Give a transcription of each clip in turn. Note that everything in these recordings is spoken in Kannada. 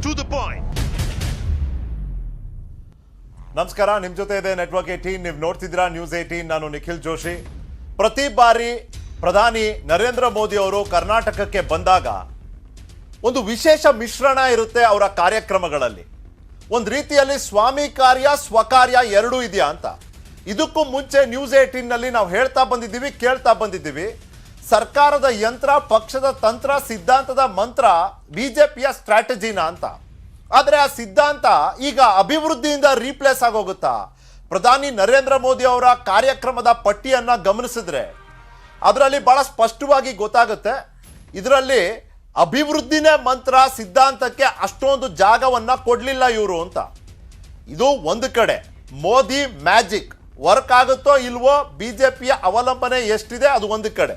to the point. ನಮಸ್ಕಾರ, ನಿಮ್ಮ ಜೊತೆ ಇದೆ ನೆಟ್ವರ್ಕ್ 18. ನೀವು ನೋಡ್ತಿದ್ದೀರಾ ನ್ಯೂಸ್ 18. ನಾನು ನಿಖಿಲ್ ಜೋಶಿ. ಪ್ರತಿ ಬಾರಿ ಪ್ರಧಾನಿ ನರೇಂದ್ರ ಮೋದಿ ಅವರು ಕರ್ನಾಟಕಕ್ಕೆ ಬಂದಾಗ ಒಂದು ವಿಶೇಷ ಮಿಶ್ರಣ ಇರುತ್ತೆ ಅವರ ಕಾರ್ಯಕ್ರಮಗಳಲ್ಲಿ. ಒಂದು ರೀತಿಯಲ್ಲಿ ಸ್ವಾಮಿ ಕಾರ್ಯ ಸ್ವಕಾರ್ಯ ಎರಡೂ ಇದೆಯಾ ಅಂತ. ಇದಕ್ಕೂ ಮುಂಚೆ ನ್ಯೂಸ್ 18ನಲ್ಲಿ ನಾವು ಹೇಳ್ತಾ ಬಂದಿದ್ದೀವಿ, ಕೇಳ್ತಾ ಬಂದಿದ್ದೀವಿ, ಸರ್ಕಾರದ ಯಂತ್ರ, ಪಕ್ಷದ ತಂತ್ರ, ಸಿದ್ಧಾಂತದ ಮಂತ್ರ ಬಿಜೆಪಿಯ ಸ್ಟ್ರಾಟಜಿನ ಅಂತ. ಆದರೆ ಆ ಸಿದ್ಧಾಂತ ಈಗ ಅಭಿವೃದ್ಧಿಯಿಂದ ರೀಪ್ಲೇಸ್ ಆಗೋಗುತ್ತಾ? ಪ್ರಧಾನಿ ನರೇಂದ್ರ ಮೋದಿ ಅವರ ಕಾರ್ಯಕ್ರಮದ ಪಟ್ಟಿಯನ್ನು ಗಮನಿಸಿದ್ರೆ ಅದರಲ್ಲಿ ಬಹಳ ಸ್ಪಷ್ಟವಾಗಿ ಗೊತ್ತಾಗುತ್ತೆ, ಇದರಲ್ಲಿ ಅಭಿವೃದ್ಧಿನೇ ಮಂತ್ರ, ಸಿದ್ಧಾಂತಕ್ಕೆ ಅಷ್ಟೊಂದು ಜಾಗವನ್ನು ಕೊಡಲಿಲ್ಲ ಇವರು ಅಂತ. ಇದು ಒಂದು ಕಡೆ ಮೋದಿ ಮ್ಯಾಜಿಕ್ ವರ್ಕ್ ಆಗುತ್ತೋ ಇಲ್ವೋ, ಬಿಜೆಪಿಯ ಅವಲಂಬನೆ ಎಷ್ಟಿದೆ ಅದು ಒಂದು ಕಡೆ.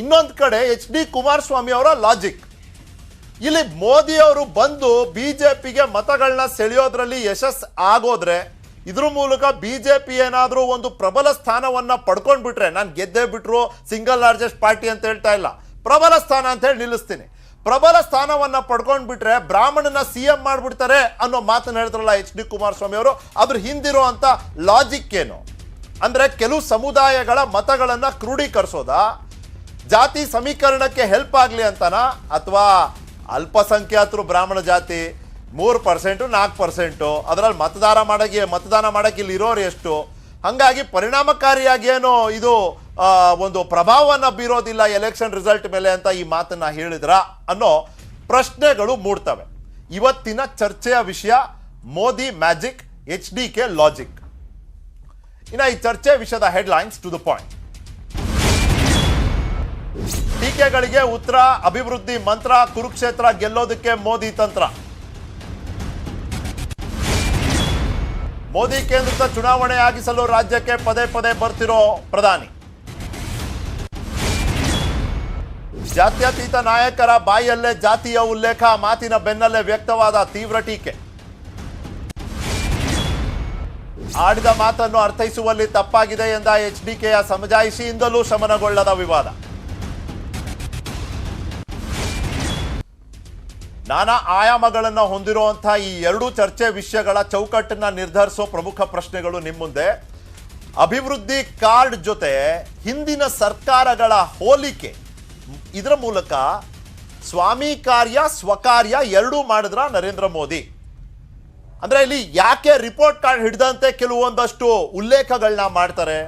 ಇನ್ನೊಂದು ಕಡೆ ಎಚ್ ಡಿ ಕುಮಾರಸ್ವಾಮಿ ಅವರ ಲಾಜಿಕ್. ಇಲ್ಲಿ ಮೋದಿ ಅವರು ಬಂದು ಬಿಜೆಪಿಗೆ ಮತಗಳನ್ನ ಸೆಳೆಯೋದ್ರಲ್ಲಿ ಯಶಸ್ ಆಗೋದ್ರೆ, ಇದ್ರ ಮೂಲಕ ಬಿಜೆಪಿ ಏನಾದರೂ ಒಂದು ಪ್ರಬಲ ಸ್ಥಾನವನ್ನ ಪಡ್ಕೊಂಡ್ಬಿಟ್ರೆ, ನಾನು ಗೆದ್ದೇ ಬಿಟ್ರು ಸಿಂಗಲ್ ಲಾರ್ಜೆಸ್ಟ್ ಪಾರ್ಟಿ ಅಂತ ಹೇಳ್ತಾ ಇಲ್ಲ, ಪ್ರಬಲ ಸ್ಥಾನ ಅಂತ ಹೇಳಿ ನಿಲ್ಲಿಸ್ತೀನಿ, ಪ್ರಬಲ ಸ್ಥಾನವನ್ನ ಪಡ್ಕೊಂಡ್ಬಿಟ್ರೆ ಬ್ರಾಹ್ಮಣನ CM ಮಾಡ್ಬಿಡ್ತಾರೆ ಅನ್ನೋ ಮಾತನ್ನ ಹೇಳಿದ್ರಲ್ಲ ಎಚ್ ಡಿ ಕುಮಾರಸ್ವಾಮಿ ಅವರು. ಅದ್ರ ಹಿಂದಿರೋ ಅಂತ ಲಾಜಿಕ್ ಏನು ಅಂದ್ರೆ, ಕೆಲವು ಸಮುದಾಯಗಳ ಮತಗಳನ್ನ ಕ್ರೋಢೀಕರಿಸೋದಾ, ಜಾತಿ ಸಮೀಕರಣಕ್ಕೆ ಹೆಲ್ಪ್ ಆಗಲಿ ಅಂತನಾ, ಅಥವಾ ಅಲ್ಪಸಂಖ್ಯಾತರು ಬ್ರಾಹ್ಮಣ ಜಾತಿ 3%, 4%, ಅದರಲ್ಲಿ ಮತದಾನ ಮಾಡಕ್ಕೆ ಇಲ್ಲಿ ಇರೋರು ಎಷ್ಟು, ಹಾಗಾಗಿ ಪರಿಣಾಮಕಾರಿಯಾಗಿ ಏನೋ ಇದು ಒಂದು ಪ್ರಭಾವವನ್ನು ಬೀರೋದಿಲ್ಲ ಎಲೆಕ್ಷನ್ ರಿಸಲ್ಟ್ ಮೇಲೆ ಅಂತ ಈ ಮಾತನ್ನ ಹೇಳಿದ್ರ ಅನ್ನೋ ಪ್ರಶ್ನೆಗಳು ಮೂಡ್ತವೆ. ಇವತ್ತಿನ ಚರ್ಚೆಯ ವಿಷಯ ಮೋದಿ ಮ್ಯಾಜಿಕ್, HDK ಲಾಜಿಕ್. ಇನ್ನು ಈ ಚರ್ಚೆ ವಿಷಯದ ಹೆಡ್ಲೈನ್ಸ್ ಟು ದ ಪಾಯಿಂಟ್. ಟೀಕೆಗಳಿಗೆ ಉತ್ತರ, ಅಭಿವೃದ್ಧಿ ಮಂತ್ರ, ಕುರುಕ್ಷೇತ್ರ ಗೆಲ್ಲೋದಕ್ಕೆ ಮೋದಿ ತಂತ್ರ. ಮೋದಿ ಕೇಂದ್ರದ ಚುನಾವಣೆ ಆಗಿಸಲು ರಾಜ್ಯಕ್ಕೆ ಪದೇ ಪದೇ ಬರ್ತಿರೋ ಪ್ರಧಾನಿ. ಜಾತ್ಯತೀತ ನಾಯಕರ ಬಾಯಲ್ಲೇ ಜಾತಿಯ ಉಲ್ಲೇಖ, ಮಾತಿನ ಬೆನ್ನಲ್ಲೇ ವ್ಯಕ್ತವಾದ ತೀವ್ರ ಟೀಕೆ. ಆಡಿದ ಮಾತನ್ನು ಅರ್ಥೈಸುವಲ್ಲಿ ತಪ್ಪಾಗಿದೆ ಎಂದ HDKಯ ಸಮಜಾಯಿಷಿಯಿಂದಲೂ ಶಮನಗೊಳ್ಳದ ವಿವಾದ. ನಾನಾ ಆಯಾಮಗಳನ್ನು ಹೊಂದಿರುವಂತಹ ಈ ಎರಡೂ ಚರ್ಚೆ ವಿಷಯಗಳ ಚೌಕಟ್ಟನ್ನ ನಿರ್ಧರಿಸೋ ಪ್ರಮುಖ ಪ್ರಶ್ನೆಗಳು ನಿಮ್ಮ ಮುಂದೆ. ಅಭಿವೃದ್ಧಿ ಕಾರ್ಡ್ ಜೊತೆ ಹಿಂದಿನ ಸರ್ಕಾರಗಳ ಹೋಲಿಕೆ, ಇದರ ಮೂಲಕ ಸ್ವಾಮಿ ಕಾರ್ಯ ಸ್ವಕಾರ್ಯ ಎರಡೂ ಮಾಡಿದ್ರ ನರೇಂದ್ರ ಮೋದಿ. ಅಂದ್ರೆ ಇಲ್ಲಿ ಯಾಕೆ ರಿಪೋರ್ಟ್ ಕಾರ್ಡ್ ಹಿಡಿದಂತೆ ಕೆಲವೊಂದಷ್ಟು ಉಲ್ಲೇಖಗಳನ್ನ ಮಾಡ್ತಾರೆ,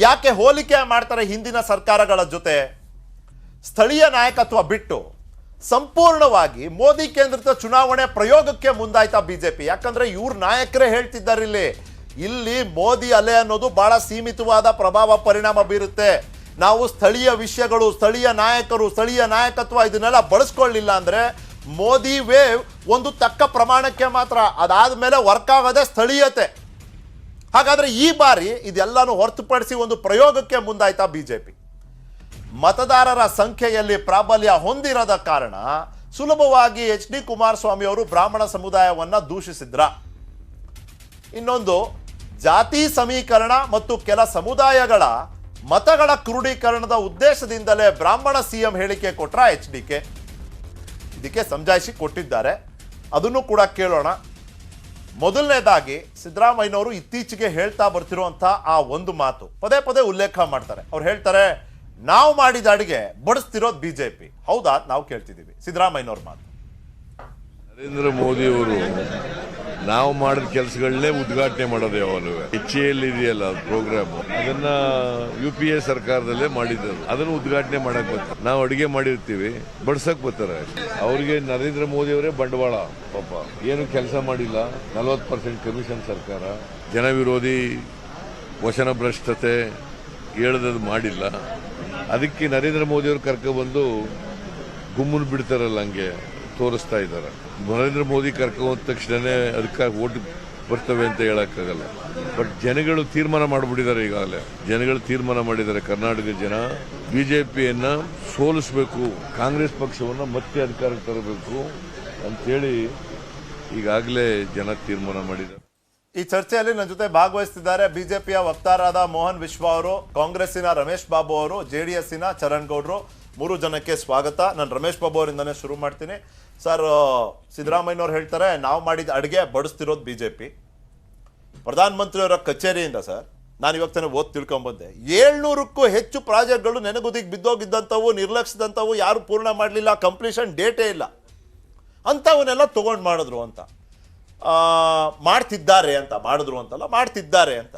ಯಾಕೆ ಹೋಲಿಕೆ ಮಾಡ್ತಾರೆ ಹಿಂದಿನ ಸರ್ಕಾರಗಳ ಜೊತೆ? ಸ್ಥಳೀಯ ನಾಯಕತ್ವ ಬಿಟ್ಟು ಸಂಪೂರ್ಣವಾಗಿ ಮೋದಿ ಕೇಂದ್ರಿತ ಚುನಾವಣೆ ಪ್ರಯೋಗಕ್ಕೆ ಮುಂದಾಯ್ತಾ ಬಿಜೆಪಿ? ಯಾಕಂದ್ರೆ ಇವ್ರ ನಾಯಕರೇ ಹೇಳ್ತಿದ್ದಾರೆ, ಇಲ್ಲಿ ಮೋದಿ ಅಲೆ ಅನ್ನೋದು ಬಹಳ ಸೀಮಿತವಾದ ಪ್ರಭಾವ ಪರಿಣಾಮ ಬೀರುತ್ತೆ. ನಾವು ಸ್ಥಳೀಯ ವಿಷಯಗಳು, ಸ್ಥಳೀಯ ನಾಯಕರು, ಸ್ಥಳೀಯ ನಾಯಕತ್ವ ಇದನ್ನೆಲ್ಲ ಬಳಸ್ಕೊಳ್ಳಿಲ್ಲ ಅಂದ್ರೆ ಮೋದಿ ವೇವ್ ಒಂದು ತಕ್ಕ ಪ್ರಮಾಣಕ್ಕೆ ಮಾತ್ರ, ಅದಾದ್ಮೇಲೆ ವರ್ಕ್ ಆಗೋದೇ ಸ್ಥಳೀಯತೆ. ಹಾಗಾದ್ರೆ ಈ ಬಾರಿ ಇದೆಲ್ಲಾನು ಹೊರತುಪಡಿಸಿ ಒಂದು ಪ್ರಯೋಗಕ್ಕೆ ಮುಂದಾಯ್ತಾ ಬಿಜೆಪಿ? ಮತದಾರರ ಸಂಖ್ಯೆಯಲ್ಲಿ ಪ್ರಾಬಲ್ಯ ಹೊಂದಿರದ ಕಾರಣ ಸುಲಭವಾಗಿ ಎಚ್ ಡಿ ಕುಮಾರಸ್ವಾಮಿ ಅವರು ಬ್ರಾಹ್ಮಣ ಸಮುದಾಯವನ್ನ ದೂಷಿಸಿದ್ರ. ಇನ್ನೊಂದು, ಜಾತಿ ಸಮೀಕರಣ ಮತ್ತು ಕೆಲ ಸಮುದಾಯಗಳ ಮತಗಳ ಕ್ರೋಢೀಕರಣದ ಉದ್ದೇಶದಿಂದಲೇ ಬ್ರಾಹ್ಮಣ CM ಹೇಳಿಕೆ ಕೊಟ್ರ HDK. ಇದಕ್ಕೆ ಸಮಜಾಯಿಷಿ ಕೊಟ್ಟಿದ್ದಾರೆ, ಅದನ್ನು ಕೂಡ ಕೇಳೋಣ. ಮೊದಲನೇದಾಗಿ ಸಿದ್ದರಾಮಯ್ಯನವರು ಇತ್ತೀಚೆಗೆ ಹೇಳ್ತಾ ಬರ್ತಿರುವಂತಹ ಆ ಒಂದು ಮಾತು ಪದೇ ಪದೇ ಉಲ್ಲೇಖ ಮಾಡ್ತಾರೆ. ಅವ್ರು ಹೇಳ್ತಾರೆ, ನಾವು ಮಾಡಿದ ಅಡಿಗೆ ಬಡಿಸ್ತಿರೋದು ಬಿಜೆಪಿ. ಹೌದಾ? ನಾವು ಕೇಳ್ತಿದ್ದೀವಿ ಸಿದ್ದರಾಮಯ್ಯನವ್ರ ಮಾತು. ನರೇಂದ್ರ ಮೋದಿ ಅವರು ನಾವು ಮಾಡಿದ ಕೆಲಸಗಳನ್ನೇ ಉದ್ಘಾಟನೆ ಮಾಡೋದು ಯಾವಾಗಲೂ. HAL ಇದೆಯಲ್ಲ ಪ್ರೋಗ್ರಾಮ್, ಅದನ್ನ UPA ಸರ್ಕಾರದಲ್ಲೇ ಮಾಡಿದ್ರು, ಅದನ್ನು ಉದ್ಘಾಟನೆ ಮಾಡಕ್ ಬರ್ತಾರೆ. ನಾವು ಅಡಿಗೆ ಮಾಡಿರ್ತೀವಿ, ಬಡ್ಸಕ್ ಬರ್ತಾರೆ. ಅವ್ರಿಗೆ ನರೇಂದ್ರ ಮೋದಿ ಅವರೇ ಬಂಡವಾಳ. ಪಾಪ ಏನು ಕೆಲಸ ಮಾಡಿಲ್ಲ, 40% ಕಮಿಷನ್ ಸರ್ಕಾರ, ಜನ ವಿರೋಧಿ ವಚನ ಭ್ರಷ್ಟತೆ ಹೇಳದದು ಮಾಡಿಲ್ಲ. ಅದಕ್ಕೆ ನರೇಂದ್ರ ಮೋದಿ ಅವರು ಕರ್ಕೊಂಡ್ಬಂದು ಗುಮ್ಮನ್ ಬಿಡ್ತಾರಲ್ಲ, ಹಂಗೆ ತೋರಿಸ್ತಾ ಇದ್ದಾರೆ. ನರೇಂದ್ರ ಮೋದಿ ಕರ್ಕೊಂಡ ತಕ್ಷಣನೇ ಅದಕ್ಕೆ ಓಟ್ ಬರ್ತವೆ ಅಂತ ಹೇಳಕ್ಕಾಗಲ್ಲ. ಬಟ್ ಜನಗಳು ತೀರ್ಮಾನ ಮಾಡಿಬಿಟ್ಟಿದ್ದಾರೆ. ಈಗಾಗಲೇ ಜನಗಳು ತೀರ್ಮಾನ ಮಾಡಿದ್ದಾರೆ, ಕರ್ನಾಟಕ ಜನ ಬಿಜೆಪಿಯನ್ನ ಸೋಲಿಸಬೇಕು, ಕಾಂಗ್ರೆಸ್ ಪಕ್ಷವನ್ನ ಮತ್ತೆ ಅಧಿಕಾರಕ್ಕೆ ತರಬೇಕು ಅಂತೇಳಿ ಈಗಾಗಲೇ ಜನ ತೀರ್ಮಾನ ಮಾಡಿದ್ದಾರೆ. ಈ ಚರ್ಚೆಯಲ್ಲಿ ನನ್ನ ಜೊತೆ ಭಾಗವಹಿಸುತ್ತಿದ್ದಾರೆ ಬಿಜೆಪಿಯ ವಕ್ತಾರರಾದ ಮೋಹನ್ ವಿಶ್ವ ಅವರು, ಕಾಂಗ್ರೆಸ್ಸಿನ ರಮೇಶ್ ಬಾಬು ಅವರು, JDSನ ಚರಣ್ ಗೌಡ್ರು, 3 ಜನಕ್ಕೆ ಸ್ವಾಗತ. ನಾನು ರಮೇಶ್ ಬಾಬು ಅವರಿಂದನೇ ಶುರು ಮಾಡ್ತೀನಿ. ಸರ್, ಸಿದ್ದರಾಮಯ್ಯನವ್ರು ಹೇಳ್ತಾರೆ ನಾವು ಮಾಡಿದ ಅಡುಗೆ ಬಡಿಸ್ತಿರೋದು ಬಿಜೆಪಿ. ಪ್ರಧಾನಮಂತ್ರಿಯವರ ಕಚೇರಿಯಿಂದ ಸರ್ ನಾನು ಇವಾಗ ತಾನೇ ತಿಳ್ಕೊಂಬಂದೆ, 700ಕ್ಕೂ ಹೆಚ್ಚು ಪ್ರಾಜೆಕ್ಟ್ಗಳು ನೆನಗುದಿಗೆ ಬಿದ್ದೋಗಿದ್ದಂಥವು, ನಿರ್ಲಕ್ಷಿಸಿದಂಥವು, ಯಾರು ಪೂರ್ಣ ಮಾಡಲಿಲ್ಲ, ಕಂಪ್ಲೀಷನ್ ಡೇಟೇ ಇಲ್ಲ ಅಂಥವನ್ನೆಲ್ಲ ತೊಗೊಂಡು ಮಾಡಿದ್ರು ಅಂತ, ಮಾಡ್ತಿದ್ದಾರೆ ಅಂತ, ಮಾಡಿದ್ರು ಅಂತಲ್ಲ ಮಾಡ್ತಿದ್ದಾರೆ ಅಂತ.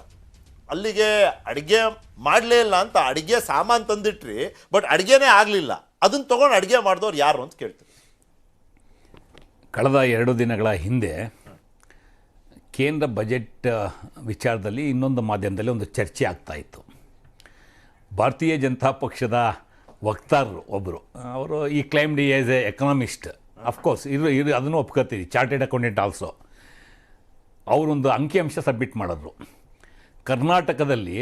ಅಲ್ಲಿಗೆ ಅಡುಗೆ ಮಾಡಲೇ ಇಲ್ಲ ಅಂತ ಅಡುಗೆ ಸಾಮಾನು ತಂದಿಟ್ರಿ, ಬಟ್ ಅಡುಗೆನೇ ಆಗಲಿಲ್ಲ. ಅದನ್ನು ತೊಗೊಂಡು ಅಡುಗೆ ಮಾಡಿದವ್ರು ಯಾರು ಅಂತ ಕೇಳ್ತೀವಿ. ಕಳೆದ 2 ದಿನಗಳ ಹಿಂದೆ ಕೇಂದ್ರ ಬಜೆಟ್ ವಿಚಾರದಲ್ಲಿ ಇನ್ನೊಂದು ಮಾಧ್ಯಮದಲ್ಲಿ ಒಂದು ಚರ್ಚೆ ಆಗ್ತಾಯಿತ್ತು. ಭಾರತೀಯ ಜನತಾ ಪಕ್ಷದ ವಕ್ತಾರರು ಒಬ್ಬರು, ಅವರು ಈ claimed as A economist, of course ಇದು ಅದನ್ನು ಒಪ್ಕೋತೀವಿ, ಚಾರ್ಟೆಡ್ ಅಕೌಂಟೆಂಟ್ ಆಲ್ಸೋ. ಅವರೊಂದು ಅಂಕಿಅಂಶ ಸಬ್ಮಿಟ್ ಮಾಡಿದ್ರು. ಕರ್ನಾಟಕದಲ್ಲಿ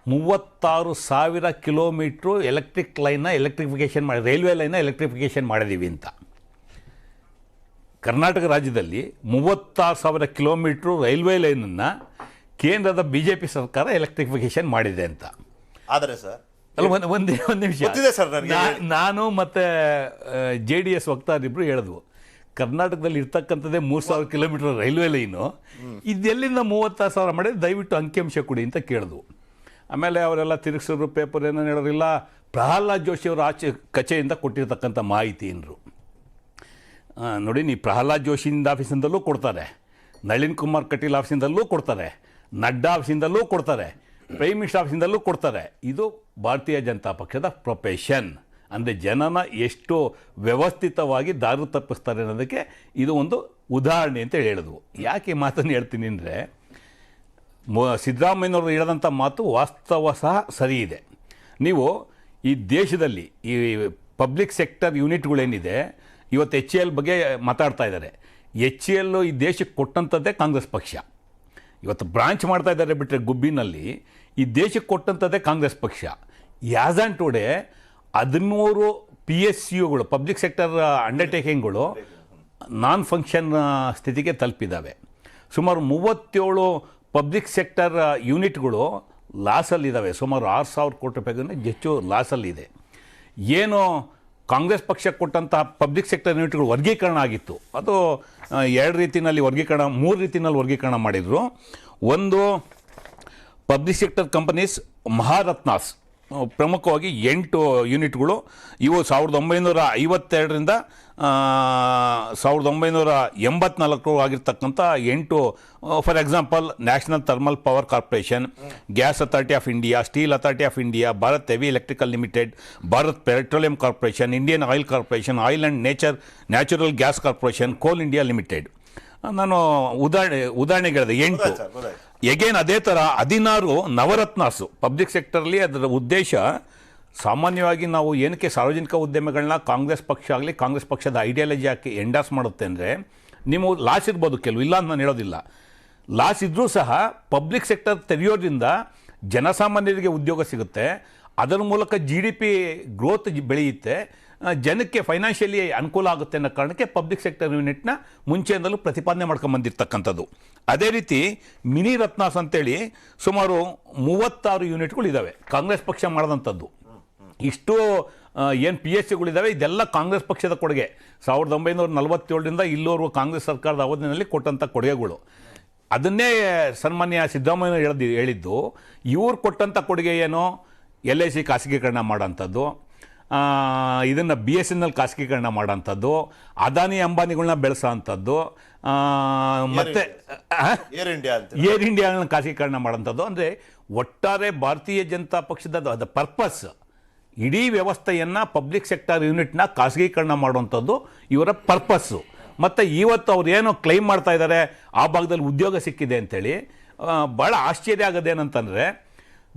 36,000 ಕಿಲೋಮೀಟ್ರು ಎಲೆಕ್ಟ್ರಿಫಿಕೇಷನ್ ಮಾಡಿ, ರೈಲ್ವೆ ಲೈನ್ನ ಎಲೆಕ್ಟ್ರಿಫಿಕೇಷನ್ ಮಾಡಿದ್ದೀವಿ ಅಂತ. ಕರ್ನಾಟಕ ರಾಜ್ಯದಲ್ಲಿ 36,000 ಕಿಲೋಮೀಟ್ರು ರೈಲ್ವೆ ಲೈನನ್ನು ಕೇಂದ್ರದ BJP ಸರ್ಕಾರ ಎಲೆಕ್ಟ್ರಿಫಿಕೇಷನ್ ಮಾಡಿದೆ ಅಂತ. ಆದರೆ ಸರ್ ಅಲ್ಲ, ಒಂದು ನಿಮಿಷ, ನಾನು ಮತ್ತು JDS ವಕ್ತಾರಿಬ್ಬರು ಹೇಳಿದ್ವು, ಕರ್ನಾಟಕದಲ್ಲಿ ಇರ್ತಕ್ಕಂಥದ್ದೇ 3,000 ಕಿಲೋಮೀಟರ್ ರೈಲ್ವೆ ಲೈನು, ಇದೆಲ್ಲಿಂದ 36,000 ಮಾಡಿದ್ರೆ ದಯವಿಟ್ಟು ಅಂಕಿಅಂಶ ಕೊಡಿ ಅಂತ ಕೇಳಿದ್ವು. ಆಮೇಲೆ ಅವರೆಲ್ಲ ತಿರುಗಿಸಿದ್ರು, ಪೇಪರ್ ಏನೋ ಹೇಳೋರಿಲ್ಲ, ಪ್ರಹ್ಲಾದ್ ಜೋಶಿ ಅವರ ಕಚೇರಿಯಿಂದ ಕೊಟ್ಟಿರ್ತಕ್ಕಂಥ ಮಾಹಿತಿ ಏನ್ರು ನೋಡಿ. ನೀವು ಪ್ರಹ್ಲಾದ್ ಜೋಶಿಯಿಂದ ಆಫೀಸಿಂದಲೂ ಕೊಡ್ತಾರೆ, ನಳಿನ್ ಕುಮಾರ್ ಕಟೀಲ್ ಆಫೀಸಿಂದಲೂ ಕೊಡ್ತಾರೆ, ನಡ್ಡಾ ಆಫೀಸಿಂದಲೂ ಕೊಡ್ತಾರೆ, ಪ್ರೈಮ್ ಮಿನಿಸ್ಟರ್ ಆಫೀಸಿಂದಲೂ ಕೊಡ್ತಾರೆ. ಇದು ಭಾರತೀಯ ಜನತಾ ಪಕ್ಷದ ಪ್ರೊಫೆಷನ್. ಅಂದರೆ ಜನನ ಎಷ್ಟು ವ್ಯವಸ್ಥಿತವಾಗಿ ದಾರಿ ತಪ್ಪಿಸ್ತಾರೆ ಅನ್ನೋದಕ್ಕೆ ಇದು ಒಂದು ಉದಾಹರಣೆ ಅಂತ ಹೇಳಿದ್ವು. ಯಾಕೆ ಈ ಮಾತನ್ನು ಹೇಳ್ತೀನಿ ಅಂದರೆ, ಸಿದ್ದರಾಮಯ್ಯನವರು ಹೇಳಿದಂಥ ಮಾತು ವಾಸ್ತವ ಸಹ ಸರಿ ಇದೆ. ನೀವು ಈ ದೇಶದಲ್ಲಿ ಈ ಪಬ್ಲಿಕ್ ಸೆಕ್ಟರ್ ಯೂನಿಟ್ಗಳೇನಿದೆ, ಇವತ್ತು HAL ಬಗ್ಗೆ ಮಾತಾಡ್ತಾ ಇದ್ದಾರೆ. HAL ಈ ದೇಶಕ್ಕೆ ಕೊಟ್ಟಂಥದ್ದೇ ಕಾಂಗ್ರೆಸ್ ಪಕ್ಷ. ಇವತ್ತು ಬ್ರಾಂಚ್ ಮಾಡ್ತಾ ಇದ್ದಾರೆ ಬಿಟ್ಟರೆ ಗುಬ್ಬಿನಲ್ಲಿ, ಈ ದೇಶಕ್ಕೆ ಕೊಟ್ಟಂಥದ್ದೇ ಕಾಂಗ್ರೆಸ್ ಪಕ್ಷ. ಆ್ಯಸ್ ಆ್ಯಂಡ್ ಟುಡೇ 13 PSUಗಳು, ಪಬ್ಲಿಕ್ ಸೆಕ್ಟರ್ ಅಂಡರ್ಟೇಕಿಂಗ್ಗಳು ನಾನ್ ಫಂಕ್ಷನ್ ಸ್ಥಿತಿಗೆ ತಲುಪಿದ್ದಾವೆ. ಸುಮಾರು 37 ಪಬ್ಲಿಕ್ ಸೆಕ್ಟರ್ ಯೂನಿಟ್ಗಳು ಲಾಸಲ್ಲಿದ್ದಾವೆ. ಸುಮಾರು 6,000 ಕೋಟಿ ರೂಪಾಯಿಗೂ ಹೆಚ್ಚು ಲಾಸಲ್ಲಿದೆ. ಏನು ಕಾಂಗ್ರೆಸ್ ಪಕ್ಷ ಕೊಟ್ಟಂಥ ಪಬ್ಲಿಕ್ ಸೆಕ್ಟರ್ ಯೂನಿಟ್ಗಳು ವರ್ಗೀಕರಣ ಆಗಿತ್ತು, ಅದು 2 ರೀತಿಯಲ್ಲಿ ವರ್ಗೀಕರಣ, 3 ರೀತಿಯಲ್ಲಿ ವರ್ಗೀಕರಣ ಮಾಡಿದರು. ಒಂದು, ಪಬ್ಲಿಕ್ ಸೆಕ್ಟರ್ ಕಂಪನೀಸ್ ಮಹಾರತ್ನಾಸ್, ಪ್ರಮುಖವಾಗಿ 8 ಯೂನಿಟ್ಗಳು. ಇವು 1952ರಿಂದ 1984 ಆಗಿರ್ತಕ್ಕಂಥ 8, for example national thermal power corporation, gas authority of India, steel authority of India, Bharat heavy electrical limited, Bharat petroleum corporation, Indian oil corporation, oil and natural gas corporation, ಕೋಲ್ ಇಂಡಿಯಾ ಲಿಮಿಟೆಡ್. ನಾನು ಉದಾಹರಣೆಗೆ ಹೇಳಿದೆ 8. ಎಗೇನ್ ಅದೇ ಥರ 16 ನವರತ್ನಾಸು ಪಬ್ಲಿಕ್ ಸೆಕ್ಟರ್ಲಿ. ಅದರ ಉದ್ದೇಶ ಸಾಮಾನ್ಯವಾಗಿ ನಾವು ಏನಕ್ಕೆ ಸಾರ್ವಜನಿಕ ಉದ್ಯಮಗಳನ್ನ ಕಾಂಗ್ರೆಸ್ ಪಕ್ಷ ಆಗಲಿ, ಕಾಂಗ್ರೆಸ್ ಪಕ್ಷದ ಐಡಿಯಾಲಜಿ ಹಾಕಿ ಎಂಡಾಸ್ ಮಾಡುತ್ತೆ ಅಂದರೆ, ನೀವು ಲಾಸ್ ಇರ್ಬೋದು ಕೆಲವು, ಇಲ್ಲ ಅಂತ ನಾನು ಹೇಳೋದಿಲ್ಲ, ಲಾಸ್ ಇದ್ದರೂ ಸಹ ಪಬ್ಲಿಕ್ ಸೆಕ್ಟರ್ ತೆರೆಯೋದ್ರಿಂದ ಜನಸಾಮಾನ್ಯರಿಗೆ ಉದ್ಯೋಗ ಸಿಗುತ್ತೆ, ಅದರ ಮೂಲಕ GDP ಗ್ರೋತ್ ಬೆಳೆಯುತ್ತೆ, ಜನಕ್ಕೆ ಫೈನಾನ್ಷಿಯಲಿ ಅನುಕೂಲ ಆಗುತ್ತೆ ಅನ್ನೋ ಕಾರಣಕ್ಕೆ ಪಬ್ಲಿಕ್ ಸೆಕ್ಟರ್ ಯೂನಿಟ್ನ ಮುಂಚೆಯಿಂದಲೂ ಪ್ರತಿಪಾದನೆ ಮಾಡ್ಕೊಂಬಂದಿರ್ತಕ್ಕಂಥದ್ದು. ಅದೇ ರೀತಿ ಮಿನಿ ರತ್ನಾಸ್ ಅಂತೇಳಿ ಸುಮಾರು 36 ಯೂನಿಟ್ಗಳು ಇದ್ದಾವೆ, ಕಾಂಗ್ರೆಸ್ ಪಕ್ಷ ಮಾಡಿದಂಥದ್ದು. ಇಷ್ಟು ಏನು PSUಗಳಿದ್ದಾವೆ, ಇದೆಲ್ಲ ಕಾಂಗ್ರೆಸ್ ಪಕ್ಷದ ಕೊಡುಗೆ. 1947ರಿಂದ ಇಲ್ಲಿವರೆಗೂ ಕಾಂಗ್ರೆಸ್ ಸರ್ಕಾರದ ಅವಧಿಯಲ್ಲಿ ಕೊಟ್ಟಂಥ ಕೊಡುಗೆಗಳು. ಅದನ್ನೇ ಸನ್ಮಾನ್ಯ ಸಿದ್ದರಾಮಯ್ಯ ಹೇಳಿದ್ದು, ಇವ್ರು ಕೊಟ್ಟಂಥ ಕೊಡುಗೆ ಏನು, LIC ಖಾಸಗೀಕರಣ ಮಾಡೋಂಥದ್ದು, ಇದನ್ನು BSNL ಖಾಸಗೀಕರಣ ಮಾಡೋಂಥದ್ದು, ಅದಾನಿ ಅಂಬಾನಿಗಳನ್ನ ಬೆಳೆಸೋ ಅಂಥದ್ದು, ಮತ್ತು ಏರ್ ಇಂಡಿಯಾಗಳನ್ನ ಖಾಸಗೀಕರಣ ಮಾಡೋಂಥದ್ದು. ಅಂದರೆ ಒಟ್ಟಾರೆ ಭಾರತೀಯ ಜನತಾ ಪಕ್ಷದ ಪರ್ಪಸ್ ಇಡೀ ವ್ಯವಸ್ಥೆಯನ್ನು ಪಬ್ಲಿಕ್ ಸೆಕ್ಟರ್ ಯೂನಿಟ್ನ ಖಾಸಗೀಕರಣ ಮಾಡುವಂಥದ್ದು ಇವರ ಪರ್ಪಸ್ಸು. ಮತ್ತು ಇವತ್ತು ಅವ್ರು ಏನೋ ಕ್ಲೈಮ್ ಮಾಡ್ತಾ ಇದ್ದಾರೆ, ಆ ಭಾಗದಲ್ಲಿ ಉದ್ಯೋಗ ಸಿಕ್ಕಿದೆ ಅಂಥೇಳಿ. ಭಾಳ ಆಶ್ಚರ್ಯ ಆಗೋದೇನಂತಂದರೆ,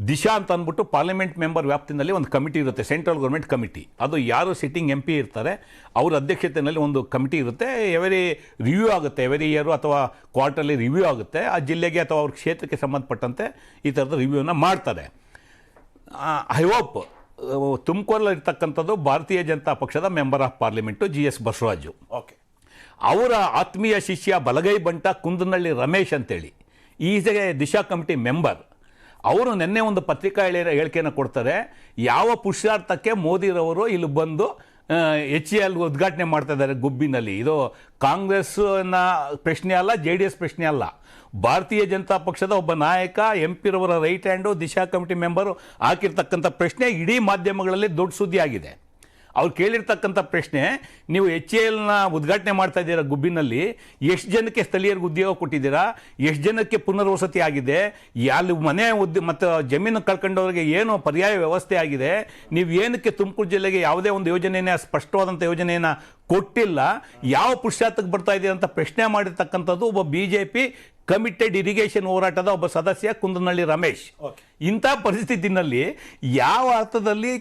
ದಿಶಾ ಅಂತ ಅಂದ್ಬಿಟ್ಟು ಪಾರ್ಲಿಮೆಂಟ್ ಮೆಂಬರ್ ವ್ಯಾಪ್ತಿನಲ್ಲಿ ಒಂದು ಕಮಿಟಿ ಇರುತ್ತೆ, ಸೆಂಟ್ರಲ್ ಗೌರ್ಮೆಂಟ್ ಕಮಿಟಿ. ಅದು ಯಾರು ಸಿಟ್ಟಿಂಗ್ MP ಇರ್ತಾರೆ ಅವ್ರ ಅಧ್ಯಕ್ಷತೆಯಲ್ಲಿ ಒಂದು ಕಮಿಟಿ ಇರುತ್ತೆ. ಎವರಿ ರಿವ್ಯೂ ಆಗುತ್ತೆ, ಎವರಿ ಇಯರು ಅಥವಾ ಕ್ವಾರ್ಟರ್ಲಿ ರಿವ್ಯೂ ಆಗುತ್ತೆ. ಆ ಜಿಲ್ಲೆಗೆ ಅಥವಾ ಅವ್ರ ಕ್ಷೇತ್ರಕ್ಕೆ ಸಂಬಂಧಪಟ್ಟಂತೆ ಈ ಥರದ ರಿವ್ಯೂನ ಮಾಡ್ತಾರೆ. ಐ ಹೋಪ್ ತುಮಕೂರಲ್ಲಿ ಇರ್ತಕ್ಕಂಥದ್ದು ಭಾರತೀಯ ಜನತಾ ಪಕ್ಷದ member of parliament GS Basavaraju. Okay, ಅವರ ಆತ್ಮೀಯ ಶಿಷ್ಯ ಬಲಗೈ ಬಂಟ ಕುಂದನಹಳ್ಳಿ ರಮೇಶ್ ಅಂತೇಳಿ is A Disha committee member. ಅವರು ನಿನ್ನೆ ಒಂದು ಪತ್ರಿಕಾ ಹೇಳಿಕೆಯನ್ನು ಕೊಡ್ತಾರೆ, ಯಾವ ಪುರುಷಾರ್ಥಕ್ಕೆ ಮೋದಿರವರು ಇಲ್ಲಿ ಬಂದು HAL ಉದ್ಘಾಟನೆ ಮಾಡ್ತಾ ಇದ್ದಾರೆ ಗುಬ್ಬಿನಲ್ಲಿ. ಇದು ಕಾಂಗ್ರೆಸ್ನ ಪ್ರಶ್ನೆ ಅಲ್ಲ, JDS ಪ್ರಶ್ನೆ ಅಲ್ಲ, ಭಾರತೀಯ ಜನತಾ ಪಕ್ಷದ ಒಬ್ಬ ನಾಯಕ MP ರವರ right hand Disha committee member ಹಾಕಿರ್ತಕ್ಕಂಥ ಪ್ರಶ್ನೆ ಇಡೀ ಮಾಧ್ಯಮಗಳಲ್ಲಿ ದೊಡ್ಡ ಸುದ್ದಿ ಆಗಿದೆ. ಅವ್ರು ಕೇಳಿರ್ತಕ್ಕಂಥ ಪ್ರಶ್ನೆ, ನೀವು HALನ ಉದ್ಘಾಟನೆ ಮಾಡ್ತಾ ಇದ್ದೀರಾ ಗುಬ್ಬಿನಲ್ಲಿ, ಎಷ್ಟು ಜನಕ್ಕೆ ಸ್ಥಳೀಯರಿಗೆ ಉದ್ಯೋಗ ಕೊಟ್ಟಿದ್ದೀರಾ, ಎಷ್ಟು ಜನಕ್ಕೆ ಪುನರ್ವಸತಿ ಆಗಿದೆ, ಅಲ್ಲಿ ಮನೆ ಮತ್ತು ಜಮೀನು ಕಳ್ಕೊಂಡವ್ರಿಗೆ ಏನು ಪರ್ಯಾಯ ವ್ಯವಸ್ಥೆ ಆಗಿದೆ, ನೀವು ಏನಕ್ಕೆ ತುಮಕೂರು ಜಿಲ್ಲೆಗೆ ಯಾವುದೇ ಒಂದು ಯೋಜನೆಯನ್ನು ಸ್ಪಷ್ಟವಾದಂಥ ಯೋಜನೆಯನ್ನು ಕೊಟ್ಟಿಲ್ಲ, ಯಾವ ಪುರುಷಾರ್ಥಕ್ಕೆ ಬರ್ತಾ ಇದೆ ಅಂತ ಪ್ರಶ್ನೆ ಮಾಡಿರ್ತಕ್ಕಂಥದ್ದು ಒಬ್ಬ BJP ಕಮಿಟೆಡ್ ಇರಿಗೇಷನ್ ಹೋರಾಟದ ಒಬ್ಬ ಸದಸ್ಯ ಕುಂದನಹಳ್ಳಿ ರಮೇಶ್. ಇಂಥ ಪರಿಸ್ಥಿತಿನಲ್ಲಿ ಯಾವ ಅರ್ಥದಲ್ಲಿ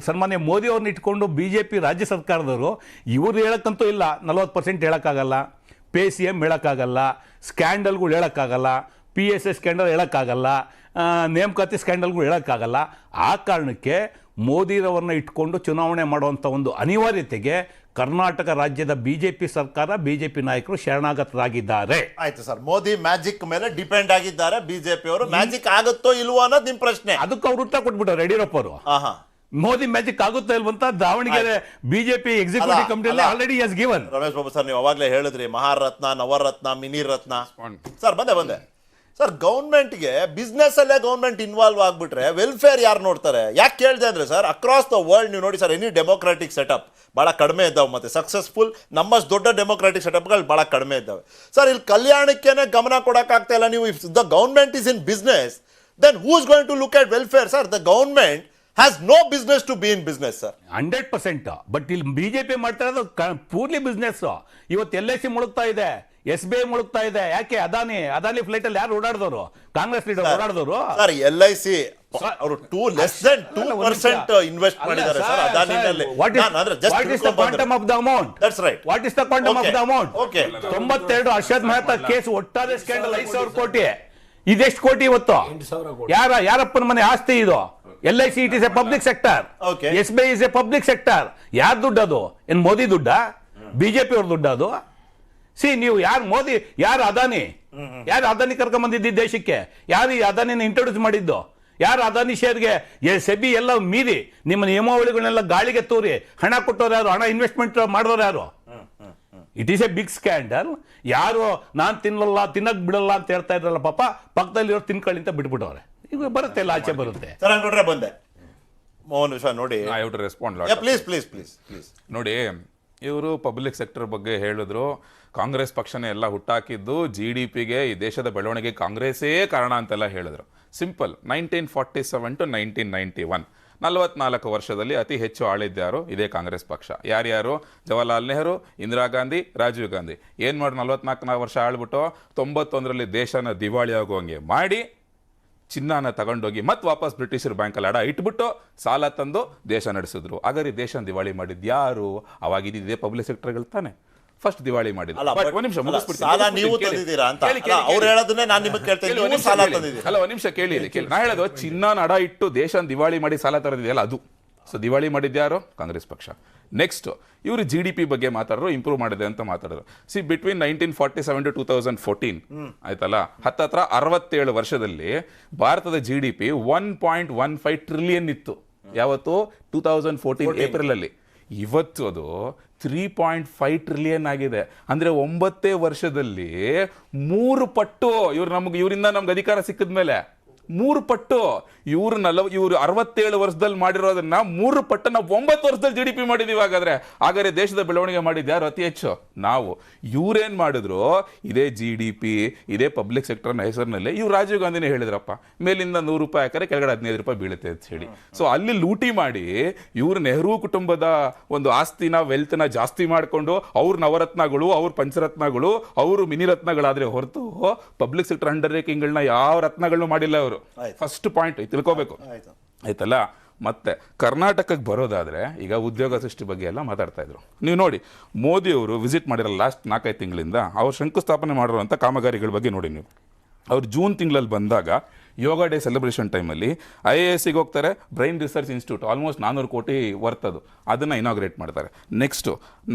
ಸನ್ಮಾನ್ಯ ಮೋದಿ ಅವ್ರನ್ನ ಇಟ್ಕೊಂಡು BJP ರಾಜ್ಯ ಸರ್ಕಾರದವರು ಇವರು ಹೇಳಕ್ಕಂತೂ ಇಲ್ಲ, 40% ಹೇಳೋಕ್ಕಾಗಲ್ಲ, PCM ಹೇಳೋಕ್ಕಾಗಲ್ಲ, ಸ್ಕ್ಯಾಂಡಲ್ಗಳು ಹೇಳೋಕ್ಕಾಗಲ್ಲ, PSS ಸ್ಕ್ಯಾಂಡಲ್ ಹೇಳೋಕ್ಕಾಗಲ್ಲ, ನೇಮಕಾತಿ ಸ್ಕ್ಯಾಂಡಲ್ಗಳು ಹೇಳೋಕ್ಕಾಗಲ್ಲ. ಆ ಕಾರಣಕ್ಕೆ ಮೋದಿರವ್ರನ್ನ ಇಟ್ಕೊಂಡು ಚುನಾವಣೆ ಮಾಡುವಂಥ ಒಂದು ಅನಿವಾರ್ಯತೆಗೆ ಕರ್ನಾಟಕ ರಾಜ್ಯದ BJP ಸರ್ಕಾರ, BJP ನಾಯಕರು ಶರಣಾಗತರಾಗಿದ್ದಾರೆ. ಆಯ್ತು ಸರ್, ಮೋದಿ ಮ್ಯಾಜಿಕ್ ಮೇಲೆ ಡಿಪೆಂಡ್ ಆಗಿದ್ದಾರೆ BJP ಅವರು. ಮ್ಯಾಜಿಕ್ ಆಗುತ್ತೋ ಇಲ್ವೋ ಅನ್ನೋದು ನಿಮ್ ಪ್ರಶ್ನೆ. ಅದಕ್ಕೆ ಅವ್ರು ಉತ್ತರ ಕೊಟ್ಬಿಟ್ಟಾರೆ ಯಡಿಯೂರಪ್ಪ ಅವರು. ಮೋದಿ ಮ್ಯಾಜಿಕ್ ಆಗುತ್ತಾ ಇಲ್ವಂತ ದಾವಣಗೆರೆ BJP ಎಕ್ಸಿಕ್ಯೂಟಿವ್ ಕಮಿಟಿಯಲ್ಲಿ already has given. Ramesh Babu sir, ನೀವು ಅವಾಗಲೇ ಹೇಳಿದ್ರಿ ಮಹಾರತ್ನ, ನವರತ್ನ, ಮಿನಿ ರತ್ನ. ಸರ್ ಬಂದೆ ಸರ್, ಗೌರ್ಮೆಂಟ್ಗೆ ಬಿಸ್ನೆಸ್ ಅಲ್ಲೇ ಗೌರ್ಮೆಂಟ್ ಇನ್ವಾಲ್ವ್ ಆಗ್ಬಿಟ್ರೆ ವೆಲ್ಫೇರ್ ಯಾರು ನೋಡ್ತಾರೆ? ಯಾಕೆ ಕೇಳಿದೆ ಅಂದ್ರೆ ಸರ್, ಅಕ್ರಾಸ್ ದ ವರ್ಲ್ಡ್ ನೀವು ನೋಡಿ ಸರ್, ಎನಿ ಡೆಮೋಕ್ರಾಟಿಕ್ ಸೆಟಪ್ ಭಾಳ ಕಡಿಮೆ ಇದ್ದಾವೆ, ಮತ್ತೆ ಸಕ್ಸಸ್ಫುಲ್ ನಮ್ಮಷ್ಟು ದೊಡ್ಡ ಡೆಮೋಕ್ರಾಟಿಕ್ ಸೆಟಪ್ಗಳು ಭಾಳ ಕಡಿಮೆ ಇದ್ದಾವೆ. ಸರ್, ಇಲ್ಲಿ ಕಲ್ಯಾಣಕ್ಕೇನೆ ಗಮನ ಕೊಡೋಕ್ಕಾಗ್ತಾ ಇಲ್ಲ ನೀವು. If the government is in business, then who is going to look at welfare? Sir, the government has no business to be in business, sir. 100%. But ಇಲ್ಲಿ BJP ಮಾಡ್ತಾ ಇರೋದು ಪೂರ್ಲಿ ಬಿಸ್ನೆಸ್. ಇವತ್ತು LIC ಮುಳುಗ್ತಾ ಇದೆ, SBI ಮುಳುಗ್ತಾ ಇದೆ. ಯಾಕೆ? ಅದಾನಿ ಫ್ಲೈಟ್ ಅಲ್ಲಿ ಯಾರು ಓಡಾಡಿದವರು? ಕಾಂಗ್ರೆಸ್ ಲೀಡರ್ ಓಡಾಡಿದವರು. ಸರ್, LIC ಅವರು ಲೆಸ್ ದೆನ್ 2% ಇನ್ವೆಸ್ಟ್ ಮಾಡಿದ್ದಾರೆ ಸರ್ ಅದಾನಿನಲ್ಲಿ. What is the quantum of the amount? That's right. What is the quantum of the amount? Okay. 92 Arshad Mehta case ಒಟ್ಟಾರೆ ಸ್ಕ್ಯಾಂಡಲ್ 5,000 ಕೋಟಿ. ಇದೆಷ್ಟು ಕೋಟಿ ಇವತ್ತು? ಯಾರಪ್ಪನ ಮನೆ ಆಸ್ತಿ ಇದು? LIC it is A public sector, SBI is A public sector. ಯಾರು ದುಡ್ಡು ಅದು? ಏನ್ ಮೋದಿ ದುಡ್ಡ? BJP ಅವ್ರ ದುಡ್ಡ ಅದು? ನೀವು ಯಾರು ಮೋದಿ, ಯಾರು ಅದಾನಿ ಕರ್ಕೊಂಡ್ ಬಂದಿದ್ದ ದೇಶಕ್ಕೆ? ಯಾರು ಈ ಅದಾನಿನ ಇಂಟ್ರೊಡ್ಯೂಸ್ ಮಾಡಿದ್ದು? ಯಾರು ಅದಾನಿ ಶೇರ್ಗೆ ಸೆಬಿ ಎಲ್ಲ ಮೀರಿ ನಿಮ್ಮ ನಿಯಮಾವಳಿಗಳನ್ನೆಲ್ಲ ಗಾಳಿಗೆ ತೂರಿ ಹಣ ಕೊಟ್ಟವ್ರು ಯಾರು? ಹಣ ಇನ್ವೆಸ್ಟ್ಮೆಂಟ್ ಮಾಡಿದವ್ರು ಯಾರು? It is a big scandal. ಯಾರು ನಾನು ತಿನ್ನಕ್ ಬಿಡಲ್ಲ ಅಂತ ಹೇಳ್ತಾ ಇದ್ರಲ್ಲ, ಪಾಪ ಪಕ್ಕದಲ್ಲಿರೋ ತಿನ್ಕೊಳ್ಳಿ ಅಂತ ಬಿಟ್ಬಿಟ್ಟವ್ರೆ. ಈಗ ಬರುತ್ತೆ, ಎಲ್ಲ ಆಚೆ ಬರುತ್ತೆ. ಬಂದೆ ಮೋಹನ್ ವಿಶ್ವ ನೋಡಿ, ಪ್ಲೀಸ್ ನೋಡಿ, ಇವರು ಪಬ್ಲಿಕ್ ಸೆಕ್ಟರ್ ಬಗ್ಗೆ ಹೇಳಿದ್ರು. ಕಾಂಗ್ರೆಸ್ ಪಕ್ಷನೇ ಎಲ್ಲ ಹುಟ್ಟಾಕಿದ್ದು, GDPಗೆ ಈ ದೇಶದ ಬೆಳವಣಿಗೆ ಕಾಂಗ್ರೆಸ್ಸೇ ಕಾರಣ ಅಂತೆಲ್ಲ ಹೇಳಿದ್ರು. ಸಿಂಪಲ್. 1947 to 1991 44 ವರ್ಷದಲ್ಲಿ ಅತಿ ಹೆಚ್ಚು ಆಳಿದ್ಯಾರು? ಇದೇ ಕಾಂಗ್ರೆಸ್ ಪಕ್ಷ. ಯಾರ್ಯಾರು? ಜವಾಹರ್ಲಾಲ್ ನೆಹರು, ಇಂದಿರಾ ಗಾಂಧಿ, ರಾಜೀವ್ ಗಾಂಧಿ. ಏನು ಮಾಡಿ 44 ವರ್ಷ ಆಳ್ಬಿಟ್ಟು 91ರಲ್ಲಿ ದೇಶನ ದಿವಾಳಿ ಆಗುವಂಗೆ ಮಾಡಿ ಚಿನ್ನನ ತಗೊಂಡೋಗಿ ಮತ್ತೆ ವಾಪಸ್ ಬ್ರಿಟಿಷರು ಬ್ಯಾಂಕಲ್ಲಿ ಅಡ ಇಟ್ಬಿಟ್ಟು ಸಾಲ ತಂದು ದೇಶ ನಡೆಸಿದ್ರು. ಹಾಗಾದ್ರೆ ದೇಶ ದಿವಾಳಿ ಮಾಡಿದ್ದು ಯಾರು? ಅವಾಗಿದ್ದೇ ಪಬ್ಲಿಕ್ ಸೆಕ್ಟರ್ಗಳು ತಾನೆ ಫಸ್ಟ್ ದಿವಾಳಿ ಮಾಡಿದ್ರು. ಒಂದ್ ನಿಮಿಷ ಕೇಳಿ. ನಾ ಹೇಳೋದು ಚಿನ್ನನ ಅಡ ಇಟ್ಟು ದೇಶ ದಿವಾಳಿ ಮಾಡಿ ಸಾಲ ತರದಿದೆಯಲ್ಲ ಅದು. ಸೊ ದಿವಾಳಿ ಮಾಡಿದ್ಯಾರು? ಕಾಂಗ್ರೆಸ್ ಪಕ್ಷ. ನೆಕ್ಸ್ಟ್, ಇವರು GDP ಬಗ್ಗೆ ಮಾತಾಡಿದ್ರು, ಇಂಪ್ರೂವ್ ಮಾಡಿದೆ ಅಂತ ಮಾತಾಡಿದ್ರು. ಬಿಟ್ವೀನ್ 1947 to 2014 ಆಯ್ತಲ್ಲ, ಹತ್ತತ್ರ 67 ವರ್ಷದಲ್ಲಿ ಭಾರತದ GDP 1.15 ಟ್ರಿಲಿಯನ್ ಇತ್ತು. ಯಾವತ್ತು? 2014 ಏಪ್ರಿಲ್ ಅಲ್ಲಿ. ಇವತ್ತು ಅದು 3.5 ಟ್ರಿಲಿಯನ್ ಆಗಿದೆ. ಅಂದ್ರೆ 9 ವರ್ಷದಲ್ಲಿ 3 ಪಟ್ಟು. ಇವರಿಂದ ನಮ್ಗೆ ಅಧಿಕಾರ ಸಿಕ್ಕಿದ ಮೇಲೆ 3 ಪಟ್ಟು. ಇವ್ರು 67 ವರ್ಷದಲ್ಲಿ ಮಾಡಿರೋದನ್ನ 3 ಪಟ್ಟು ನಾವು 9 ವರ್ಷದಲ್ಲಿ GDP ಮಾಡಿದೀವಿ. ಹಾಗಾದ್ರೆ ದೇಶದ ಬೆಳವಣಿಗೆ ಮಾಡಿದ್ದು ಯಾರು ಅತಿ ಹೆಚ್ಚು? ನಾವು. ಇವ್ರೇನ್ ಮಾಡಿದ್ರು? ಇದೇ GDP, ಇದೇ ಪಬ್ಲಿಕ್ ಸೆಕ್ಟರ್ನ ಹೆಸರಿನಲ್ಲಿ ಇವ್ರು ರಾಜೀವ್ ಗಾಂಧಿನೇ ಹೇಳಿದ್ರಪ್ಪ, ಮೇಲಿಂದ 100 ರೂಪಾಯಿ ಹಾಕಿದ್ರೆ ಕೆಳಗಡೆ 15 ರೂಪಾಯಿ ಬೀಳುತ್ತೆ ಅಂತ ಹೇಳಿ. ಸೊ ಅಲ್ಲಿ ಲೂಟಿ ಮಾಡಿ ಇವ್ರು ನೆಹರು ಕುಟುಂಬದ ಒಂದು ಆಸ್ತಿನ, ವೆಲ್ತ್ನ ಜಾಸ್ತಿ ಮಾಡಿಕೊಂಡು ಅವ್ರ ನವರತ್ನಗಳು, ಅವ್ರ ಪಂಚರತ್ನಗಳು, ಅವರು ಮಿನಿ ರತ್ನಗಳಾದ್ರೆ ಹೊರತು ಪಬ್ಲಿಕ್ ಸೆಕ್ಟರ್ ಅಂಡರ್ ಟೇಕಿಂಗ್ಗಳನ್ನ ಯಾವ ರತ್ನಗಳನ್ನು ಮಾಡಿಲ್ಲ ಅವರು. ಫಸ್ಟ್ ಪಾಯಿಂಟ್ ತಿಳ್ಕೋಬೇಕು ಆಯ್ತಲ್ಲ. ಮತ್ತೆ ಕರ್ನಾಟಕಕ್ಕೆ ಬರೋದಾದ್ರೆ ಈಗ ಉದ್ಯೋಗ ಸೃಷ್ಟಿ ಬಗ್ಗೆ ಎಲ್ಲ ಮಾತಾಡ್ತಾ ಇದ್ರು. ನೀವು ನೋಡಿ, ಮೋದಿ ಅವರು ವಿಸಿಟ್ ಮಾಡಿರಲ್ಲ ಲಾಸ್ಟ್ 4-5 ತಿಂಗಳಿಂದ, ಅವ್ರು ಶಂಕುಸ್ಥಾಪನೆ ಮಾಡಿರುವಂಥ ಕಾಮಗಾರಿಗಳ ಬಗ್ಗೆ ನೋಡಿ ನೀವು. ಅವ್ರು ಜೂನ್ ತಿಂಗಳಲ್ಲಿ ಬಂದಾಗ ಯೋಗ ಡೇ ಸೆಲೆಬ್ರೇಷನ್ ಟೈಮಲ್ಲಿ IISc ಹೋಗ್ತಾರೆ, ಬ್ರೈನ್ ರಿಸರ್ಚ್ ಇನ್ಸ್ಟಿಟ್ಯೂಟ್ ಆಲ್ಮೋಸ್ಟ್ 400 ಕೋಟಿ ವರ್ತದು, ಅದನ್ನು ಇನಾಗ್ರೇಟ್ ಮಾಡ್ತಾರೆ. ನೆಕ್ಸ್ಟು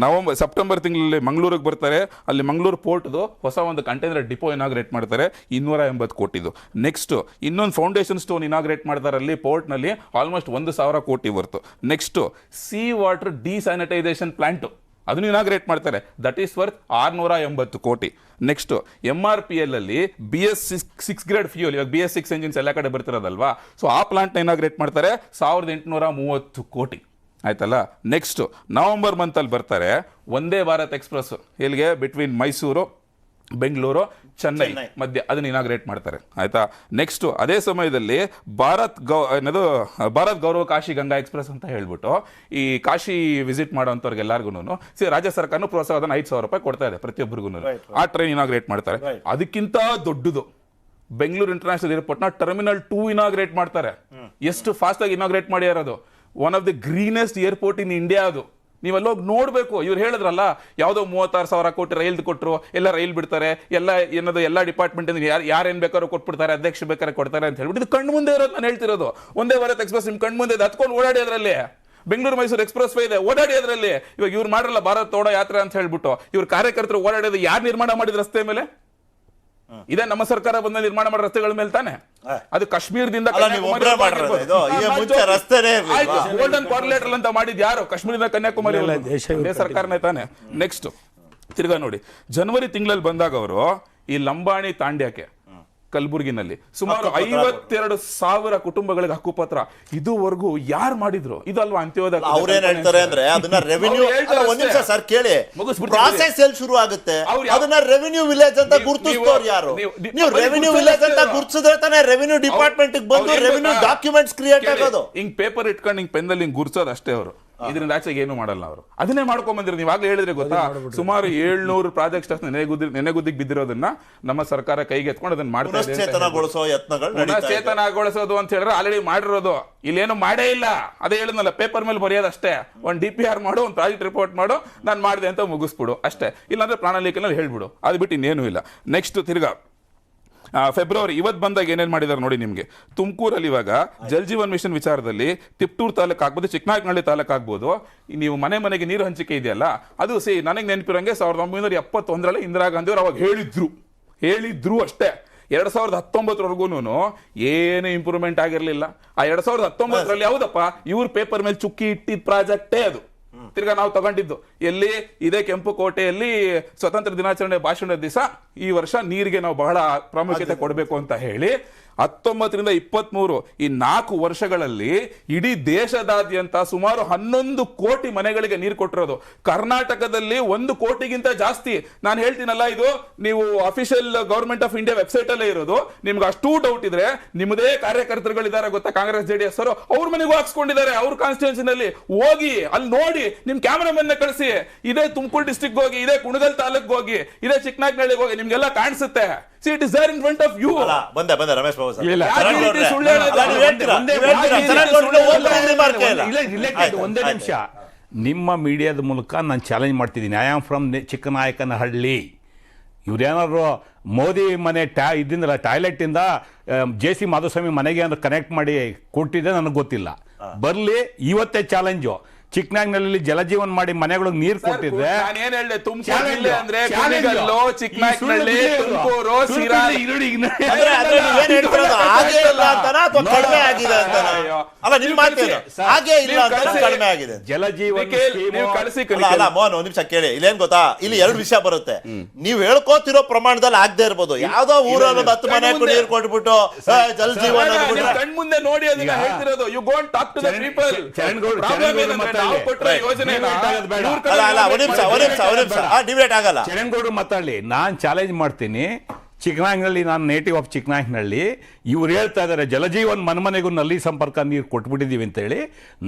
ಸೆಪ್ಟೆಂಬರ್ ತಿಂಗಳಲ್ಲಿ ಮಂಗಳೂರಿಗೆ ಬರ್ತಾರೆ, ಅಲ್ಲಿ ಮಂಗಳೂರು ಪೋರ್ಟ್ದು ಹೊಸ ಒಂದು ಕಂಟೈನರ್ ಡಿಪೋ ಇನಾಗ್ರೇಟ್ ಮಾಡ್ತಾರೆ 280 ಕೋಟಿದು. ನೆಕ್ಸ್ಟು ಇನ್ನೊಂದು ಫೌಂಡೇಶನ್ ಸ್ಟೋನ್ ಇನಾಗ್ರೇಟ್ ಮಾಡ್ತಾರೆ ಅಲ್ಲಿ ಪೋರ್ಟ್ನಲ್ಲಿ, ಆಲ್ಮೋಸ್ಟ್ 1,000 ಕೋಟಿ ವರ್ತು. ನೆಕ್ಸ್ಟು ಸಿ ವಾಟರ್ ಡಿಸ್ಯಾನಿಟೈಸೇಷನ್ ಪ್ಲಾಂಟು ಅದನ್ನು ಇನಾಗ್ರೇಟ್ ಮಾಡ್ತಾರೆ, ದಟ್ ಈಸ್ ವರ್ತ್ 680 ಕೋಟಿ. ನೆಕ್ಸ್ಟು MRPL ಅಲ್ಲಿ BS6 ಗ್ರೇಡ್ ಫ್ಯೂಯಲ್, ಇವಾಗ BS6 ಎಂಜಿನ್ಸ್ ಎಲ್ಲ ಕಡೆ ಬರ್ತಿರೋದಲ್ವಾ, ಸೊ ಆ ಪ್ಲಾಂಟ್ನ ಇನಾಗ್ರೇಟ್ ಮಾಡ್ತಾರೆ 1830 ಕೋಟಿ. ಆಯ್ತಲ್ಲ. ನೆಕ್ಸ್ಟು ನವೆಂಬರ್ ಮಂತಲ್ಲಿ ಬರ್ತಾರೆ ವಂದೇ ಭಾರತ್ ಎಕ್ಸ್ಪ್ರೆಸ್, ಎಲ್ಲಿಗೆ ಬಿಟ್ವೀನ್ ಮೈಸೂರು ಬೆಂಗಳೂರು ಚೆನ್ನೈ ಮಧ್ಯ, ಅದನ್ನ ಇನಾಗ್ರೇಟ್ ಮಾಡ್ತಾರೆ. ಆಯ್ತಾ. ನೆಕ್ಸ್ಟ್ ಅದೇ ಸಮಯದಲ್ಲಿ ಭಾರತ್ ಗೌರವ ಕಾಶಿ ಗಂಗಾ ಎಕ್ಸ್ಪ್ರೆಸ್ ಅಂತ ಹೇಳ್ಬಿಟ್ಟು ಈ ಕಾಶಿ ವಿಸಿಟ್ ಮಾಡೋಂಥವ್ರಿಗೆ ಎಲ್ಲರಿಗೂ ರಾಜ್ಯ ಸರ್ಕಾರ ಪ್ರೋತ್ಸಾಹನ 5,000 ರೂಪಾಯಿ ಕೊಡ್ತಾ ಇದೆ ಪ್ರತಿಯೊಬ್ಬರಿಗೂ. ಆ ಟ್ರೈನ್ ಇನಾಗ್ರೇಟ್ ಮಾಡ್ತಾರೆ. ಅದಕ್ಕಿಂತ ದೊಡ್ಡದು ಬೆಂಗಳೂರು ಇಂಟರ್ನ್ಯಾಷನಲ್ ಏರ್ಪೋರ್ಟ್ ನ ಟರ್ಮಿನಲ್ 2 ಇನಾಗ್ರೇಟ್ ಮಾಡ್ತಾರೆ. ಎಷ್ಟು ಫಾಸ್ಟ್ ಆಗಿ ಇನಾಗ್ರೇಟ್ ಮಾಡಿರೋದು, one of the greenest airport in India ಅದು. ನೀವೆಲ್ಲ ಹೋಗಿ ನೋಡ್ಬೇಕು. ಇವ್ರು ಹೇಳಿದ್ರಲ್ಲ ಯಾವುದೋ 36,000 ಕೋಟಿ ರೈಲ್ದು ಕೊಟ್ಟರು, ಎಲ್ಲ ರೈಲ್ ಬಿಡ್ತಾರೆ, ಎಲ್ಲ ಡಿಪಾರ್ಟ್ಮೆಂಟ್ ಯಾರೇನ್ ಬೇಕಾದ್ರೂ ಕೊಟ್ಬಿಡ್ತಾರೆ, ಅಧ್ಯಕ್ಷ ಬೇಕಾದ್ರೆ ಕೊಡ್ತಾರೆ ಅಂತ ಹೇಳ್ಬಿಟ್ಟು ಇದು ಕಣ್ಣು ಮುಂದೆ ಇರೋದು ನಾನು ಹೇಳ್ತಿರೋದು. ಒಂದೇ ಭಾರತ್ ಎಕ್ಸ್ಪ್ರೆಸ್ ನಿಮ್ ಕಣ್ಣು ಮುಂದೆ ಹತ್ಕೊಂಡು ಓಡಾಡಿ ಅದರಲ್ಲಿ, ಬೆಂಗಳೂರು ಮೈಸೂರು ಎಕ್ಸ್ಪ್ರೆಸ್ ವೇ ಇದೆ, ಓಡಾಡಿ ಅದರಲ್ಲಿ. ಇವಾಗ ಇವ್ರು ಮಾಡಲ್ಲ ಭಾರತ್ ತೋಡ ಯಾತ್ರೆ ಅಂತ ಹೇಳ್ಬಿಟ್ಟು, ಇವ್ರ ಕಾರ್ಯಕರ್ತರು ಓಡಾಡೋದು ಯಾರು ನಿರ್ಮಾಣ ಮಾಡಿದ ರಸ್ತೆ ಮೇಲೆ? ಇದೇ ನಮ್ಮ ಸರ್ಕಾರ ಬಂದ ನಿರ್ಮಾಣ ಮಾಡೋ ರಸ್ತೆಗಳ ಮೇಲೆ ತಾನೆ. ಅದು ಕಾಶ್ಮೀರದಿಂದ ಗೋಲ್ಡನ್ ಕ್ವಾಡ್ರಿಲೇಟರ್ ಅಂತ ಮಾಡಿದ್ ಯಾರು? ಕಾಶ್ಮೀರದಿಂದ ಕನ್ಯಾಕುಮಾರಿ ಸರ್ಕಾರನೇ ತಾನೆ. ನೆಕ್ಸ್ಟ್ ತಿರ್ಗಾ ನೋಡಿ, ಜನವರಿ ತಿಂಗಳಲ್ಲಿ ಬಂದಾಗ ಅವರು ಈ ಲಂಬಾಣಿ ತಾಂಡ್ಯಕ್ಕೆ ಕಲಬುರ್ಗಿನಲ್ಲಿ ಸುಮಾರು 52,000 ಕುಟುಂಬಗಳಿಗೆ ಹಕ್ಕುಪತ್ರ ಇದುವರೆಗೂ ಯಾರು ಮಾಡಿದ್ರು? ಇದು ಅಲ್ವಾ ಅಂತ್ಯೋದಯ? ಅವ್ರೇನ್ ಹೇಳ್ತಾರೆ ಅಂದ್ರೆ ಅದನ್ನ ರೆವಿನ್ಯೂ, ಒಂದ್ ನಿಮಿಷ ಸರ್ ಕೇಳಿ, ಪ್ರಾಸೆಸ್ ಎಲ್ಲಿ ಶುರು ಆಗುತ್ತೆ, ಅದನ್ನ ರೆವಿನ್ಯೂ ವಿಲೇಜ್ ಅಂತ ಗುರುತಿಸ್ತವ್ರು ಯಾರು? ನೀವು ರೆವಿನ್ಯೂ ವಿಲೇಜ್ ಅಂತ ಗುರುತಿಸಿದ್ರೆ ತಾನೇ ರೆವಿನ್ಯೂ ಡಿಪಾರ್ಟ್ಮೆಂಟ್ ಬಂದು ರೆವಿನ್ಯೂ ಡಾಕ್ಯುಮೆಂಟ್ಸ್ ಕ್ರಿಯೇಟ್ ಆಗೋದು. ಹಿಂಗ್ ಪೇಪರ್ ಇಟ್ಕೊಂಡು ಹಿಂಗ್ ಪೆನ್ನಲ್ಲಿ ಹಿಂಗ್ ಗುರ್ಸೋದು ಅಷ್ಟೇ ಅವರು. ಇದರಿಂದ ಆಚೆಗೆ ಏನು ಮಾಡಲ್ಲ ಅವರು. ಅದನ್ನೇ ಮಾಡ್ಕೊಂಡ್ ಬಂದಿರೋ. ನೀವಾಗಲೇ ಹೇಳಿದ್ರೆ ಗೊತ್ತಾ, ಸುಮಾರು 700 ಪ್ರಾಜೆಕ್ಟ್ಸ್ ನೆನೆಗುದ್ದಿಗೆ ಬಿದ್ದಿರೋದನ್ನ ನಮ್ಮ ಸರ್ಕಾರ ಕೈಗೆ ಎತ್ಕೊಂಡು ಅದನ್ನ ಮಾಡ್ತಾ ಇದೆ. ಚೇತನಗೊಳಿಸೋದು ಅಂತ ಹೇಳಿದ್ರೆ ಆಲ್ರೆಡಿ ಮಾಡಿರೋದು, ಇಲ್ಲೇನು ಮಾಡೇ ಇಲ್ಲ. ಅದೇ ಹೇಳಿದ್ನಲ್ಲ, ಪೇಪರ್ ಮೇಲೆ ಬರೆಯೋದು ಅಷ್ಟೇ. ಒಂದು DPR ಮಾಡು, ಒಂದು ಪ್ರಾಜೆಕ್ಟ್ ರಿಪೋರ್ಟ್ ಮಾಡು, ನಾನು ಮಾಡಿದೆ ಅಂತ ಮುಗಿಸ್ಬಿಡು ಅಷ್ಟೇ. ಇಲ್ಲಾಂದ್ರೆ ಪ್ರಣಾಳಿಕೆನಲ್ಲಿ ಹೇಳ್ಬಿಡು, ಅದು ಬಿಟ್ಟು ಇನ್ನೇನು ಇಲ್ಲ. ನೆಕ್ಸ್ಟ್ ತಿರ್ಗಾ ಫೆಬ್ರವರಿ ಇವತ್ತು ಬಂದಾಗ ಏನೇನು ಮಾಡಿದಾರೆ ನೋಡಿ ನಿಮಗೆ. ತುಮಕೂರಲ್ಲಿ ಇವಾಗ ಜಲ್ ಜೀವನ್ ಮಿಷನ್ ವಿಚಾರದಲ್ಲಿ ತಿಪ್ಟೂರು ತಾಲೂಕು ಆಗ್ಬೋದು, ಚಿಕ್ಕನಾಯಕನಹಳ್ಳಿ ತಾಲೂಕು ಆಗ್ಬೋದು, ನೀವು ಮನೆ ಮನೆಗೆ ನೀರು ಹಂಚಿಕೆ ಇದೆಯಲ್ಲ, ಅದು ನನಗೆ ನೆನಪಿರೋಂಗೆ 1971ರಲ್ಲಿ ಇಂದಿರಾ ಗಾಂಧಿ ಅವರು ಅವಾಗ ಹೇಳಿದ್ರು ಅಷ್ಟೇ. 2019ವರೆಗೂ ಏನು ಇಂಪ್ರೂವ್ಮೆಂಟ್ ಆಗಿರಲಿಲ್ಲ. ಆ 2019ರಲ್ಲಿ ಯಾವುದಪ್ಪ ಇವ್ರ ಪೇಪರ್ ಮೇಲೆ ಚುಕ್ಕಿ ಇಟ್ಟಿದ್ದ ಪ್ರಾಜೆಕ್ಟೇ ಅದು. ತಿರ್ಗಾ ನಾವು ತಗೊಂಡಿದ್ದು ಎಲ್ಲಿ, ಇದೇ ಕೆಂಪುಕೋಟೆಯಲ್ಲಿ ಸ್ವತಂತ್ರ ದಿನಾಚರಣೆ ಭಾಷಣದ ದಿವಸ ಈ ವರ್ಷ ನೀರಿಗೆ ನಾವು ಬಹಳ ಪ್ರಾಮುಖ್ಯತೆ ಕೊಡಬೇಕು ಅಂತ ಹೇಳಿ 19ರಿಂದ 23 ಈ 4 ವರ್ಷಗಳಲ್ಲಿ ಇಡೀ ದೇಶದಾದ್ಯಂತ ಸುಮಾರು 11 ಕೋಟಿ ಮನೆಗಳಿಗೆ ನೀರು ಕೊಟ್ಟಿರೋದು. ಕರ್ನಾಟಕದಲ್ಲಿ 1 ಕೋಟಿಗಿಂತ ಜಾಸ್ತಿ. ನಾನು ಹೇಳ್ತೀನಲ್ಲ, ಇದು ನೀವು official government of India website ಅಲ್ಲೇ ಇರೋದು. ನಿಮ್ಗೆ ಅಷ್ಟು ಡೌಟ್ ಇದ್ರೆ ನಿಮ್ಮದೇ ಕಾರ್ಯಕರ್ತರುಗಳಿದ್ದಾರೆ ಗೊತ್ತಾ, ಕಾಂಗ್ರೆಸ್ JDS ಅವರು, ಅವ್ರ ಮನೆಗೂ ಹಾಕ್ಸ್ಕೊಂಡಿದ್ದಾರೆ. ಅವ್ರ ಕಾನ್ಸ್ಟಿಟ್ಯೂನ್ಸಿನಲ್ಲಿ ಹೋಗಿ ಅಲ್ಲಿ ನೋಡಿ, ನಿಮ್ ಕ್ಯಾಮರಾಮನ್ ಕಳಿಸಿ, ಇದೇ ತುಮಕೂರು ಡಿಸ್ಟ್ರಿಕ್ಟ್ ಹೋಗಿ, ಇದೇ ಕುಣಗಲ್ ತಾಲೂಕ್ ಹೋಗಿ, ಇದೇ ಚಿಕ್ಕನಾಯಕನಹಳ್ಳಿಗೆ ಹೋಗಿ, ನಿಮ್ಗೆಲ್ಲ ಕಾಣಿಸುತ್ತೆ. See, it is there in front of you. ಬಂದೆ ರಮೇಶ್ ಬಾಬು ಸರ್. ಒಂದೇ ನಿಮಿಷ, ನಿಮ್ಮ ಮೀಡಿಯಾದ ಮೂಲಕ ನಾನು ಚಾಲೆಂಜ್ ಮಾಡ್ತಿದ್ದೀನಿ. I am from Chikkanayakanahalli. ಇವ್ರೇನಾದ್ರು ಮೋದಿ ಮನೆ ಇದ್ದಿಂದಲ್ಲ, ಟಾಯ್ಲೆಟ್ ಇಂದ JC ಮಾಧುಸ್ವಾಮಿ ಮನೆಗೆ ಏನಾದ್ರು ಕನೆಕ್ಟ್ ಮಾಡಿ ಕೊಟ್ಟಿದ್ದೆ ನನಗೆ ಗೊತ್ತಿಲ್ಲ. ಬರ್ಲಿ, ಇವತ್ತೇ ಚಾಲೆಂಜು. ಚಿಕ್ಕನಾಗ್ನಲ್ಲಿ ಜಲಜೀವನ್ ಮಾಡಿ ಮನೆಗಳಿಗೆ ನೀರು ಕೊಟ್ಟಿದ್ರೆ ಜಲಜೀವನ್ ಮೋಹನ್ ಒಂದ್ ನಿಮಿಷ ಕೇಳಿ. ಇಲ್ಲೇನ್ ಗೊತ್ತಾ, ಇಲ್ಲಿ 2 ವಿಷಯ ಬರುತ್ತೆ. ನೀವು ಹೇಳ್ಕೋತಿರೋ ಪ್ರಮಾಣದಲ್ಲಿ ಆಗದೆ ಇರ್ಬೋದು. ಯಾವ್ದೋ ಊರಲ್ಲಿ 10 ಮನೆ ನೀರು ಕೊಟ್ಬಿಟ್ಟು ಜಲಜೀವನ್ ಕಣ್ಮುಂದೆ ನೋಡಿ ಅದನ್ನ ಹೇಳ್ತಿರೋದು. You go and talk to the people. ಚರಣಗೌಡರು ಮಾತಾಡಲಿ, ನಾನ್ ಚಾಲೆಂಜ್ ಮಾಡ್ತೀನಿ. ಚಿಕ್ಕನಾಯಕನಹಳ್ಳಿ, ನಾನು ನೇಟಿವ್ ಆಫ್ ಚಿಕ್ಕನಾಯಕನಹಳ್ಳಿ. ಇವ್ರು ಹೇಳ್ತಾ ಇದಾರೆ ಜಲಜೀವನ್ ಮನೆಗೂ ನಲ್ಲಿ ಸಂಪರ್ಕ ನೀರು ಕೊಟ್ಬಿಟ್ಟಿದೀವಿ ಅಂತ ಹೇಳಿ.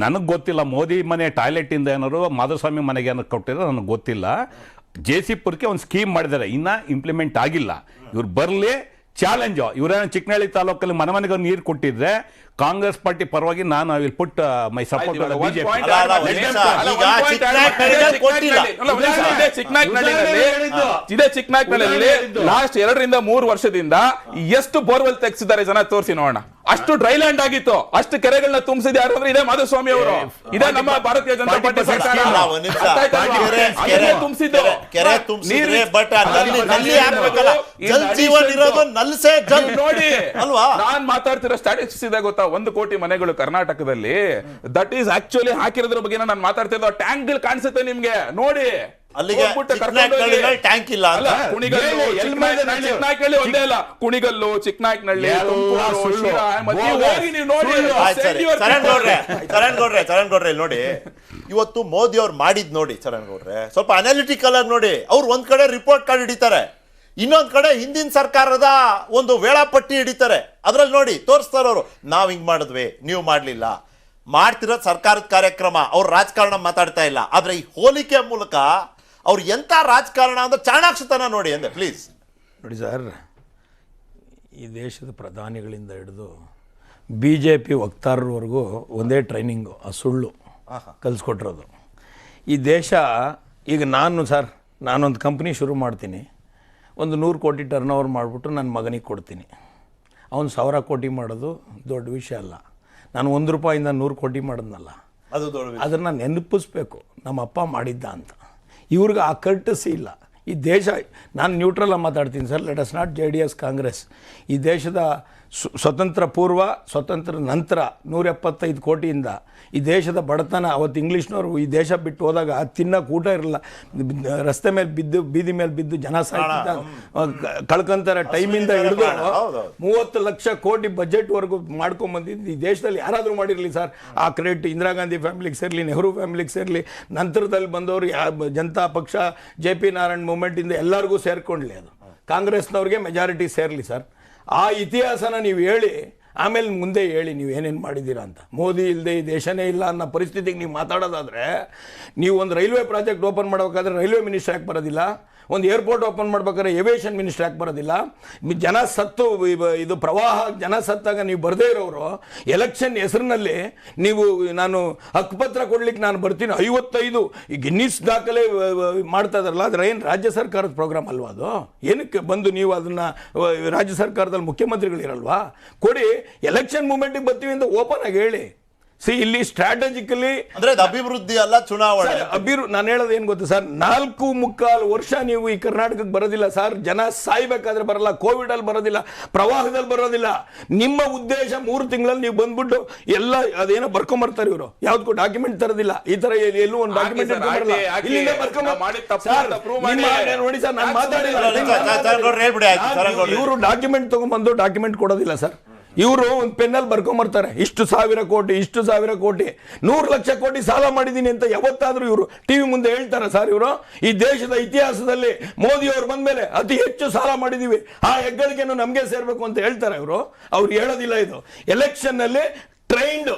ನನಗೆ ಗೊತ್ತಿಲ್ಲ. ಮೋದಿ ಮನೆ ಟಾಯ್ಲೆಟ್ ಇಂದ ಏನಾದ್ರು ಮಾಧುಸ್ವಾಮಿ ಮನೆಗೆ ಏನಾದ್ರು ಕೊಟ್ಟಿರೋ ನನಗೆ ಗೊತ್ತಿಲ್ಲ. JC ಪುರಕ್ಕೆ ಒಂದು ಸ್ಕೀಮ್ ಮಾಡಿದ್ದಾರೆ, ಇನ್ನ ಇಂಪ್ಲಿಮೆಂಟ್ ಆಗಿಲ್ಲ. ಇವ್ರು ಬರ್ಲಿ, ಚಾಲೆಂಜು ಇವರೇನೋ ಚಿಕ್ಕನಹಳ್ಳಿ ತಾಲೂಕಲ್ಲಿ ಮನೆಗೆ ನೀರು ಕೊಟ್ಟಿದ್ರೆ ಕಾಂಗ್ರೆಸ್ ಪಾರ್ಟಿ ಪರವಾಗಿ ನಾನು I will put my support BJP. ಚಿಕ್ಕನಾಗ್ನಲ್ಲಿ ಲಾಸ್ಟ್ 2 ರಿಂದ 3 ವರ್ಷದಿಂದ ಎಷ್ಟು ಬೋರ್ವೆಲ್ ತೆಗೆಸಿದ್ದಾರೆ ಜನ ತೋರಿಸಿ ನೋಡೋಣ. ಅಷ್ಟು ಡ್ರೈ ಲ್ಯಾಂಡ್ ಆಗಿತ್ತು, ಅಷ್ಟು ಕೆರೆಗಳನ್ನ ತುಂಬಿಸಿದ ಯಾರು ಅಂದ್ರೆ ಇದೇ ಮಾಧುಸ್ವಾಮಿ ಅವರು, ಇದೇ ನಮ್ಮ ಭಾರತೀಯ ಜನತಾ ಪಾರ್ಟಿ ಸರ್ಕಾರ ತುಂಬಿಸಿದ್ದು. ನೋಡಿ ಅಲ್ವಾ, ನಾನ್ ಮಾತಾಡ್ತಿರೋ ಸ್ಟಾಟಿಸ್ಟಿಕ್ಸ್ ಇದೆ ಗೊತ್ತಾ, 1 ಕೋಟಿ ಮನೆಗಳು ಕರ್ನಾಟಕದಲ್ಲಿ, ದಟ್ ಈಸ್ ಆಕ್ಚುಲಿ ಹಾಕಿರೋದ್ರ ಬಗ್ಗೆ ನಾನು ಮಾತಾಡ್ತಿದ್ದ. ಟ್ಯಾಂಕ್ ಗಳು ಕಾಣಿಸುತ್ತೆ ನಿಮ್ಗೆ, ನೋಡಿ ಅಲ್ಲಿಗೆ ಟ್ಯಾಂಕ್ ಇಲ್ಲ ಅಂತ. ಚಿಕ್ಕನಾಯ್ಕಳ್ಳಿ ಒಂದೇ ಅಲ್ಲ, ಕುಣಿಗಲ್ಲು, ಚಿಕ್ಕನಾಯ್ಕನಹಳ್ಳಿ, ಚರಣ್ ಗೌಡ್ರೆ ನೋಡಿ, ಇವತ್ತು ಮೋದಿ ಅವ್ರು ಮಾಡಿದ್ ನೋಡಿ ಚರಣ್ ಗೌಡ್ರೆ, ಸ್ವಲ್ಪ ಅನಾಲಿಟಿಕಲ್ ಆಗಿ ನೋಡಿ. ಅವ್ರು ಒಂದ್ ಕಡೆ ರಿಪೋರ್ಟ್ ಕಾರ್ಡ್ ಹಿಡಿತಾರೆ, ಇನ್ನೊಂದ್ ಕಡೆ ಹಿಂದಿನ ಸರ್ಕಾರದ ಒಂದು ವೇಳಾಪಟ್ಟಿ ಹಿಡಿತಾರೆ. ಅದ್ರಲ್ಲಿ ನೋಡಿ ತೋರಿಸ್ತಾರ ಅವರು, ನಾವ್ ಹಿಂಗ್ ಮಾಡಿದ್ವಿ, ನೀವು ಮಾಡ್ಲಿಲ್ಲ. ಮಾಡ್ತಿರೋದು ಸರ್ಕಾರದ ಕಾರ್ಯಕ್ರಮ, ಅವ್ರ ರಾಜಕಾರಣ ಮಾತಾಡ್ತಾ ಇಲ್ಲ. ಆದ್ರೆ ಈ ಹೋಲಿಕೆ ಮೂಲಕ ಅವ್ರು ಎಂತ ರಾಜಕಾರಣ ಅಂದ್ರೆ ಚಾಣಾಕ್ಷತನ ನೋಡಿ ಅಂದೆ. ಪ್ಲೀಸ್ ನೋಡಿ ಸರ್, ಈ ದೇಶದ ಪ್ರಧಾನಿಗಳಿಂದ ಹಿಡಿದು BJP ವಕ್ತಾರರವರೆಗೂ ಒಂದೇ ಟ್ರೈನಿಂಗು, ಆ ಸುಳ್ಳು ಕಲಿಸ್ಕೊಟ್ಟಿರೋದು. ಈ ದೇಶ ಈಗ ನಾನೊಂದು ಕಂಪ್ನಿ ಶುರು ಮಾಡ್ತೀನಿ, ಒಂದು 100 ಕೋಟಿ ಟರ್ನ್ ಓವರ್ ಮಾಡಿಬಿಟ್ಟು ನನ್ನ ಮಗನಿಗೆ ಕೊಡ್ತೀನಿ. ಅವನು 1000 ಕೋಟಿ ಮಾಡೋದು ದೊಡ್ಡ ವಿಷಯ ಅಲ್ಲ. ನಾನು 1 ರೂಪಾಯಿಂದ 100 ಕೋಟಿ ಮಾಡಿದ್ನಲ್ಲ, ಅದು ದೊಡ್ಡ, ಅದನ್ನು ನೆನಪಿಸ್ಬೇಕು ನಮ್ಮ ಅಪ್ಪ ಮಾಡಿದ್ದ ಅಂತ. ಇವ್ರಿಗೆ ಆ ಕರ್ಟಸಿ ಇಲ್ಲ. ಈ ದೇಶ, ನಾನು ನ್ಯೂಟ್ರಲ್ ಮಾತಾಡ್ತೀನಿ sir, let us not JDS Congress. ಈ ದೇಶದ ಸ್ವತಂತ್ರ ಪೂರ್ವ, ಸ್ವತಂತ್ರ ನಂತರ 175 ಕೋಟಿಯಿಂದ ಈ ದೇಶದ ಬಡತನ, ಅವತ್ತು ಇಂಗ್ಲೀಷ್ನವರು ಈ ದೇಶ ಬಿಟ್ಟು ಹೋದಾಗ ತಿನ್ನೋಕೆ ಊಟ ಇರಲ್ಲ, ರಸ್ತೆ ಮೇಲೆ ಬಿದ್ದು, ಬೀದಿ ಮೇಲೆ ಬಿದ್ದು ಜನ ಸಾಯ್ತಿದ್ದ ಕಳ್ಕೊಂತಾರೆ. ಟೈಮಿಂದ ಹಿಡಿದು 30 ಲಕ್ಷ ಕೋಟಿ ಬಜೆಟ್ವರೆಗೂ ಮಾಡ್ಕೊಂಬಂದಿದ್ದು ಈ ದೇಶದಲ್ಲಿ ಯಾರಾದರೂ ಮಾಡಿರಲಿ ಸರ್. ಆ ಕ್ರೆಡಿಟ್ ಇಂದಿರಾ ಗಾಂಧಿ ಫ್ಯಾಮಿಲಿಗೆ ಸೇರಲಿ, ನೆಹರು ಫ್ಯಾಮಿಲಿಗೆ ಸೇರಲಿ, ನಂತರದಲ್ಲಿ ಬಂದವರು ಜನತಾ ಪಕ್ಷ, JP ನಾರಾಯಣ್ ಮೂಮೆಂಟಿಂದ ಎಲ್ಲರಿಗೂ ಸೇರ್ಕೊಳ್ಳಿ. ಅದು ಕಾಂಗ್ರೆಸ್ನವ್ರಿಗೆ ಮೆಜಾರಿಟಿ ಸೇರಲಿ ಸರ್. ಆ ಇತಿಹಾಸನ ನೀವು ಹೇಳಿ, ಆಮೇಲೆ ಮುಂದೆ ಹೇಳಿ ನೀವು ಏನೇನು ಮಾಡಿದ್ದೀರಾ ಅಂತ. ಮೋದಿ ಇಲ್ಲದೆ ಈ ದೇಶನೇ ಇಲ್ಲ ಅನ್ನೋ ಪರಿಸ್ಥಿತಿಗೆ ನೀವು ಮಾತಾಡೋದಾದರೆ, ನೀವು ಒಂದು ರೈಲ್ವೆ ಪ್ರಾಜೆಕ್ಟ್ ಓಪನ್ ಮಾಡಬೇಕಾದ್ರೆ ರೈಲ್ವೆ ಮಿನಿಸ್ಟರ್ ಯಾಕೆ ಬರೋದಿಲ್ಲ? ಒಂದು ಏರ್ಪೋರ್ಟ್ ಓಪನ್ ಮಾಡ್ಬೇಕಾದ್ರೆ ಏವಿಯೇಷನ್ ಮಿನಿಸ್ಟರ್ ಯಾಕೆ ಬರೋದಿಲ್ಲ? ಜನ ಸತ್ತು, ಇದು ಪ್ರವಾಹ ಜನ ಸತ್ತಾಗ ನೀವು ಬರದೇ ಇರೋರು ಎಲೆಕ್ಷನ್ ಹೆಸರಿನಲ್ಲಿ ನೀವು ನಾನು ಹಕ್ಕುಪತ್ರ ಕೊಡ್ಲಿಕ್ಕೆ ನಾನು ಬರ್ತೀನಿ 55 ಈ ಗಿನ್ನಿಸ್ ದಾಖಲೆ ಮಾಡ್ತಾ ಇದಾರಲ್ಲ, ಅದ್ರ ಏನು ರಾಜ್ಯ ಸರ್ಕಾರದ ಪ್ರೋಗ್ರಾಮ್ ಅಲ್ವಾ ಅದು? ಏನಕ್ಕೆ ಬಂದು ನೀವು ಅದನ್ನು ರಾಜ್ಯ ಸರ್ಕಾರದಲ್ಲಿ ಮುಖ್ಯಮಂತ್ರಿಗಳಿರಲ್ವಾ? ಕೊಡಿ, ಎಲೆಕ್ಷನ್ ಮೂಮೆಂಟಿಗೆ ಬರ್ತೀವಿ ಅಂತ ಓಪನ್ ಆಗಿ ಹೇಳಿ. ಇಲ್ಲಿ ಸ್ಟ್ರಾಟಜಿಕಲಿ ಅಂದ್ರೆ ಅಭಿವೃದ್ಧಿ ಅಲ್ಲ, ಚುನಾವಣೆ ನಾನು ಹೇಳೋದು ಏನು ಗೊತ್ತಾ ಸರ್, 4.25 ವರ್ಷ ನೀವು ಈ ಕರ್ನಾಟಕಕ್ಕೆ ಬರೋದಿಲ್ಲ ಸರ್. ಜನ ಸಾಯ್ಬೇಕಾದ್ರೆ ಬರಲ್ಲ, ಕೋವಿಡ್ ಅಲ್ಲಿ ಬರೋದಿಲ್ಲ, ಪ್ರವಾಹದಲ್ಲಿ ಬರೋದಿಲ್ಲ. ನಿಮ್ಮ ಉದ್ದೇಶ 3 ತಿಂಗಳಲ್ಲಿ ನೀವು ಬಂದ್ಬಿಟ್ಟು ಎಲ್ಲ ಅದೇನೋ ಬರ್ಕೊಂಬರ್ತಾರೆ ಇವರು, ಯಾವ್ದಕ್ಕೂ ಡಾಕ್ಯುಮೆಂಟ್ ತರೋದಿಲ್ಲ. ಈ ತರ ಎಲ್ಲೂ ಒಂದು ಡಾಕ್ಯುಮೆಂಟ್ ನೋಡಿ ಸರ್, ನಾನು ಮಾತಾಡಿಲ್ಲ. ಇವರು ಡಾಕ್ಯುಮೆಂಟ್ ತಗೊಂಡ್ಬಂದು ಡಾಕ್ಯುಮೆಂಟ್ ಕೊಡೋದಿಲ್ಲ ಸರ್. ಇವರು ಒಂದು ಪೆನ್ನಲ್ಲಿ ಬರ್ಕೊಂಬರ್ತಾರೆ, ಇಷ್ಟು ಸಾವಿರ ಕೋಟಿ 100 ಲಕ್ಷ ಕೋಟಿ ಸಾಲ ಮಾಡಿದ್ದೀನಿ ಅಂತ ಯಾವತ್ತಾದ್ರೂ ಇವರು ಟಿವಿ ಮುಂದೆ ಹೇಳ್ತಾರೆ ಸರ್? ಇವರು ಈ ದೇಶದ ಇತಿಹಾಸದಲ್ಲಿ ಮೋದಿ ಅವರು ಬಂದ ಮೇಲೆ ಅತಿ ಹೆಚ್ಚು ಸಾಲ ಮಾಡಿದೀವಿ, ಆ ಹೆಗ್ಗಳಿಕೆಯನ್ನು ನಮಗೆ ಸೇರ್ಬೇಕು ಅಂತ ಹೇಳ್ತಾರೆ ಇವರು. ಅವ್ರು ಹೇಳೋದಿಲ್ಲ. ಇದು ಎಲೆಕ್ಷನ್ ನಲ್ಲಿ ಟ್ರೈನ್ಡ್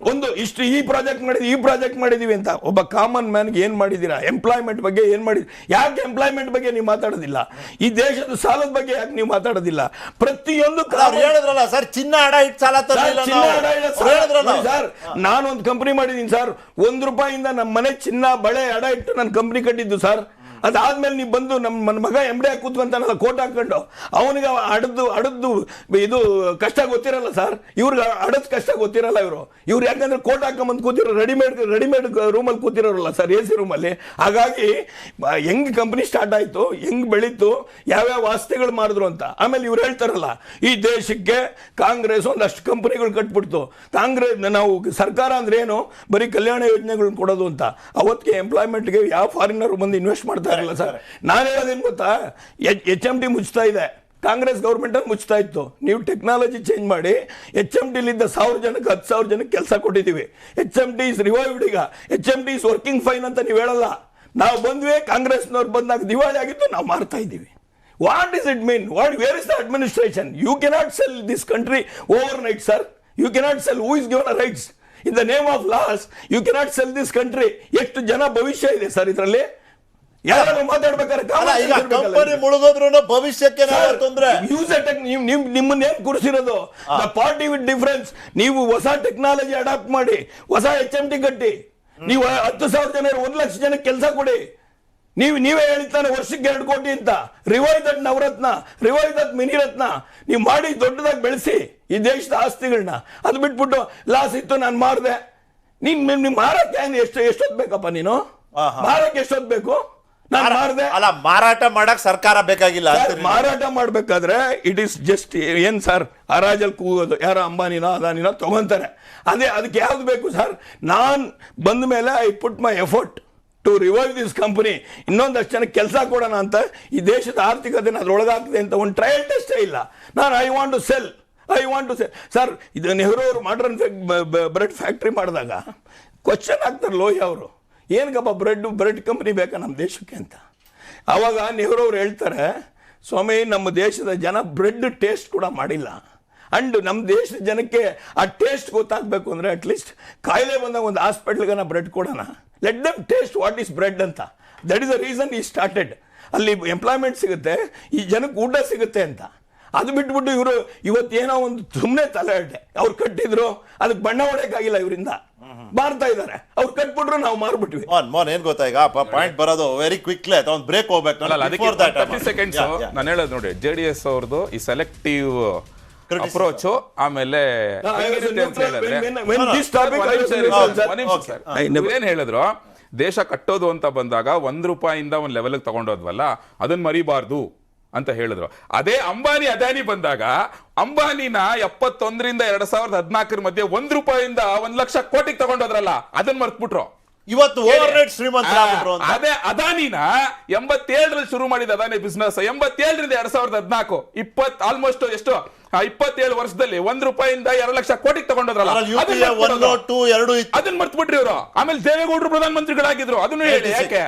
ಒಂದು ಇಷ್ಟು ಈ ಪ್ರಾಜೆಕ್ಟ್ ಮಾಡಿದೀವಿ ಅಂತ. ಒಬ್ಬ ಕಾಮನ್ ಮ್ಯಾನ್ಗೆ ಏನು ಮಾಡಿದ್ದೀರಾ? ಎಂಪ್ಲಾಯ್ಮೆಂಟ್ ಬಗ್ಗೆ ಏನು ಮಾಡಿದ್ರಿ? ಯಾಕೆ ಎಂಪ್ಲಾಯ್ಮೆಂಟ್ ಬಗ್ಗೆ ನೀವು ಮಾತಾಡೋದಿಲ್ಲ? ಈ ದೇಶದ ಸಾಲದ ಬಗ್ಗೆ ಯಾಕೆ ನೀವು ಮಾತಾಡೋದಿಲ್ಲ? ಪ್ರತಿಯೊಂದು ಹೇಳಿದ್ರಲ್ಲ ಸರ್, ಚಿನ್ನ ಅಡ ಇಟ್ಟು ಸಾಲ ಸರ್. ನಾನೊಂದು ಕಂಪನಿ ಮಾಡಿದ್ದೀನಿ ಸರ್, 1 ರೂಪಾಯಿಂದ ನಮ್ಮ ಮನೆ ಚಿನ್ನ ಬಳೆ ಅಡ ಇಟ್ಟು ನನ್ನ ಕಂಪನಿ ಕಟ್ಟಿದ್ದು ಸರ್. ಅದಾದ್ಮೇಲೆ ನೀವು ಬಂದು ನಮ್ಮ ಮಗ MD ಕೂತ್ಕೊಂತಾನಲ್ಲ ಕೋಟ್ ಹಾಕೊಂಡು, ಅವನಿಗೆ ಅಡದ್ದು ಇದು ಕಷ್ಟ ಗೊತ್ತಿರಲ್ಲ ಸರ್. ಇವ್ರಿಗೆ ಅಡದ್ ಕಷ್ಟ ಗೊತ್ತಿರಲ್ಲ. ಇವ್ರು ಯಾಕಂದ್ರೆ ಕೋಟ್ ಹಾಕೊಂಬಂದು ಕೂತಿರೋ ರೆಡಿಮೇಡ್ ರೂಮಲ್ಲಿ ಕೂತಿರೋರಲ್ಲ ಸರ್, AC ರೂಮಲ್ಲಿ. ಹಾಗಾಗಿ ಹೆಂಗ್ ಕಂಪ್ನಿ ಸ್ಟಾರ್ಟ್ ಆಯ್ತು, ಹೆಂಗ್ ಬೆಳೀತು, ಯಾವ್ಯಾವ ವಾಸ್ತೆಗಳು ಮಾಡಿದ್ರು ಅಂತ. ಆಮೇಲೆ ಇವ್ರು ಹೇಳ್ತಾರಲ್ಲ, ಈ ದೇಶಕ್ಕೆ ಕಾಂಗ್ರೆಸ್ ಒಂದಷ್ಟು ಕಂಪನಿಗಳು ಕಟ್ಬಿಡ್ತು. ಕಾಂಗ್ರೆಸ್ ನಾವು ಸರ್ಕಾರ ಅಂದ್ರೆ ಏನು, ಬರೀ ಕಲ್ಯಾಣ ಯೋಜನೆಗಳನ್ನ ಕೊಡೋದು ಅಂತ. ಅವತ್ತಿಗೆ ಎಂಪ್ಲಾಯ್ಮೆಂಟ್ಗೆ ಯಾವ ಫಾರಿನರ್ ಬಂದು ಇನ್ವೆಸ್ಟ್ ಮಾಡ್ತಾರೆ ಇಲ್ಲ ಸರ್. ನಾನು ಹೇಳೋದೇನು ಗೊತ್ತಾ, HMD ಮುಚ್ತಾ ಇದೆ, ಕಾಂಗ್ರೆಸ್ ಗೌರ್ಮೆಂಟ್ ಅಲ್ಲಿ ಮುಚ್ತಾ ಇತ್ತು. ನೀವು ಟೆಕ್ನಾಲಜಿ ಚೇಂಜ್ ಮಾಡಿ HMD ಲಿದ್ದ 1000 ಜನಕ್ಕೆ 10,000 ಜನಕ್ಕೆ ಕೆಲಸ ಕೊಟ್ಟಿದ್ದೀವಿ. HMD is revived. ಈಗ HMD ಇಸ್ ವರ್ಕಿಂಗ್ ಫೈನ್ ಅಂತ ನೀವು ಹೇಳಲ್ಲ. ನಾವು ಬಂದ್ವಿ, ಕಾಂಗ್ರೆಸ್ನವ್ರು ಬಂದಾಗ ದಿವಾಳಿ ಆಗಿತ್ತು, ನಾವು ಮಾರ್ತಾ ಇದ್ದೀವಿ. What is it mean? Where is the administration? You cannot sell this country overnight sir. You cannot sell. Who is given a rights in the name of laws? You cannot sell this country. ಎಷ್ಟು ಜನ ಭವಿಷ್ಯ ಇದೆ ಸರ್ ಇದರಲ್ಲಿ? ಯಾರು ಮಾತಾಡ್ಬೇಕಾದ್ರೆ ಅಲ್ಲ, ಈಗ ಕಂಪನಿ ಮುಳುಗೋದ್ರೂ ಭವಿಷ್ಯಕ್ಕೆ ತೊಂದ್ರೆ. ನಿಮ್ಮನ್ನೇನ್ ಕೂರಿಸಿರೋದು ಪಾರ್ಟಿ ವಿತ್ ಡಿಫರೆನ್ಸ್. ನೀವು ಹೊಸ ಟೆಕ್ನಾಲಜಿ ಅಡಾಪ್ಟ್ ಮಾಡಿ, ಹೊಸ HMT ಕಟ್ಟಿ, ನೀವು 10,000 ಜನ 1,00,000 ಜನಕ್ಕೆ ಕೆಲಸ ಕೊಡಿ. ನೀವೇ ಹೇಳ್ತಾನೆ ವರ್ಷಕ್ಕೆ 2 ಕೋಟಿ ಅಂತ. Revive that Navratna, revive that Miniratna ನೀವು ಮಾಡಿ ದೊಡ್ಡದಾಗಿ ಬೆಳೆಸಿ ಈ ದೇಶದ ಆಸ್ತಿಗಳನ್ನ. ಅದು ಬಿಟ್ಬಿಟ್ಟು ಲಾಸ್ ಇತ್ತು ನಾನು ಮಾರದೆ. ನಿಮ್ ಮಾರಕ್ಕೆ ಎಷ್ಟೊತ್ತು ಬೇಕಪ್ಪ? ನೀನು ಮಾರಕ್ಕೆ ಎಷ್ಟೊತ್ತು ಬೇಕು? ನಾನು ಮಾರದೆ. ಅಲ್ಲ, ಮಾರಾಟ ಮಾಡಕ್ ಸರ್ಕಾರ ಬೇಕಾಗಿಲ್ಲ. ಮಾರಾಟ ಮಾಡ್ಬೇಕಾದ್ರೆ ಇಟ್ ಈಸ್ ಜಸ್ಟ್ ಏನ್ ಸರ್, ಹರಾಜಲ್ಲಿ ಕೂಗೋದು. ಯಾರೋ ಅಂಬಾನಿನೋ ಅದಾನಿನೋ ತಗೊಂತಾರೆ. ಅದಕ್ಕೆ ಯಾವ್ದು ಬೇಕು ಸರ್? ನಾನ್ ಬಂದ ಮೇಲೆ I put my effort to revive this company. ಇನ್ನೊಂದಷ್ಟು ಜನಕ್ಕೆ ಕೆಲಸ ಕೊಡೋಣ ಅಂತ ಈ ದೇಶದ ಆರ್ಥಿಕತೆ ಅದ್ರೊಳಗಾಗ್ತದೆ ಅಂತ ಒಂದು ಟ್ರಯಲ್ ಟೆಸ್ಟೇ ಇಲ್ಲ. ನಾನು I want to sell sir. ಇದು ನೆಹರು ಅವರು ಮಾಡರ್ನ್ ಬ್ರೆಡ್ ಫ್ಯಾಕ್ಟ್ರಿ ಮಾಡಿದಾಗ ಕ್ವಶನ್ ಆಗ್ತಾರೆ ಲೋಹಿಯಾ ಅವರು, ಏನಕ್ಕಪ್ಪ ಬ್ರೆಡ್ ಕಂಪ್ನಿ ಬೇಕಾ ನಮ್ಮ ದೇಶಕ್ಕೆ ಅಂತ. ಆವಾಗ ನೆಹರು ಅವ್ರು ಹೇಳ್ತಾರೆ, ಸ್ವಾಮಿ ನಮ್ಮ ದೇಶದ ಜನ ಬ್ರೆಡ್ ಟೇಸ್ಟ್ ಕೂಡ ಮಾಡಿಲ್ಲ. ಅಂಡ್ ನಮ್ಮ ದೇಶದ ಜನಕ್ಕೆ ಆ ಟೇಸ್ಟ್ ಗೊತ್ತಾಗಬೇಕು ಅಂದರೆ ಅಟ್ಲೀಸ್ಟ್ ಕಾಯಿಲೆ ಬಂದಾಗ ಒಂದು ಹಾಸ್ಪಿಟ್ಲ್ಗೆ ನಾವು ಬ್ರೆಡ್ ಕೊಡೋಣ. Let them taste what is bread ಅಂತ. ದಟ್ ಈಸ್ ದ ರೀಸನ್ ಈ ಸ್ಟಾರ್ಟೆಡ್. ಅಲ್ಲಿ ಎಂಪ್ಲಾಯ್ಮೆಂಟ್ ಸಿಗುತ್ತೆ, ಈ ಜನಕ್ಕೆ ಊಟ ಸಿಗುತ್ತೆ ಅಂತ. ಅದು ಬಿಟ್ಬಿಟ್ಟು ಇವರು ಇವತ್ತೇನೋ ಒಂದು ಸುಮ್ಮನೆ ತಲೆ ಅಡ್ಡೆ ಅವ್ರು ಕಟ್ಟಿದ್ರು, ಅದಕ್ಕೆ ಬಣ್ಣ ಹೊಡೆಯಕ್ಕಾಗಿಲ್ಲ, ಇವರಿಂದ ಮಾರ್ತಾ ಇದ್ದಾರೆ. ಅವ್ರು ಕಟ್ಬಿಟ್ರು, ನಾವು ಮಾರ್ಬಿಟ್ವಿ. ಏನ್ ಗೊತ್ತಾ, ಈಗ ಪಾಯಿಂಟ್ ಬರೋದು ವೆರಿ ಕ್ವಿಕ್ಲಿ ಆಯ್ತು. ಒಂದು ಬ್ರೇಕ್ ಹೋಗ್ಬೇಕು. 30 ಸೆಕೆಂಡ್ಸ್ ನಾನು ಹೇಳೋದು ನೋಡಿ, JDS ಅವ್ರದ್ದು ಈ ಸೆಲೆಕ್ಟಿವ್ ಅಪ್ರೋಚ್, ಆಮೇಲೆ ಏನ್ ಹೇಳಿದ್ರು, ದೇಶ ಕಟ್ಟೋದು ಅಂತ ಬಂದಾಗ ₹1 ಒಂದು ಲೆವೆಲ್ ತಗೊಂಡೋದ್ವಲ್ಲ, ಅದನ್ನ ಮರಿಬಾರ್ದು ಅಂತ ಹೇಳಿದ್ರು. ಅದೇ ಅಂಬಾನಿ ಅದಾನಿ ಬಂದಾಗ ಅಂಬಾನಿನ 71ರಿಂದ 2014 ಮಧ್ಯೆ ₹1 1,00,000 ಕೋಟಿಗೆ ತಗೊಂಡೋದ್ರಲ್ಲ, ಅದನ್ನ ಮರ್ತ್ಬಿಟ್ರು. ಇವತ್ತು ಓವರ್ನೈಟ್ ಶ್ರೀಮಂತರಾಗ್ಬಿಟ್ರು. ಅದೇ ಅದಾನಿನ 87ರಲ್ಲಿ ಶುರು ಮಾಡಿದ ಅದಾನಿ ಬಿಸ್ನೆಸ್ 87ರಿಂದ 2014 ಆಲ್ಮೋಸ್ಟ್ ಎಷ್ಟು 27 ವರ್ಷದಲ್ಲಿ ₹1 2,00,000 ಕೋಟಿಗೆ ತಗೊಂಡೋದ್ರಲ್ಲ, ಅದನ್ನ ಮರ್ತ್ಬಿಟ್ರಿ ಇವರು. ಆಮೇಲೆ ದೇವೇಗೌಡರು ಪ್ರಧಾನಮಂತ್ರಿಗಳಾಗಿದ್ರು, ಅದನ್ನು ಹೇಳಿ ಯಾಕೆ?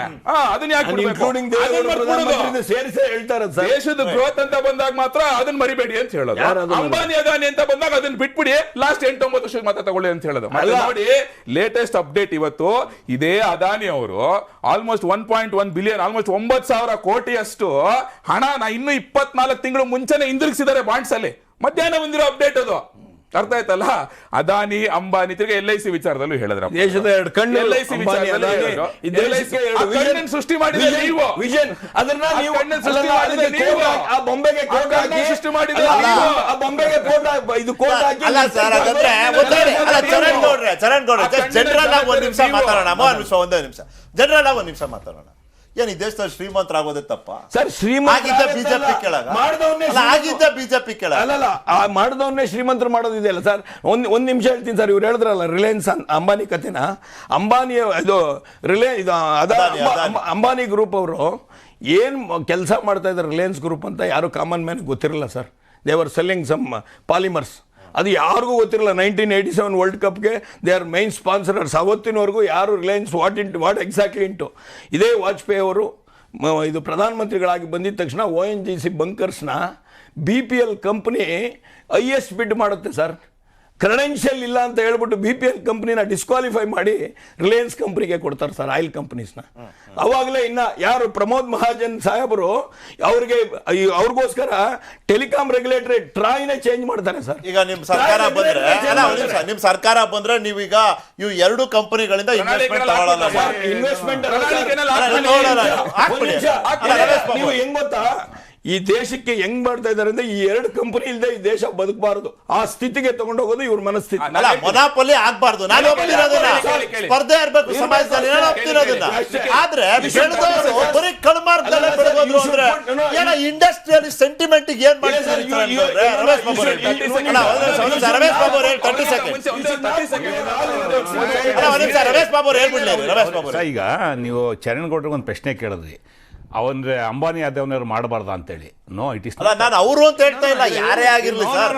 ಅದನ್ನ ಯಾಕೆ ದೇಶದ ಗ್ರೋತ್ ಅಂತ ಬಂದಾಗ ಮಾತ್ರ ಅದನ್ನ ಮರಿಬೇಡಿ ಅಂತ ಹೇಳೋದು. ಅಂಬಾನಿ ಅದಾನಿ ಅಂತ ಬಂದಾಗ ಅದನ್ನ ಬಿಟ್ಬಿಡಿ, ಲಾಸ್ಟ್ 8-9 ವರ್ಷಕ್ಕೆ ಮಾತ್ರ ತಗೊಳ್ಳಿ ಅಂತ ಹೇಳೋದು. ನೋಡಿ, ಲೇಟೆಸ್ಟ್ ಅಪ್ಡೇಟ್ ಇವತ್ತು ಇದೇ ಅದಾನಿ ಅವರು ಆಲ್ಮೋಸ್ಟ್ 1.1 ಬಿಲಿಯನ್, ಆಲ್ಮೋಸ್ಟ್ 9,000 ಕೋಟಿಯಷ್ಟು ಹಣನ ಇನ್ನು 24 ತಿಂಗಳು ಮುಂಚೆನೆ ಹಿಂದಿರುಗಿಸಿದ್ದಾರೆ ಬಾಂಡ್ಸ್ ಅಲ್ಲಿ. ಮಧ್ಯಾಹ್ನ ಬಂದಿರೋ ಅಪ್ಡೇಟ್ ಅದು. ಅರ್ಥ ಆಯ್ತಲ್ಲ? ಅದಾನಿ ಅಂಬಾನಿ ತಿರ್ಗಿ LIC ವಿಚಾರದಲ್ಲೂ ಹೇಳಿದ್ರ, ದೇಶದ 2 ಕಣ್ಣು LIC ವಿಚಾರದಲ್ಲಿ ಸೃಷ್ಟಿ ಮಾಡಿದ ನೀವು, ವಿಷನ್ ಅದನ್ನ ನೀವು ಆ ಬೊಂಬೆಗೆ ಸೃಷ್ಟಿ ಮಾಡಿದ ಆ ಬೊಂಬೆಗೆ ಇದು ಕೋಟ್ ಹಾಕಿ. ಅಲ್ಲ ಸರ್, ಹಾಗಾದ್ರೆ ಚರಣ್ ಗೌಡ್ರೆ ಜನರಲ್ ಆಗಿ ಒಂದ್ ನಿಮಿಷ ಮಾತಾಡೋಣ. ಒಂದೇ ನಿಮಿಷ ಜನರಲ್ ಆಗಿ ಒಂದ್ ನಿಮಿಷ ಮಾತಾಡೋಣ. ಏನ್ ಈ ದೇಶದಲ್ಲಿ ಶ್ರೀಮಂತರಾಗೋದೇ ತಪ್ಪ ಸರ್? ಶ್ರೀಮಂತ ಬಿಜೆಪಿ ಕೆಳಗ ಆಗಿದ್ದ ಬಿಜೆಪಿ ಕೆಳಗ ಅಲ್ಲಲ್ಲ, ಮಾಡಿದವನ್ನೇ ಶ್ರೀಮಂತರು ಮಾಡೋದಿದೆಯಲ್ಲ ಸರ್. ಒಂದ್ ನಿಮಿಷ ಹೇಳ್ತೀನಿ ಸರ್. ಇವ್ರು ಹೇಳಿದ್ರಲ್ಲ ರಿಲಯನ್ಸ್ ಅಂಬಾನಿ ಕಥೆನ, ಅಂಬಾನಿ ಇದು ಅಂಬಾನಿ ಗ್ರೂಪ್ ಅವರು ಏನ್ ಕೆಲಸ ಮಾಡ್ತಾ ಇದ್ದಾರೆ ರಿಲಯನ್ಸ್ ಗ್ರೂಪ್ ಅಂತ ಯಾರು ಕಾಮನ್ ಮ್ಯಾನ್ ಗೊತ್ತಿರಲ್ಲ sir. They were selling some polymers, ಅದು ಯಾರಿಗೂ ಗೊತ್ತಿರಲ್ಲ. 1987 ವರ್ಲ್ಡ್ ಕಪ್ಗೆ ದೇ ಆರ್ ಮೈನ್ ಸ್ಪಾನ್ಸರರ್ಸ್. ಅವತ್ತಿನವರೆಗೂ ಯಾರು ರಿಲಯನ್ಸ್ ವಾಟ್ ಎಕ್ಸಾಕ್ಟ್ಲಿ ಇಂಟು. ಇದೇ ವಾಜಪೇಯಿ ಅವರು ಇದು ಪ್ರಧಾನಮಂತ್ರಿಗಳಾಗಿ ಬಂದಿದ ತಕ್ಷಣ ONGC ಬಂಕರ್ಸ್ನ BPL ಕಂಪ್ನಿ ಹೈಯೆಸ್ಟ್ ಬಿಡ್ ಮಾಡುತ್ತೆ ಸರ್. ಕ್ರೆಡೆನ್ಷಿಯಲ್ ಇಲ್ಲ ಅಂತ ಹೇಳ್ಬಿಟ್ಟು BPL ಕಂಪ್ನಿನ ಡಿಸ್ಕ್ವಾಲಿಫೈ ಮಾಡಿ ರಿಲಯನ್ಸ್ ಕಂಪ್ನಿಗೆ ಕೊಡ್ತಾರೆ ಸರ್, ಆಯಿಲ್ ಕಂಪ್ನೀಸ್ನ. ಅವಾಗಲೇ ಇನ್ನ ಯಾರು ಪ್ರಮೋದ್ ಮಹಾಜನ್ ಸಾಹೇಬರು ಅವ್ರಿಗೋಸ್ಕರ ಟೆಲಿಕಾಂ ರೆಗ್ಯುಲೇಟರಿ ಟ್ರಾಯ್ನೇ ಚೇಂಜ್ ಮಾಡ್ತಾರೆ ಸರ್. ಈಗ ನಿಮ್ ಸರ್ಕಾರ ಬಂದ್ರೆ ನೀವೀಗ ಇವು 2 ಕಂಪನಿಗಳಿಂದ ಇನ್ವೆಸ್ಟ್ಮೆಂಟ್ ನೀವು ಹೆಂಗ್ ಗೊತ್ತಾ, ಈ ದೇಶಕ್ಕೆ ಹೆಂಗ್ ಮಾಡ್ತಾ ಇದಾರೆ ಅಂದ್ರೆ ಈ 2 ಕಂಪನಿ ಇಲ್ಲದೆ ಈ ದೇಶ ಬದುಕಬಾರದು. ಆ ಸ್ಥಿತಿಗೆ ತಗೊಂಡೋಗೋದು ಇವ್ರ ಮನಸ್ಥಿತಿ. ಮೊನಾಪೊಲಿ ಆಗ್ಬಾರ್ದು. ನಾನು ಸ್ಪರ್ಧೆ ಇರ್ಬೇಕು ಸಮಾಜದಲ್ಲಿ, ನಾನು ಒಪ್ತಿರೋದನ್ನ. ಆದ್ರೆ ಬರೀ ಕಳ್ಮಾರ್ಗದಲ್ಲೇ ಬೆಳಗೋದ್ರು ಅಂದ್ರೆ ಏನೋ ಇಂಡಸ್ಟ್ರಿಯಲ್ ಸೆಂಟಿಮೆಂಟ್ ಏನ್ ಮಾಡ್ತಾರೆ? ರಮೇಶ್ ಬಾಬು ಅವ್ರು 30 ಸೆಕೆಂಡ್. ರಮೇಶ್ ಬಾಬು ಅವ್ರು ಹೇಳ್ಬಿಡ್ಲಿ. ರಮೇಶ್ ಬಾಬು ಈಗ ನೀವು ಚರಣ್ ಗೌಡ್ರಿಗೆ ಒಂದು ಪ್ರಶ್ನೆ ಕೇಳಿದ್ರಿ, ಅವನ್ರೆ ಅಂಬಾನಿ ಆದವನವ್ರು ಮಾಡಬಾರ್ದ ಅಂತೇಳಿ. ನೋ, ಇಟ್ ಇಸ್ ನಾನು ಅವರು ಅಂತ ಹೇಳ್ತಾ ಇಲ್ಲ, ಯಾರೇ ಆಗಿರ್ಲಿ ಸರ್.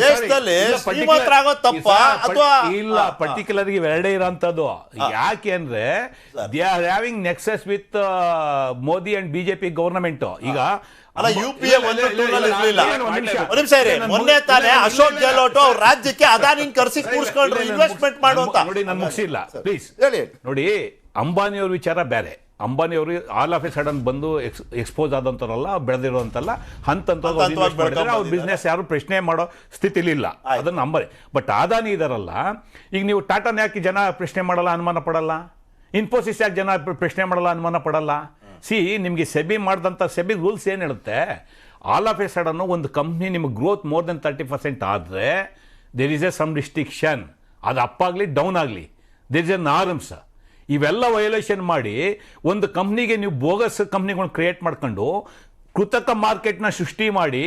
ದೇಶದಲ್ಲಿ ಶ್ರೀಮಂತರಾಗೋ ತಪ್ಪ ಅಥವಾ ಇಲ್ಲ, ಪರ್ಟಿಕ್ಯುಲರ್ ಎರಡೇ ಇರೋಂಥದ್ದು. ಯಾಕೆ ಅಂದ್ರೆ they are having nexus with Modi and BJP government. ಈಗ ಅಲ್ಲ, UPA ಮೊನ್ನೆ ತಾನೇ ಅಶೋಕ್ ಗೆಹ್ಲೋಟ್ ಅವ್ರ ರಾಜ್ಯಕ್ಕೆ ಅದಾನಿ ಕರ್ಸಿ ಕೂರಿಸ್ಕೊಂಡ್ರು ಇನ್ವೆಸ್ಟ್ಮೆಂಟ್ ಮಾಡುವಂತ. ನೋಡಿ, ನಾನು ಮುಗಿಸಿಲ್ಲ ಪ್ಲೀಸ್. ನೋಡಿ, ಅಂಬಾನಿ ಅವ್ರ ವಿಚಾರ ಬೇರೆ, ಅಂಬಾನಿ ಅವರು ಆಲ್ ಆಫ್ ಎ ಸಡನ್ ಬಂದು ಎಕ್ಸ್ಪೋಸ್ ಆದಂಥವ್ರಲ್ಲ, ಬೆಳೆದಿರೋಂತಲ್ಲ, ಹಂತವಾಗಿ ಅವ್ರ ಬಿಸ್ನೆಸ್ ಯಾರು ಪ್ರಶ್ನೆ ಮಾಡೋ ಸ್ಥಿತಿಲಿಲ್ಲ. ಅದನ್ನು ಅಂಬಾನಿ. ಬಟ್ ಅದಾನಿ ಇದಾರಲ್ಲ, ಈಗ ನೀವು ಟಾಟಾನ ಯಾಕೆ ಜನ ಪ್ರಶ್ನೆ ಮಾಡಲ್ಲ, ಅನುಮಾನ ಪಡಲ್ಲ? ಇನ್ಫೋಸಿಸ್ ಯಾಕೆ ಜನ ಪ್ರಶ್ನೆ ಮಾಡಲ್ಲ, ಅನುಮಾನ ಪಡಲ್ಲ? ನಿಮಗೆ ಸೆಬಿ ಮಾಡಿದಂಥ ಸೆಬಿ ರೂಲ್ಸ್ ಏನು ಹೇಳುತ್ತೆ? ಆಲ್ ಆಫ್ ಎ ಸಡನ್ನು ಒಂದು ಕಂಪ್ನಿ ನಿಮಗೆ ಗ್ರೋತ್ ಮೋರ್ ದೆನ್ 30% ಆದರೆ there is a some restriction. ಅದು ಅಪ್ ಆಗಲಿ ಡೌನ್ ಆಗಲಿ, ದೇರ್ ಇಸ್ ಎ ನಾರ್ಮ್ಸ್. ಇವೆಲ್ಲ ವಯೋಲೇಷನ್ ಮಾಡಿ ಒಂದು ಕಂಪ್ನಿಗೆ ನೀವು ಬೋಗಸ್ ಕಂಪ್ನಿಗಳನ್ನ ಕ್ರಿಯೇಟ್ ಮಾಡ್ಕೊಂಡು ಕೃತಕ ಮಾರ್ಕೆಟ್ನ ಸೃಷ್ಟಿ ಮಾಡಿ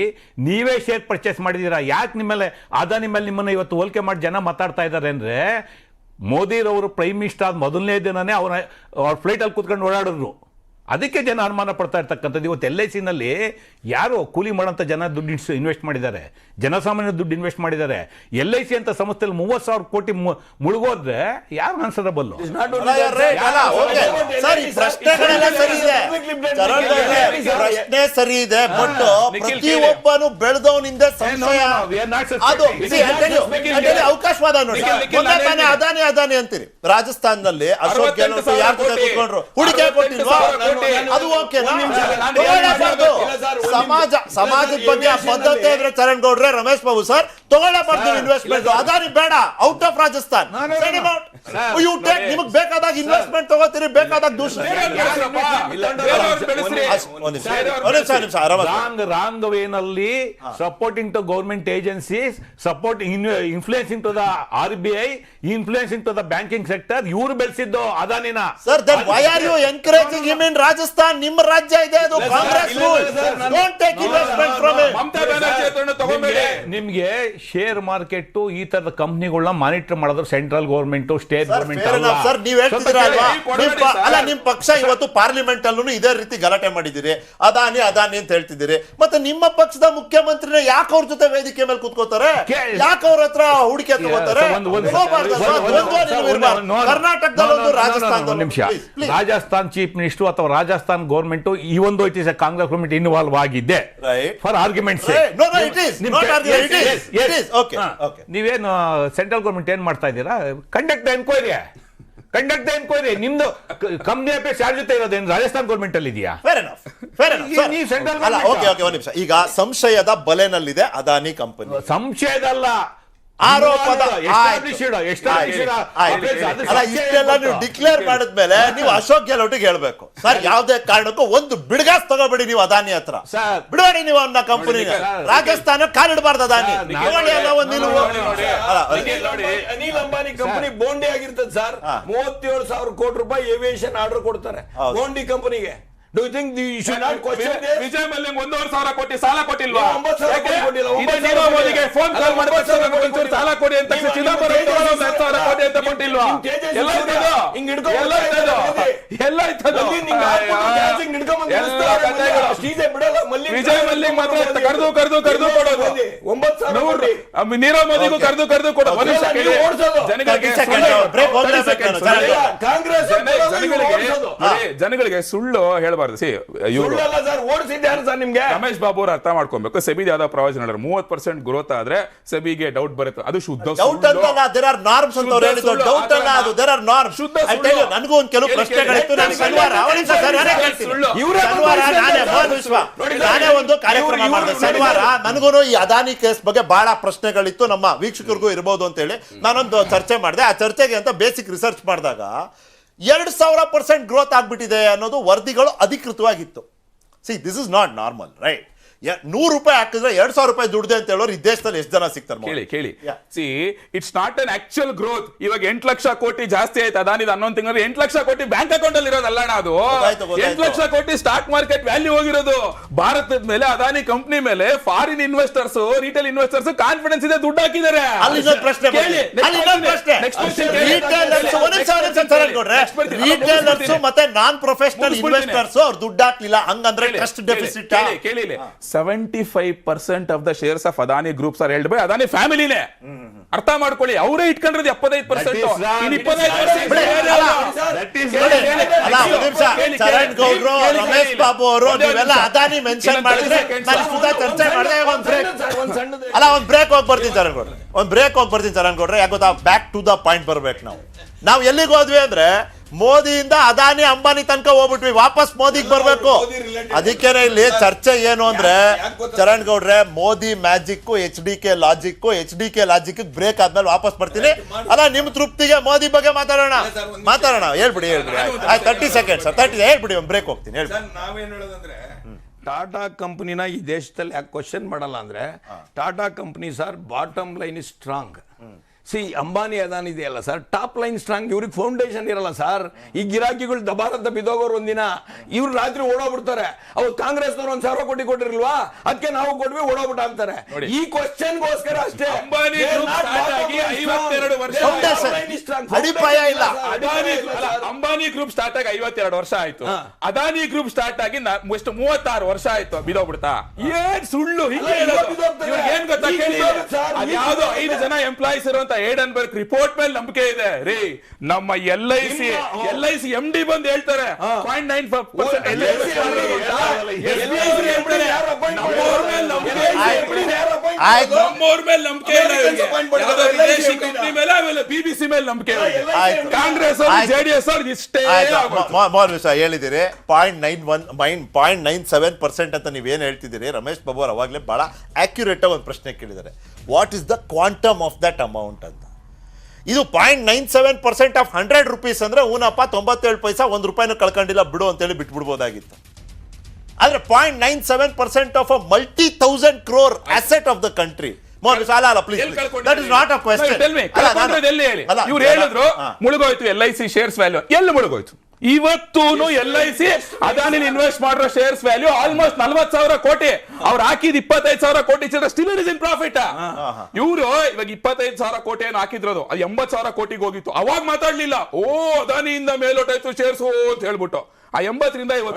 ನೀವೇ ಶೇರ್ ಪರ್ಚೇಸ್ ಮಾಡಿದ್ದೀರಾ. ಯಾಕೆ ನಿಮ್ಮಲ್ಲಿ ಅದಾನಿ ಮೇಲೆ ನಿಮ್ಮನ್ನು ಇವತ್ತು ಹೋಲಿಕೆ ಮಾಡಿ ಜನ ಮಾತಾಡ್ತಾ ಇದ್ದಾರೆ ಅಂದರೆ, ಮೋದಿರವರು ಪ್ರೈಮ್ ಮಿನಿಸ್ಟರ್ ಆದ ಮೊದಲನೇ ದಿನನೇ ಅವ್ರ ಫ್ಲೈಟಲ್ಲಿ ಕೂತ್ಕೊಂಡು ಓಡಾಡಿದ್ರು. ಅದಕ್ಕೆ ಜನ ಅನುಮಾನ ಪಡ್ತಾ ಇರ್ತಕ್ಕಂಥದ್ದು. ಇವತ್ತು LICನಲ್ಲಿ ಯಾರು ಕೂಲಿ ಮಾಡೋಂಥ ಜನ ದುಡ್ಡು ಇನ್ವೆಸ್ಟ್ ಮಾಡಿದ್ದಾರೆ, ಜನಸಾಮಾನ್ಯ ದುಡ್ಡು ಇನ್ವೆಸ್ಟ್ ಮಾಡಿದ್ದಾರೆ. LIC ಅಂತ ಸಂಸ್ಥೆಯಲ್ಲಿ 30,000 ಕೋಟಿ ಮುಳುಗೋದ್ರೆ ಯಾರು ಅನ್ಸರಬಲ್ಲು? ಪ್ರಶ್ನೆ ಸರಿ ಇದೆ, ಬಟ್ ಪ್ರತಿಯೊಬ್ಬನು ಬೆಳೆದವನಿಂದ ಸಂಶಯ. ಅವಕಾಶವಾದ ನೋಡಿ, ಅದಾನಿ ಅದಾನಿ ಅಂತೀರಿ. ರಾಜಸ್ಥಾನದಲ್ಲಿ ಅಶೋಕ್ ಗೆಹ್ಲೋಟ್ ಯಾರು ಕೂತ್ಕೊಂಡ್ರು, ಹೂಡಿಕೆ ಕೊಟ್ಟಿಲ್ವಾ? ಅದು ಓಕೆನಾ? ಸಮಾಜದ ಬಗ್ಗೆ ಆ ಪದ್ಧತಿ ಇದ್ರೆ ಚರಣ್ ಗೌಡ್ರೆ, ರಮೇಶ್ ಬಾಬು ಸರ್, ತಗೊಳ್ಳಬಾರ್ದು ಇನ್ವೆಸ್ಟ್ಮೆಂಟ್. ಅದಾನಿ ಬೇಡ, ಔಟ್ ಆಫ್ ರಾಜಸ್ಥಾನ್. ನಿಮಗ್ ಬೇಕಾದಾಗ ಇನ್ವೆಸ್ಟ್ಮೆಂಟ್ ತಗೋತೀರಿ, ಬೇಕಾದಾಗ ದೂಷಣೆ. ರಾಂಗ್ ವೇನಲ್ಲಿ supporting to government agencies, supporting influencing to the RBI, influencing to the banking sector. ಇವರು ಬೆಳೆಸಿದ್ದು ಅದಾನಿನ. Sir, then why are you encouraging him in Rajasthan? ನಿಮ್ಮ ರಾಜ್ಯ ಇದೆ, ಅದು Congress rule. Don't take investment from him. ನಿಮ್ಗೆ ಶೇರ್ ಮಾರ್ಕೆಟ್ ಈ ತರದ ಕಂಪ್ನಿಗಳನ್ನ ಮಾನಿಟರ್ ಮಾಡೋದು ಸೆಂಟ್ರಲ್ ಗವರ್ಮೆಂಟ್, ಸ್ಟೇಟ್ ಗವರ್ಮೆಂಟ್ ಅಲ್ಲ. ಸರ್, ನೀವ್ ಹೇಳ್ತಿದ್ದೀರಲ್ವಾ, ನಿಮ್ ಪಕ್ಷ ಇವತ್ತು ಪಾರ್ಲಿಮೆಂಟ್ ಅಲ್ಲೂ ಇದೇ ರೀತಿ ಗಲಾಟೆ ಮಾಡಿದಿರಿ, ಅದಾನಿ ಅದಾನಿ ಅಂತ ಹೇಳ್ತಿದ್ದೀರಿ. ಮತ್ತೆ ನಿಮ್ಮ ಪಕ್ಷದ ಮುಖ್ಯಮಂತ್ರಿನ ಯಾಕೆ ಅವ್ರ ಜೊತೆ ವೇದಿಕೆ ಮೇಲೆ ಕೂತ್ಕೋತಾರೆ? ಯಾಕೆ ಅವ್ರ ಹತ್ರ ಹೂಡಿಕೆ ತಗೋತಾರೆ? ಕರ್ನಾಟಕದಲ್ಲೊಂದು, ರಾಜಸ್ಥಾನದಲ್ಲಿ ನಿಮಿಷ, ರಾಜಸ್ಥಾನ್ ಚೀಫ್ ಮಿನಿಸ್ಟರ್ ಅಥವಾ ರಾಜಸ್ಥಾನ್ ಗವರ್ಮೆಂಟ್ ಈ ಒಂದು it is Congress government involve ಆಗಿದೆ ಫಾರ್ ಆರ್ಗ್ಯುಮೆಂಟ್. ನೀವೇನು ಸೆಂಟ್ರಲ್ ಗವರ್ಮೆಂಟ್ ಏನ್ ಮಾಡ್ತಾ ಇದ್ದೀರಾ? ಕಂಡಕ್ಟ್ ಎನ್ಕ್ವೈರಿ, ನಿಮ್ದು ಕಂಪ್ನಿ ಅಫೇರ್ಸ್ ಯಾರ ಜೊತೆ ಇರೋದೇನು? ರಾಜಸ್ಥಾನ್ ಗವರ್ಮೆಂಟ್ ಅಲ್ಲಿ ಇದೆಯಾ? ಈಗ ಸಂಶಯದ ಬಲೆನಲ್ಲಿದೆ ಅದಾನಿ ಕಂಪನಿ. ಸಂಶಯದಲ್ಲ, ಆರೋಪದ ಇಷ್ಟೆಲ್ಲ ನೀವು ಡಿಕ್ಲೇರ್ ಮಾಡಿದ್ಮೇಲೆ ನೀವು ಅಶೋಕ್ ಗೆಹ್ಲೋಟಿಗೆ ಹೇಳ್ಬೇಕು, ಸರ್ ಯಾವುದೇ ಕಾರಣಕ್ಕೂ ಒಂದು ಬಿಡ್ಗಾಸ್ ತಗೋಬೇಡಿ ನೀವು ಅದಾನಿ ಹತ್ರ, ಬಿಡಬೇಡಿ ನೀವು ಅನ್ನೋ ಕಂಪನಿ. ರಾಜಸ್ಥಾನ ಕಾಲಿಡಬಾರ್ದು ಅದಾನಿ. ಅನಿಲ್ ಅಂಬಾನಿ ಕಂಪನಿ ಬೋಂಡಿ ಆಗಿರ್ತದೆ ಸರ್. 37,000 ಕೋಟಿ ರೂಪಾಯಿ ಏವಿಯೇಷನ್ ಆರ್ಡರ್ ಕೊಡ್ತಾರೆ ಬೋಂಡಿ ಕಂಪನಿಗೆ. Do you think you should not question this? Vijay ಮಲ್ಯಂಗ್ 1,500 ಕೋಟಿ ಸಾಲ ಕೊಟ್ಟಿಲ್ವಾ? ನೀರವ್ ಮೋದಿಗೆ ಫೋನ್ ಕಾಲ್ ಮಾಡ್ಬಿಟ್ಟು ಸಾಲ ಕೊಡಿ ಅಂತ ಚಿದಂಬರಂ 1,000 ಕೋಟಿ ಅಂತ ಕೊಟ್ಟಿಲ್ವಾ? ವಿಜಯ್ ಮಲ್ಯಂಗ್ ಮಾತ್ರ ಕರೆದು ಕೊಡೋದು. ನೀರವ್ ಮೋದಿಗೂ ಕರೆದು ಕೊಡೋದು. ಜನಗಳಿಗೆ ಸುಳ್ಳು ಹೇಳಬಾರ್ದು. ರಮೇಶ್ ಬಾಬು ಅವರು ಅರ್ಥ ಮಾಡ್ಕೊಬೇಕು, ಸೆಬಿದ ಯಾವ್ದೋ ಪ್ರವಚನ 30% ಗ್ರೋತ್ ಆದ್ರೆ ಸೆಬಿಗೆ ಡೌಟ್ ಬರುತ್ತೆ. ಅದು ಶುದ್ಧ ನನಗೂ ಒಂದು ಕೆಲವು ಪ್ರಶ್ನೆಗಳಿತ್ತು. ನಾನೇ ಒಂದು ಕಾರ್ಯಕ್ರಮ ಮಾಡಿದೆ ಶನಿವಾರ. ನನಗೂ ಈ ಅದಾನಿ ಕೇಸ್ ಬಗ್ಗೆ ಬಹಳ ಪ್ರಶ್ನೆಗಳಿತ್ತು, ನಮ್ಮ ವೀಕ್ಷಕರಿಗೂ ಇರಬಹುದು ಅಂತ ಹೇಳಿ ನಾನೊಂದು ಚರ್ಚೆ ಮಾಡಿದೆ. ಆ ಚರ್ಚೆಗೆ ಅಂತ ಬೇಸಿಕ್ ರಿಸರ್ಚ್ ಮಾಡಿದಾಗ 2,000% ಗ್ರೋತ್ ಆಗ್ಬಿಟ್ಟಿದೆ ಅನ್ನೋದು ವರದಿಗಳು ಅಧಿಕೃತವಾಗಿತ್ತು. See, this is not normal, right? 100 ರೂಪಾಯಿ ಹಾಕಿದ್ರೆ 2,000 ರೂಪಾಯಿ ದುಡ್ದೆ ಅಂತ ಹೇಳೋರು ಈ ದೇಶದಲ್ಲಿ ಎಷ್ಟು ಜನ ಸಿಗ್ತಾರೆ? ಕೇಳಿ. C, it's not an actual growth. ಇವಾಗ 8 ಲಕ್ಷ ಕೋಟಿ ಜಾಸ್ತಿ ಆಯ್ತು ಅದಾನಿದ 11 ತಿಂಗಳು. 8 ಲಕ್ಷ ಕೋಟಿ ಬ್ಯಾಂಕ್ ಅಕೌಂಟ್ ಅಲ್ಲಿ ಇರೋದಲ್ಲ ಅದು. 8 ಲಕ್ಷ ಕೋಟಿ ಸ್ಟಾಕ್ ಮಾರ್ಕೆಟ್ ವ್ಯಾಲ್ಯೂ ಹೋಗಿರೋದು. ಭಾರತದ ಮೇಲೆ, ಅದಾನಿ ಕಂಪನಿ ಮೇಲೆ foreign investors, retail investors confidence ಇದೆ, ದುಡ್ಡು ಹಾಕಿದ್ದಾರೆ. ರಿಟೇಲರ್ಸ್ ಮತ್ತೆ ನಾನ್ ಪ್ರೊಫೆಷನಲ್ ಇನ್ವೆಸ್ಟರ್ಸ್ ಅವ್ರು ದುಡ್ಡು ಹಾಕ್ಲಿಲ್ಲ, ಹಂಗಂದ್ರೆ trust deficit. 75% of the shares of Adani groups are held by Adani ಫ್ಯಾಮಿಲಿನೇ. ಅರ್ಥ ಮಾಡ್ಕೊಳ್ಳಿ, ಅವರೇ ಇಟ್ಕೊಂಡಿರೋದು 75%. ಚರಣ್ ಗೌಡ್ರು, ರಮೇಶ್ ಬಾಬು ಅವರು ನೀವೆಲ್ಲ ಅದಾನಿ ಮೆನ್ಷನ್ ಮಾಡಿದ್ರೆ ಚರ್ಚೆ ಮಾಡಿದ್ರೆ ಒಂದ್ ಬ್ರೇಕ್ ಹೋಗಿ ಬರ್ತೀನಿ ಚರಣ್ ಗೌಡ್ರೆ. ಯಾಕೆ ಗೊತ್ತಾ, ಬ್ಯಾಕ್ ಟು ದ ಪಾಯಿಂಟ್ ಬರ್ಬೇಕು ನಾವು. ನಾವು ಎಲ್ಲಿಗೆ ಹೋದ್ವಿ ಅಂದ್ರೆ ಮೋದಿಯಿಂದ ಅದಾನಿ ಅಂಬಾನಿ ತನಕ ಹೋಗ್ಬಿಟ್ವಿ, ವಾಪಸ್ ಮೋದಿಗೆ ಬರ್ಬೇಕು. ಅದಕ್ಕೇನೆ ಇಲ್ಲಿ ಚರ್ಚೆ ಏನು ಅಂದ್ರೆ ಚರಣ್ ಗೌಡ್ರೆ, Modi magic HDK logic break ಆದ್ಮೇಲೆ ವಾಪಸ್ ಬರ್ತೀನಿ. ಅಲ್ಲ, ನಿಮ್ ತೃಪ್ತಿಗೆ ಮೋದಿ ಬಗ್ಗೆ ಮಾತಾಡೋಣ. ಹೇಳ್ಬಿಡಿ 30 ಸೆಕೆಂಡ್ಸ್ ಸರ್, 30 ಹೇಳ್ಬಿಡಿ, ಒಂದು ಬ್ರೇಕ್ ಹೋಗ್ತೀನಿ. ಹೇಳಿ ನಾವೇನ್ ಹೇಳೋದಂದ್ರೆ, ಟಾಟಾ ಕಂಪನಿನ ಈ ದೇಶದಲ್ಲಿ ಯಾಕೆ ಕ್ವಶನ್ ಮಾಡಲ್ಲ ಅಂದ್ರೆ, Tata company sir bottom line is strong. C Ambani Adani ಇದೆಯಲ್ಲ ಸರ್, ಟಾಪ್ ಲೈನ್ ಸ್ಟ್ರಾಂಗ್. ಇವ್ರಿಗೆ ಫೌಂಡೇಶನ್ ಇರಲ್ಲ ಸರ್. ಈ ಗಿರಾಕಿಗಳು ದಬಾರಂತ ಬಿದ್ದೋಗೋರು ಒಂದಿನ, ಇವ್ರು ರಾತ್ರಿ ಓಡೋಗ್ಬಿಡ್ತಾರೆ. ಅವ್ರು ಕಾಂಗ್ರೆಸ್ನವ್ರು 1,000 ಕೋಟಿ ಕೊಟ್ಟಿರ್ಲ್ವಾ, ಅದಕ್ಕೆ ನಾವು ಕೊಟ್ವಿ ಓಡೋಗ್ಬಿಟ್ಟ ಅಂತಾರೆ. ಈ ಕ್ವಶನ್ಗೋಸ್ಕರ ಅಷ್ಟೇ. ಅಂಬಾನಿ ಗ್ರೂಪ್ ಸ್ಟಾರ್ಟ್ ಆಗಿ 52 ವರ್ಷ ಅಡಿಪಾಯ ಇಲ್ಲ. ಅಂಬಾನಿ ಗ್ರೂಪ್ ಸ್ಟಾರ್ಟ್ ಆಗಿ 52 ವರ್ಷ ಆಯ್ತು. ಅದಾನಿ ಗ್ರೂಪ್ ಸ್ಟಾರ್ಟ್ ಆಗಿ 36 ವರ್ಷ ಆಯ್ತು. ಬಿದೋಗ್ಬಿಡ್ತಾ? ಏನ್ ಸುಳ್ಳು ಹಿಂಗೆ ಹೇಳೋದು? ಏನ್ ಗೊತ್ತಾ ಕೇಳಿ, ಅದ್ಯಾವುದೋ 5 ಜನ ಎಂಪ್ಲಾಯೀಸ್ ಇರುವಂತ ಏಡನ್ಬರ್ಗ್ ರಿಪೋರ್ಟ್ ಮೇಲೆ ನಂಬಿಕೆ ಇದೆ ರೀ. ನಮ್ಮ LIC MD ಬಂದು ಹೇಳ್ತಾರೆ 0.95% BBC ಮೇಲೆ ನಂಬಿಕೆ ಇದೆ. ಕಾಂಗ್ರೆಸ್ JDS ಅವ್ರಿಗೆ ಇಷ್ಟೇ ಹೇಳಿದಿರಿ. 0.97% ಅಂತ ನೀವೇನ್ ಹೇಳ್ತಿದ್ದೀರಿ. ರಮೇಶ್ ಬಾಬು ಅವರು ಅವಾಗಲೇ ಬಹಳ ಅಕ್ಯುರೇಟ್ ಆಗಿ ಒಂದು ಪ್ರಶ್ನೆ ಕೇಳಿದ್ದಾರೆ, what is the quantum of that amount ಅಂತ. ಇದು 0.97% ಆಫ್ 100 rupees ಅಂದ್ರೆ ಊನಪ್ಪ 97 ಪೈಸಾ ₹1 ಕಳ್ಕೊಂಡಿಲ್ಲ ಬಿಡು ಅಂತೇಳಿ ಬಿಟ್ಬಿಡ್ಬೋದಾಗಿತ್ತು. ಆದ್ರೆ 0.97% of a multi-thousand crore asset of the country. That is not a question. ಇವ್ರು ಹೇಳಿದ್ರು ಮುಳುಗೋಯ್ತು LIC ಶೇರ್ಸ್ ವ್ಯಾಲ್ಯೂ. ಎಲ್ಲಿ ಮುಳುಗೋಯ್ತು? ಇವತ್ತೂನು LIC ಅದಾನಿ ಇನ್ವೆಸ್ಟ್ ಮಾಡಿರೋ ಶೇರ್ಸ್ ವ್ಯಾಲ್ಯೂ ಆಲ್ಮೋಸ್ಟ್ 40,000 ಕೋಟಿ. ಅವ್ರು ಹಾಕಿದ್ 25,000 ಕೋಟಿ still it is in profit. ಇವರು ಇವಾಗ 25,000 ಕೋಟಿ ಏನು ಹಾಕಿದ್ರದು, ಅದು 80,000 ಕೋಟಿಗೆ ಹೋಗಿತ್ತು. ಅವಾಗ ಮಾತಾಡ್ಲಿಲ್ಲ, ಓ ಅದಾನಿಯಿಂದ ಮೇಲೋಟಾಯ್ತು ಶೇರ್ಸ್ ಅಂತ ಹೇಳ್ಬಿಟ್ಟು. ಆ 80ರಿಂದ 50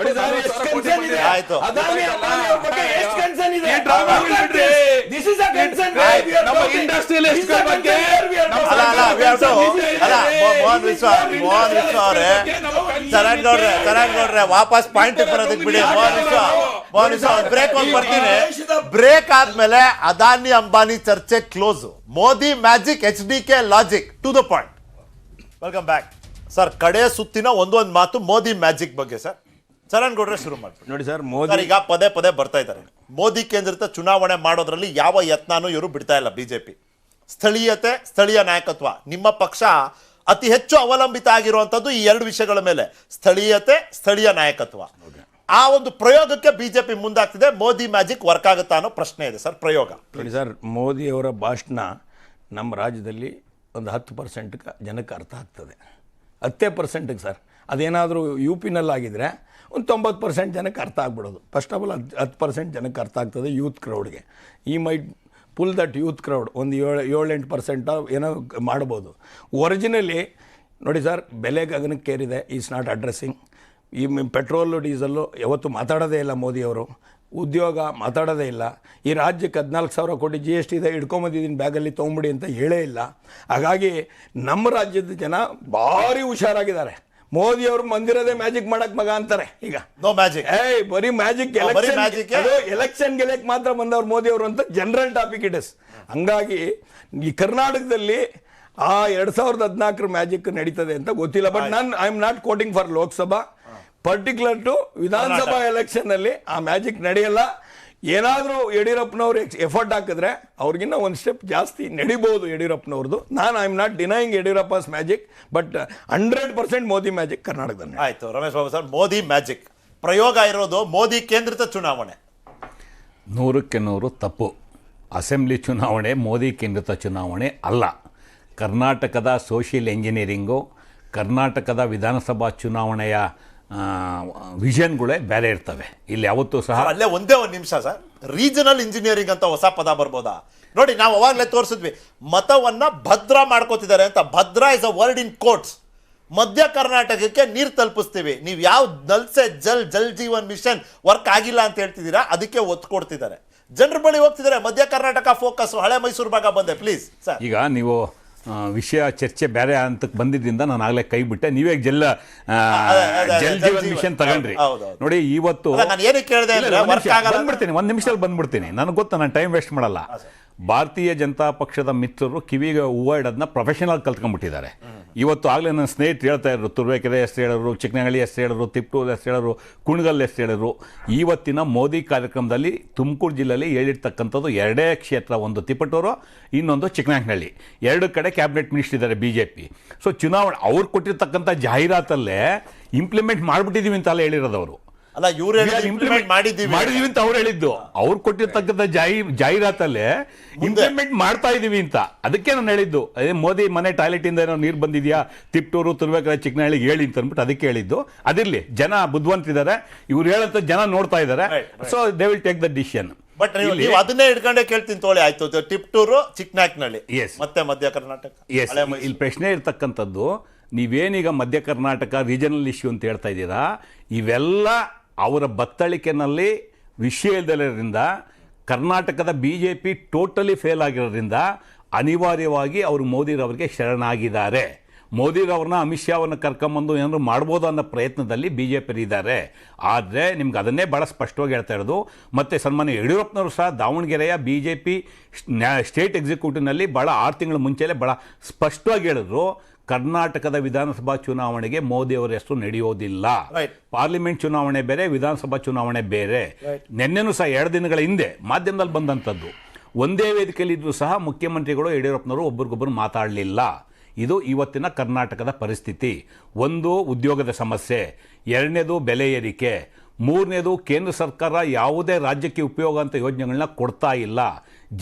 ತರಂಗೌಡ್ರೆ ವಾಪಸ್ ಪಾಯಿಂಟ್ ಬರೋದಕ್ಕೆ ಬಿಡಿ. ಬ್ರೇಕ್ ಹೋಗಿ ಬರ್ತೀನಿ. ಬ್ರೇಕ್ ಆದ್ಮೇಲೆ ಅದಾನಿ ಅಂಬಾನಿ ಚರ್ಚೆ close. Modi magic HDK logic to the point. Welcome back sir. ಕಡೆ ಸುತ್ತಿನ ಒಂದೊಂದು ಮಾತು ಮೋದಿ ಮ್ಯಾಜಿಕ್ ಬಗ್ಗೆ ಸರ್. ಚರಣ್ ಗೌಡ್ರೆ ಶುರು ಮಾಡ್ತಾರೆ. ನೋಡಿ ಸರ್, ಮೋದಿ ಈಗ ಪದೇ ಬರ್ತಾ ಇದ್ದಾರೆ. ಮೋದಿ ಕೇಂದ್ರಿತ ಚುನಾವಣೆ ಮಾಡೋದ್ರಲ್ಲಿ ಯಾವ ಯತ್ನಾನು ಇವರು ಬಿಡ್ತಾ ಇಲ್ಲ. ಬಿಜೆಪಿ ಸ್ಥಳೀಯತೆ, ಸ್ಥಳೀಯ ನಾಯಕತ್ವ, ನಿಮ್ಮ ಪಕ್ಷ ಅತಿ ಹೆಚ್ಚು ಅವಲಂಬಿತ ಆಗಿರುವಂತದ್ದು ಈ 2 ವಿಷಯಗಳ ಮೇಲೆ, ಸ್ಥಳೀಯತೆ, ಸ್ಥಳೀಯ ನಾಯಕತ್ವ. ಆ ಒಂದು ಪ್ರಯೋಗಕ್ಕೆ ಬಿಜೆಪಿ ಮುಂದಾಗ್ತಿದೆ. ಮೋದಿ ಮ್ಯಾಜಿಕ್ ವರ್ಕ್ ಆಗುತ್ತಾ ಅನ್ನೋ ಪ್ರಶ್ನೆ ಇದೆ ಸರ್. ಪ್ರಯೋಗ ನೋಡಿ ಸರ್, ಮೋದಿಯವರ ಭಾಷಣ ನಮ್ಮ ರಾಜ್ಯದಲ್ಲಿ ಒಂದು 10% ಜನಕ್ಕೆ ಅರ್ಥ ಆಗ್ತದೆ. 10% ಸರ್. ಅದೇನಾದರೂ UPನಲ್ಲಾಗಿದ್ದರೆ ಒಂದು 90% ಜನಕ್ಕೆ ಅರ್ಥ ಆಗ್ಬಿಡೋದು. ಫಸ್ಟ್ ಆಫ್ ಆಲ್ 10% ಜನಕ್ಕೆ ಅರ್ಥ ಆಗ್ತದೆ ಯೂತ್ ಕ್ರೌಡ್ಗೆ. ಈ might pull that youth crowd ಒಂದು 7-8% ಏನೋ ಮಾಡ್ಬೋದು. ಒರಿಜಿನಲಿ ನೋಡಿ ಸರ್, ಬೆಲೆ ಗಗನಕ್ಕೇರಿದೆ. Is not addressing. ಈ ಪೆಟ್ರೋಲು ಡೀಸಲ್ಲು ಯಾವತ್ತೂ ಮಾತಾಡೋದೇ ಇಲ್ಲ ಮೋದಿಯವರು. ಉದ್ಯೋಗ ಮಾತಾಡೋದೇ ಇಲ್ಲ. ಈ ರಾಜ್ಯಕ್ಕೆ 14,000 ಕೋಟಿ GST ಇದೆ, ಹಿಡ್ಕೊಂಬಂದಿದ್ದೀನಿ ಬ್ಯಾಗಲ್ಲಿ ತೊಗೊಂಬಿಡಿ ಅಂತ ಹೇಳೇ ಇಲ್ಲ. ಹಾಗಾಗಿ ನಮ್ಮ ರಾಜ್ಯದ ಜನ ಭಾರಿ ಹುಷಾರಾಗಿದ್ದಾರೆ. ಮೋದಿಯವರು ಮಂದಿರದೇ ಮ್ಯಾಜಿಕ್ ಮಾಡಕ್ ಮಗ ಅಂತಾರೆ ಈಗ. ನೋ ಮ್ಯಾಜಿಕ್, ಬರೀ ಮ್ಯಾಜಿಕ್. ಎಲೆಕ್ಷನ್ ಗೆಲೆಕ್ ಮಾತ್ರ ಬಂದವ್ರು ಮೋದಿಯವರು ಅಂತ ಜನರಲ್ ಟಾಪಿಕ್ ಇಟ್ ಇಸ್. ಹಂಗಾಗಿ ಈ ಕರ್ನಾಟಕದಲ್ಲಿ ಆ 2014 ಮ್ಯಾಜಿಕ್ ನಡೀತದೆ ಅಂತ ಗೊತ್ತಿಲ್ಲ. But I am not quoting for Lok Sabha, particular to Vidhana Sabha election ಅಲ್ಲಿ ಆ ಮ್ಯಾಜಿಕ್ ನಡೆಯಲ್ಲ. ಏನಾದರೂ ಯಡಿಯೂರಪ್ಪನವ್ರು ಎಫರ್ಟ್ ಹಾಕಿದ್ರೆ ಅವ್ರಿಗಿನ್ನ ಒಂದು ಸ್ಟೆಪ್ ಜಾಸ್ತಿ ನಡಿಬೋದು ಯಡಿಯೂರಪ್ಪನವ್ರದ್ದು. I am not denying Yediyurappa's magic, but 100% Modi magic ಕರ್ನಾಟಕದಲ್ಲಿ. ಆಯ್ತು ರಮೇಶ್ ಬಾಬು ಸರ್, ಮೋದಿ ಮ್ಯಾಜಿಕ್ ಪ್ರಯೋಗ ಇರೋದು ಮೋದಿ ಕೇಂದ್ರಿತ ಚುನಾವಣೆ. 100ಕ್ಕೆ 100 ತಪ್ಪು. ಅಸೆಂಬ್ಲಿ ಚುನಾವಣೆ ಮೋದಿ ಕೇಂದ್ರಿತ ಚುನಾವಣೆ ಅಲ್ಲ. ಕರ್ನಾಟಕದ ಸೋಷಿಯಲ್ ಎಂಜಿನಿಯರಿಂಗು, ಕರ್ನಾಟಕದ ವಿಧಾನಸಭಾ ಚುನಾವಣೆಯ ವಿಷನ್ಗಳೇ ಬೇರೆ ಇರ್ತವೆ. ಇಲ್ಲಿ ಯಾವತ್ತೂ ಸಹ ಅಲ್ಲೇ ಒಂದೇ ಒಂದು ನಿಮಿಷ ಸರ್, ರೀಜನಲ್ ಇಂಜಿನಿಯರಿಂಗ್ ಅಂತ ಹೊಸ ಪದ ಬರ್ಬೋದಾ? ನೋಡಿ, ನಾವು ಅವಾಗಲೇ ತೋರಿಸಿದ್ವಿ, ಮತವನ್ನ ಭದ್ರ ಮಾಡ್ಕೋತಿದ್ದಾರೆ ಅಂತ. Bhadra is a word in quotes. ಮಧ್ಯ ಕರ್ನಾಟಕಕ್ಕೆ ನೀರು ತಲುಪಿಸ್ತೀವಿ. ನೀವು ಯಾವ ಜಲ್ ಜೀವನ್ ಮಿಷನ್ ವರ್ಕ್ ಆಗಿಲ್ಲ ಅಂತ ಹೇಳ್ತಿದ್ದೀರಾ, ಅದಕ್ಕೆ ಒತ್ತು ಕೊಡ್ತಿದ್ದಾರೆ. ಜನರ ಬಳಿ ಹೋಗ್ತಿದ್ದಾರೆ. ಮಧ್ಯ ಕರ್ನಾಟಕ ಫೋಕಸ್, ಹಳೆ ಮೈಸೂರು ಭಾಗ ಬಂದೆ ಪ್ಲೀಸ್ ಸರ್. ಈಗ ನೀವು ವಿಷಯ ಚರ್ಚೆ ಬೇರೆ ಹಂತಕ್ಕೆ ಬಂದಿದ್ದರಿಂದ ನಾನು ಆಗಲೇ ಕೈ ಬಿಟ್ಟೆ. ನೀವೇ ಜಲ್ ಜೀವನ್ ಮಿಷನ್ ತಗೊಂಡ್ರಿ. ನೋಡಿ, ಇವತ್ತು ಬಂದ್ಬಿಡ್ತೀನಿ, 1 ನಿಮಿಷದಲ್ಲಿ ಬಂದ್ಬಿಡ್ತೀನಿ. ನನಗೆ ಗೊತ್ತು, ನಾನು ಟೈಮ್ ವೇಸ್ಟ್ ಮಾಡಲ್ಲ. ಭಾರತೀಯ ಜನತಾ ಪಕ್ಷದ ಮಿತ್ರರು ಕಿವಿಗೆ ಹೂವು ಇಡೋದನ್ನ ಪ್ರೊಫೆಷನಲ್ ಕಲ್ತ್ಕೊಂಡ್ಬಿಟ್ಟಿದ್ದಾರೆ. ಇವತ್ತು ಆಗಲೇ ನನ್ನ ಸ್ನೇಹಿತರು ಹೇಳ್ತಾ ಇದ್ರು, ತುರುವೇಕೆರೆ ಹೆಸರು ಹೇಳೋರು, ಚಿಕ್ಕನಹಳ್ಳಿ ಹೆಸರು ಹೇಳೋರು, ತಿಪ್ಟೂರು ಹೆಸರು ಹೇಳೋರು, ಕುಣಗಲ್ ಹೆಸರು ಹೇಳೋರು. ಇವತ್ತಿನ ಮೋದಿ ಕಾರ್ಯಕ್ರಮದಲ್ಲಿ ತುಮಕೂರು ಜಿಲ್ಲೆಯಲ್ಲಿ ಹೇಳಿರ್ತಕ್ಕಂಥದ್ದು ಎರಡೇ ಕ್ಷೇತ್ರ, ಒಂದು ತಿಪಟೂರು, ಇನ್ನೊಂದು ಚಿಕ್ಕನಹಳ್ಳಿ. 2 ಕಡೆ ಕ್ಯಾಬಿನೆಟ್ ಮಿನಿಸ್ಟರ್ ಇದ್ದಾರೆ BJP. ಸೊ ಚುನಾವಣೆ ಅವ್ರು ಕೊಟ್ಟಿರ್ತಕ್ಕಂಥ ಜಾಹೀರಾತಲ್ಲೇ ಇಂಪ್ಲಿಮೆಂಟ್ ಮಾಡಿಬಿಟ್ಟಿದ್ದೀವಿ ಅಂತೆಲ್ಲ ಹೇಳಿರೋದು ಅವರು. ಅಲ್ಲ, ಇವ್ರು ಇಂಪ್ಲಿಮೆಂಟ್ ಮಾಡಿದ್ದೀವಿ ಅಂತ ಅವ್ರು ಹೇಳಿದ್ದು. ಅವ್ರು ಕೊಟ್ಟಿರ್ತಕ್ಕಂಥ ಜಾಹೀರಾತಲ್ಲೇ ಇಂಪ್ಲಿಮೆಂಟ್ ಮಾಡ್ತಾ ಇದೀವಿ ಅಂತ. ಅದಕ್ಕೆ ನಾನು ಹೇಳಿದ್ದು, ಅದೇ ಮೋದಿ ಮನೆ ಟಾಯ್ಲೆಟ್ ಇಂದ ಏನೋ ನೀರು ಬಂದಿದ್ಯಾ ತಿಪ್ಟೂರು, ತುರುವೇಕೆರೆ, ಚಿಕ್ಕನಹಳ್ಳಿಗೆ ಹೇಳಿ ಅಂತ ಅಂದ್ಬಿಟ್ಟು ಅದಕ್ಕೆ ಹೇಳಿದ್ದು. ಅದಿರ್ಲಿ, ಜನ ಬುದ್ಧಿವಂತಿದ್ದಾರೆ, ಇವ್ರು ಹೇಳಂತ ಜನ ನೋಡ್ತಾ ಇದ್ದಾರೆ. So they will take the decision. But ನೀವು ಅದನ್ನೇ ಹಿಡ್ಕೊಂಡೆ ಕೇಳ್ತೀನಿ ತೋಳಿ. ಆಯ್ತು, ಟಿಪ್ಟೂರು, ಚಿಕ್ಕನಾಯಕನಹಳ್ಳಿ, Yes. ಮತ್ತೆ ಮಧ್ಯ ಕರ್ನಾಟಕ. ಎಸ್, ಇಲ್ಲಿ ಪ್ರಶ್ನೆ ಇರ್ತಕ್ಕಂಥದ್ದು, ನೀವೇನೀಗ ಮಧ್ಯ ಕರ್ನಾಟಕ ರೀಜನಲ್ ಇಶ್ಯೂ ಅಂತ ಹೇಳ್ತಾ ಇದ್ದೀರಾ, ಇವೆಲ್ಲ ಅವರ ಬತ್ತಳಿಕೆನಲ್ಲಿ ವಿಷಯ ಇಲ್ಲದರಿಂದ ಕರ್ನಾಟಕದ BJP ಟೋಟಲಿ ಫೇಲ್ ಆಗಿರೋದ್ರಿಂದ ಅನಿವಾರ್ಯವಾಗಿ ಅವರು ಮೋದಿರವರಿಗೆ ಶರಣಾಗಿದ್ದಾರೆ. ಮೋದಿರವ್ರನ್ನ, ಅಮಿತ್ ಶಾ ಅವ್ರನ್ನ ಕರ್ಕೊಂಬಂದು ಏನಾದ್ರು ಮಾಡ್ಬೋದು ಅನ್ನೋ ಪ್ರಯತ್ನದಲ್ಲಿ BJP ಇದ್ದಾರೆ. ಆದರೆ ನಿಮ್ಗೆ ಅದನ್ನೇ ಭಾಳ ಸ್ಪಷ್ಟವಾಗಿ ಹೇಳ್ತಾ ಇರೋದು. ಮತ್ತು ಸನ್ಮಾನ್ಯ ಯಡಿಯೂರಪ್ಪನವರು ಸಹ ದಾವಣಗೆರೆಯ BJP ಸ್ಟೇಟ್ ಎಕ್ಸಿಕ್ಯೂಟಿವ್ನಲ್ಲಿ ಭಾಳ 6 ತಿಂಗಳ ಮುಂಚೆಲೇ ಭಾಳ ಸ್ಪಷ್ಟವಾಗಿ ಹೇಳಿದ್ರು, ಕರ್ನಾಟಕದ ವಿಧಾನಸಭಾ ಚುನಾವಣೆಗೆ ಮೋದಿ ಅವರ ಹೆಸರು ನಡೆಯೋದಿಲ್ಲ. ಪಾರ್ಲಿಮೆಂಟ್ ಚುನಾವಣೆ ಬೇರೆ, ವಿಧಾನಸಭಾ ಚುನಾವಣೆ ಬೇರೆ. ನಿನ್ನೆನೂ ಸಹ 2 ದಿನಗಳ ಹಿಂದೆ ಮಾಧ್ಯಮದಲ್ಲಿ ಬಂದಂಥದ್ದು, ಒಂದೇ ವೇದಿಕೆಯಲ್ಲಿ ಇದ್ರೂ ಸಹ ಮುಖ್ಯಮಂತ್ರಿಗಳು ಯಡಿಯೂರಪ್ಪನವರು ಒಬ್ರಿಗೊಬ್ಬರು ಮಾತಾಡಲಿಲ್ಲ. ಇದು ಇವತ್ತಿನ ಕರ್ನಾಟಕದ ಪರಿಸ್ಥಿತಿ. ಒಂದು, ಉದ್ಯೋಗದ ಸಮಸ್ಯೆ; 2ನೇದು ಬೆಲೆ ಏರಿಕೆ; 3ನೇದು ಕೇಂದ್ರ ಸರ್ಕಾರ ಯಾವುದೇ ರಾಜ್ಯಕ್ಕೆ ಉಪಯೋಗ ಅಂತ ಯೋಜನೆಗಳನ್ನ ಕೊಡ್ತಾ ಇಲ್ಲ,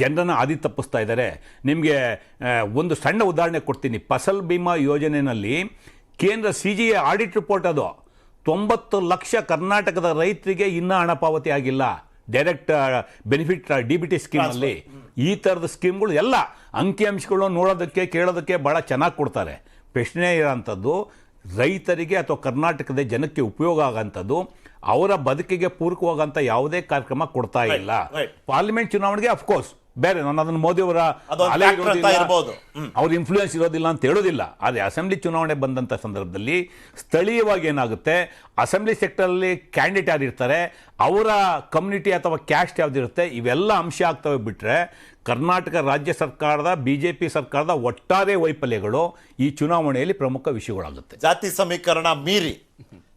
ಜನರನ್ನು ಹಾದಿ ತಪ್ಪಿಸ್ತಾ ಇದ್ದಾರೆ. ನಿಮಗೆ ಒಂದು ಸಣ್ಣ ಉದಾಹರಣೆ ಕೊಡ್ತೀನಿ. ಫಸಲ್ ಬಿಮಾ ಯೋಜನೆಯಲ್ಲಿ ಕೇಂದ್ರ CGA ಆಡಿಟ್ ರಿಪೋರ್ಟ್, ಅದು 90 ಲಕ್ಷ ಕರ್ನಾಟಕದ ರೈತರಿಗೆ ಇನ್ನೂ ಹಣ ಪಾವತಿ ಆಗಿಲ್ಲ. ಡೈರೆಕ್ಟ್ ಬೆನಿಫಿಟ್ DBT ಸ್ಕೀಮಲ್ಲಿ ಈ ಥರದ ಸ್ಕೀಮ್ಗಳು ಎಲ್ಲ ಅಂಕಿಅಂಶಗಳು ನೋಡೋದಕ್ಕೆ ಕೇಳೋದಕ್ಕೆ ಭಾಳ ಚೆನ್ನಾಗಿ ಕೊಡ್ತಾರೆ. ಪ್ರಶ್ನೆ ಇರೋಂಥದ್ದು, ರೈತರಿಗೆ ಅಥವಾ ಕರ್ನಾಟಕದ ಜನಕ್ಕೆ ಉಪಯೋಗ ಆಗೋಂಥದ್ದು, ಅವರ ಬದುಕಿಗೆ ಪೂರಕವಾಗಂತ ಯಾವುದೇ ಕಾರ್ಯಕ್ರಮ ಕೊಡ್ತಾ ಇಲ್ಲ. ಪಾರ್ಲಿಮೆಂಟ್ ಚುನಾವಣೆಗೆ ಅಫ್ಕೋರ್ಸ್ ಬೇರೆ, ನಾನು ಅದನ್ನು ಮೋದಿಯವರ ಅವ್ರ ಇನ್ಫ್ಲೂಯೆನ್ಸ್ ಇರೋದಿಲ್ಲ ಅಂತ ಹೇಳೋದಿಲ್ಲ. ಆದರೆ ಅಸೆಂಬ್ಲಿ ಚುನಾವಣೆ ಬಂದಂಥ ಸಂದರ್ಭದಲ್ಲಿ ಸ್ಥಳೀಯವಾಗಿ ಏನಾಗುತ್ತೆ, ಅಸೆಂಬ್ಲಿ ಸೆಕ್ಟರಲ್ಲಿ ಕ್ಯಾಂಡಿಡೇಟ್ ಯಾರಿರ್ತಾರೆ, ಅವರ ಕಮ್ಯುನಿಟಿ ಅಥವಾ ಕ್ಯಾಸ್ಟ್ ಯಾವುದಿರುತ್ತೆ, ಇವೆಲ್ಲ ಅಂಶ ಆಗ್ತವೆ. ಬಿಟ್ಟರೆ ಕರ್ನಾಟಕ ರಾಜ್ಯ ಸರ್ಕಾರದ BJP ಸರ್ಕಾರದ ಒಟ್ಟಾರೆ ವೈಫಲ್ಯಗಳು ಈ ಚುನಾವಣೆಯಲ್ಲಿ ಪ್ರಮುಖ ವಿಷಯಗಳಾಗುತ್ತೆ. ಜಾತಿ ಸಮೀಕರಣ ಮೀರಿ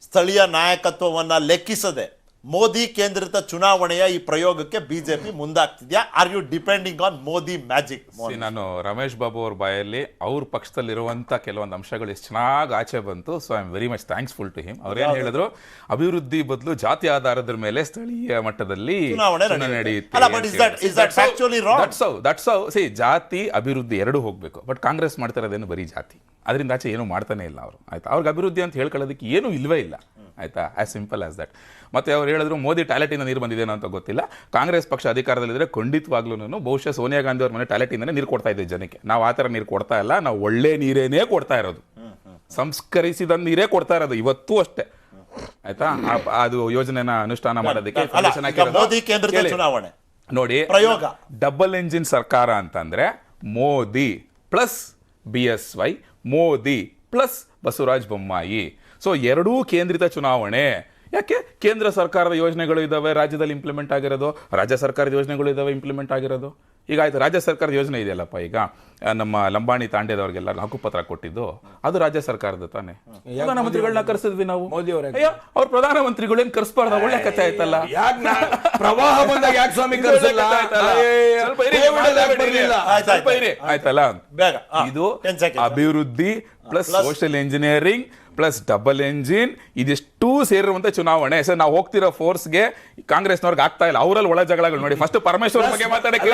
ಸ್ಥಳೀಯ ನಾಯಕತ್ವವನ್ನ ಲೆಕ್ಕಿಸದೆ ಮೋದಿ ಕೇಂದ್ರಿತ ಚುನಾವಣೆಯ ಈ ಪ್ರಯೋಗಕ್ಕೆ BJP ಮುಂದಾಗ್ತಿದ್ಯಾ? Are you depending on Modi magic? ನಾನು ರಮೇಶ್ ಬಾಬು ಅವ್ರ ಬಾಯಲ್ಲಿ ಅವ್ರ ಪಕ್ಷದಲ್ಲಿರುವಂಥ ಕೆಲವೊಂದು ಅಂಶಗಳು ಎಷ್ಟು ಚೆನ್ನಾಗಿ ಆಚೆ ಬಂತು. So I am very much thanksful to him. ಅವ್ರೇನು ಹೇಳಿದ್ರು, ಅಭಿವೃದ್ಧಿ ಬದಲು ಜಾತಿ ಆಧಾರದ ಮೇಲೆ ಸ್ಥಳೀಯ ಮಟ್ಟದಲ್ಲಿ ನಡೆಯುತ್ತೆ. ಜಾತಿ ಅಭಿವೃದ್ಧಿ ಎರಡೂ ಹೋಗ್ಬೇಕು. ಬಟ್ ಕಾಂಗ್ರೆಸ್ ಮಾಡ್ತಾ ಇರೋದೇನು ಬರೀ ಜಾತಿ, ಅದರಿಂದ ಆಚೆ ಏನು ಮಾಡ್ತಾನೆ ಇಲ್ಲ ಅವರು. ಆಯ್ತಾ, ಅವ್ರಿಗೆ ಅಭಿವೃದ್ಧಿ ಅಂತ ಹೇಳ್ಕೊಳ್ಳೋದಕ್ಕೆ ಏನೂ ಇಲ್ವೇ ಇಲ್ಲ. ಆಯ್ತಾ, ಆಸ್ ಸಿಂಪಲ್ ಆಸ್ ದಟ್. ಮತ್ತೆ ಅವ್ರು ಹೇಳಿದ್ರು ಮೋದಿ ಟಾಯ್ಲೆಟಿಂದ ನೀರು ಬಂದಿದ್ದೇನೋ ಅಂತ ಗೊತ್ತಿಲ್ಲ. ಕಾಂಗ್ರೆಸ್ ಪಕ್ಷ ಅಧಿಕಾರದಲ್ಲಿದ್ದರೆ ಖಂಡಿತವಾಗ್ಲೂ ಬಹುಶಃ ಸೋನಿಯಾ ಗಾಂಧಿ ಅವ್ರ ಮನೆ ಟಾಯ್ಲೆಟಿಂದನೇ ನೀರು ಕೊಡ್ತಾ ಇದ್ದೀವಿ ಜನಕ್ಕೆ. ನಾವು ಆ ಥರ ನೀರು ಕೊಡ್ತಾ ಇಲ್ಲ, ನಾವು ಒಳ್ಳೆ ನೀರೇನೇ ಕೊಡ್ತಾ ಇರೋದು, ಸಂಸ್ಕರಿಸಿದ ನೀರೇ ಕೊಡ್ತಾ ಇರೋದು ಇವತ್ತೂ ಅಷ್ಟೇ. ಆಯ್ತಾ, ಅದು ಯೋಜನೆನ ಅನುಷ್ಠಾನ ಮಾಡೋದಕ್ಕೆ ನೋಡಿ, ಡಬಲ್ ಎಂಜಿನ್ ಸರ್ಕಾರ ಅಂತಂದ್ರೆ Modi plus BSY, Modi plus Basavaraj Bommai. So ಎರಡೂ ಕೇಂದ್ರಿತ ಚುನಾವಣೆ. ಯಾಕೆ? ಕೇಂದ್ರ ಸರ್ಕಾರದ ಯೋಜನೆಗಳು ಇದ್ದಾವೆ ರಾಜ್ಯದಲ್ಲಿ ಇಂಪ್ಲಿಮೆಂಟ್ ಆಗಿರೋದು, ರಾಜ್ಯ ಸರ್ಕಾರದ ಯೋಜನೆಗಳು ಇದ್ದಾವೆ ಇಂಪ್ಲಿಮೆಂಟ್ ಆಗಿರೋದು. ಈಗ ಆಯ್ತು, ರಾಜ್ಯ ಸರ್ಕಾರದ ಯೋಜನೆ ಇದೆಯಲ್ಲಪ್ಪ, ಈಗ ನಮ್ಮ ಲಂಬಾಣಿ ತಾಂಡ್ಯದವ್ರಿಗೆಲ್ಲ ಹಕ್ಕುಪತ್ರ ಕೊಟ್ಟಿದ್ದು ಅದು ರಾಜ್ಯ ಸರ್ಕಾರದ ತಾನೆ. ಪ್ರಧಾನಮಂತ್ರಿಗಳನ್ನ ಕರೆಸಿದ್ವಿ ನಾವು. ಮೋದಿ ಅವ್ರ ಪ್ರಧಾನಮಂತ್ರಿಗಳು ಏನ್ ಕರ್ಸ್ಬಾರ್ದ? ಒಳ್ಳೆ ಕಥೆ ಆಯ್ತಲ್ಲ. ಪ್ರವಾಹ ಬಂದಾಗ ಯಾಕೆ ಸ್ವಾಮಿ ಕರ್ಸಿಲ್ಲ? ಆಯ್ತಲ್ಲ. ಇದು ಅಭಿವೃದ್ಧಿ plus social engineering plus double engine, ಇದಿಷ್ಟು ಸೇರಿರುವಂತ ಚುನಾವಣೆ. ಸರ್, ನಾವು ಹೋಗ್ತಿರೋ ಫೋರ್ಸ್ಗೆ ಕಾಂಗ್ರೆಸ್ನವ್ರಿಗೆ ಆಗ್ತಾ ಇಲ್ಲ. ಅವರಲ್ಲಿ ಒಳ ಜಗಳಗಳು ನೋಡಿ. ಫಸ್ಟ್ ಪರಮೇಶ್ವರ್ ಬಗ್ಗೆ ಮಾತಾಡಕ್ಕೆ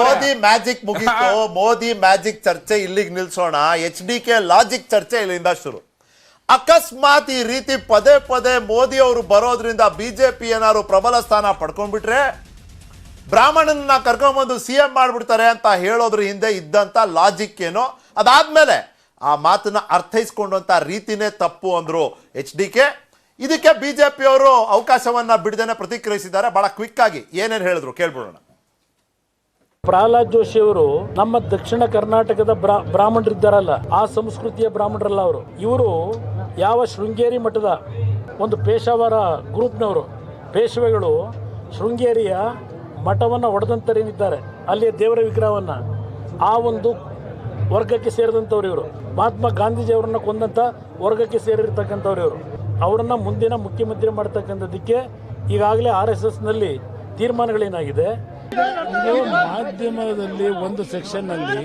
ಮೋದಿ ಮ್ಯಾಜಿಕ್ ಮುಗಿತು. ಮೋದಿ ಮ್ಯಾಜಿಕ್ ಚರ್ಚೆ ಇಲ್ಲಿಗೆ ನಿಲ್ಸೋಣ. HDK ಲಾಜಿಕ್ ಚರ್ಚೆ ಇಲ್ಲಿಂದ ಶುರು. ಅಕಸ್ಮಾತ್ ಈ ರೀತಿ ಪದೇ ಪದೇ ಮೋದಿ ಅವರು ಬರೋದ್ರಿಂದ BJP ಏನಾದ್ರು ಪ್ರಬಲ ಸ್ಥಾನ ಪಡ್ಕೊಂಡ್ಬಿಟ್ರೆ ಬ್ರಾಹ್ಮಣನ ಕರ್ಕೊಂಡ್ಬಂದು CM ಮಾಡ್ಬಿಡ್ತಾರೆ ಅಂತ ಹೇಳೋದ್ರ ಹಿಂದೆ ಇದ್ದಂತ ಲಾಜಿಕ್ ಏನೋ, ಅದಾದ್ಮೇಲೆ ಆ ಮಾತನ್ನ ಅರ್ಥೈಸ್ಕೊಂಡಂತ ರೀತಿನೇ ತಪ್ಪು ಅಂದ್ರು HDK. ಇದಕ್ಕೆ BJP ಅವರು ಅವಕಾಶವನ್ನ ಬಿಡದೇನೆ ಪ್ರತಿಕ್ರಿಯಿಸಿದ್ದಾರೆ. ಬಹಳ ಕ್ವಿಕ್ ಆಗಿ ಏನೇನು ಹೇಳಿದ್ರು ಕೇಳ್ಬಿಡೋಣ. ಪ್ರಹ್ಲಾದ್ ಜೋಶಿ ಅವರು ನಮ್ಮ ದಕ್ಷಿಣ ಕರ್ನಾಟಕದ ಬ್ರಾಹ್ಮಣರಿದ್ದಾರಲ್ಲ, ಆ ಸಂಸ್ಕೃತಿಯ ಬ್ರಾಹ್ಮಣರಲ್ಲ ಅವರು. ಇವರು ಯಾವ ಶೃಂಗೇರಿ ಮಠದ ಒಂದು ಪೇಶಾವರ ಗ್ರೂಪ್ನವರು ಪೇಶ್ವೆಗಳು ಶೃಂಗೇರಿಯ ಮಠವನ್ನು ಒಡೆದಂತರೇನಿದ್ದಾರೆ, ಅಲ್ಲಿಯ ದೇವರ ವಿಗ್ರಹವನ್ನು, ಆ ಒಂದು ವರ್ಗಕ್ಕೆ ಸೇರಿದಂಥವ್ರು ಇವರು. ಮಹಾತ್ಮ ಗಾಂಧೀಜಿಯವರನ್ನು ಕೊಂದಂಥ ವರ್ಗಕ್ಕೆ ಸೇರಿರ್ತಕ್ಕಂಥವ್ರು ಇವರು. ಅವರನ್ನು ಮುಂದಿನ ಮುಖ್ಯಮಂತ್ರಿ ಮಾಡ್ತಕ್ಕಂಥದ್ದಕ್ಕೆ ಈಗಾಗಲೇ RSSನಲ್ಲಿ ತೀರ್ಮಾನಗಳೇನಾಗಿದೆ. ಮಾಧ್ಯಮದಲ್ಲಿ ಒಂದು ಸೆಕ್ಷನ್ನಲ್ಲಿ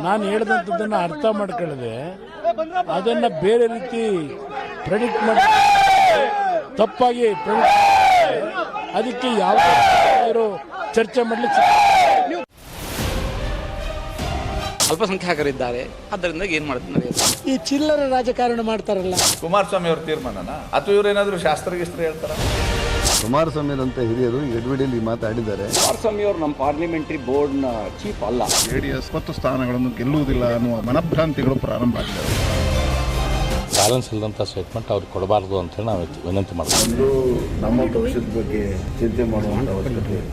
ನಾನು ಹೇಳಿದಂಥದ್ದನ್ನು ಅರ್ಥ ಮಾಡ್ಕೊಳ್ಳದೆ ಅದನ್ನು ಬೇರೆ ರೀತಿ ಪ್ರೆಡಿಕ್ಟ್ ಮಾಡಿ ತಪ್ಪಾಗಿ ಅದಕ್ಕೆ ಯಾವ ಚರ್ಚೆ ಮಾಡಲಿಕ್ಕೆ ಅಲ್ಪಸಂಖ್ಯಾತರಿದ್ದಾರೆ, ಆದ್ದರಿಂದ ಏನ್ ಮಾಡ್ತಾರೆ ಈ ಚಿಲ್ಲರ ರಾಜಕಾರಣ ಮಾಡ್ತಾರಲ್ಲ. ಕುಮಾರಸ್ವಾಮಿ ಅವ್ರ ತೀರ್ಮಾನನ ಅಥವಾ ಇವರೇನಾದ್ರೂ ಶಾಸ್ತ್ರಗಿಸ್ತ್ರ ಹೇಳ್ತಾರ? ಕುಮಾರಸ್ವಾಮಿ ಅಂತ ಹಿರಿಯರು ಎಡ್ವಿಡಿಯಲ್ಲಿ ಮಾತಾಡಿದ್ದಾರೆ. ಕುಮಾರಸ್ವಾಮಿ ಅವರು ನಮ್ಮ ಪಾರ್ಲಿಮೆಂಟರಿ ಬೋರ್ಡ್ನ ಚೀಫ್ ಅಲ್ಲ. JDS 20 ಸ್ಥಾನಗಳನ್ನು ಗೆಲ್ಲುವುದಿಲ್ಲ ಅನ್ನುವ ಮನಭ್ರಾಂತಿಗಳು ಪ್ರಾರಂಭ ಆಗಿದೆ. ಬ್ಯಾಲೆನ್ಸ್ ಇಲ್ಲದಂಥ ಸ್ಟೇಟ್ಮೆಂಟ್ ಅವ್ರಿಗೆ ಕೊಡಬಾರ್ದು ಅಂತೇಳಿ ನಾವು ವಿನಂತಿ ಮಾಡ್ತೀವಿ. ನಮ್ಮ ಪಕ್ಷದ ಬಗ್ಗೆ ಚಿಂತೆ ಮಾಡುವಂಥ ಅವಶ್ಯಕತೆ ಇಲ್ಲ.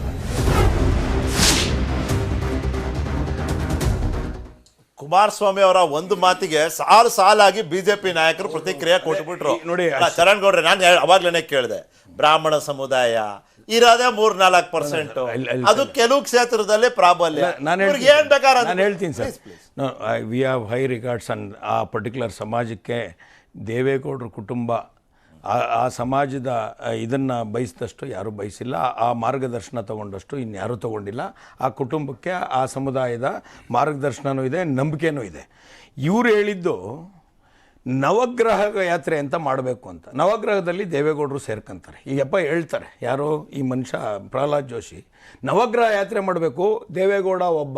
ಕುಮಾರಸ್ವಾಮಿ ಅವರ ಒಂದು ಮಾತಿಗೆ ಸಾಲಾಗಿ ಬಿಜೆಪಿ ನಾಯಕರು ಪ್ರತಿಕ್ರಿಯೆ ಕೊಟ್ಬಿಟ್ರು. ನೋಡಿ, ಚರಣ್ ಗೌಡ್ರೆ, ನಾನು ಅವಾಗ್ಲೇನೆ ಕೇಳಿದೆ, ಬ್ರಾಹ್ಮಣ ಸಮುದಾಯ ಇರೋದೇ 3-4%, ಅದು ಕೆಲವು ಕ್ಷೇತ್ರದಲ್ಲಿ ಪ್ರಾಬಲ್ಯ. ನಾನು ಹೇಳ್ತೀನಿ sir, we have high regards and ಆ ಪರ್ಟಿಕ್ಯುಲರ್ ಸಮಾಜಕ್ಕೆ ದೇವೇಗೌಡರ ಕುಟುಂಬ ಆ ಸಮಾಜದ ಇದನ್ನು ಬಯಸಿದಷ್ಟು ಯಾರೂ ಬಯಸಿಲ್ಲ, ಆ ಮಾರ್ಗದರ್ಶನ ತಗೊಂಡಷ್ಟು ಇನ್ಯಾರೂ ತಗೊಂಡಿಲ್ಲ. ಆ ಕುಟುಂಬಕ್ಕೆ ಆ ಸಮುದಾಯದ ಮಾರ್ಗದರ್ಶನವೂ ಇದೆ, ನಂಬಿಕೆನೂ ಇದೆ. ಇವರು ಹೇಳಿದ್ದು ನವಗ್ರಹ ಯಾತ್ರೆ ಅಂತ ಮಾಡಬೇಕು ಅಂತ. ನವಗ್ರಹದಲ್ಲಿ ದೇವೇಗೌಡರು ಸೇರ್ಕೊಂತಾರೆ. ಈಗಪ್ಪ ಹೇಳ್ತಾರೆ ಯಾರೋ ಈ ಮನುಷ್ಯ ಪ್ರಹ್ಲಾದ್ ಜೋಶಿ, ನವಗ್ರಹ ಯಾತ್ರೆ ಮಾಡಬೇಕು, ದೇವೇಗೌಡ ಒಬ್ಬ,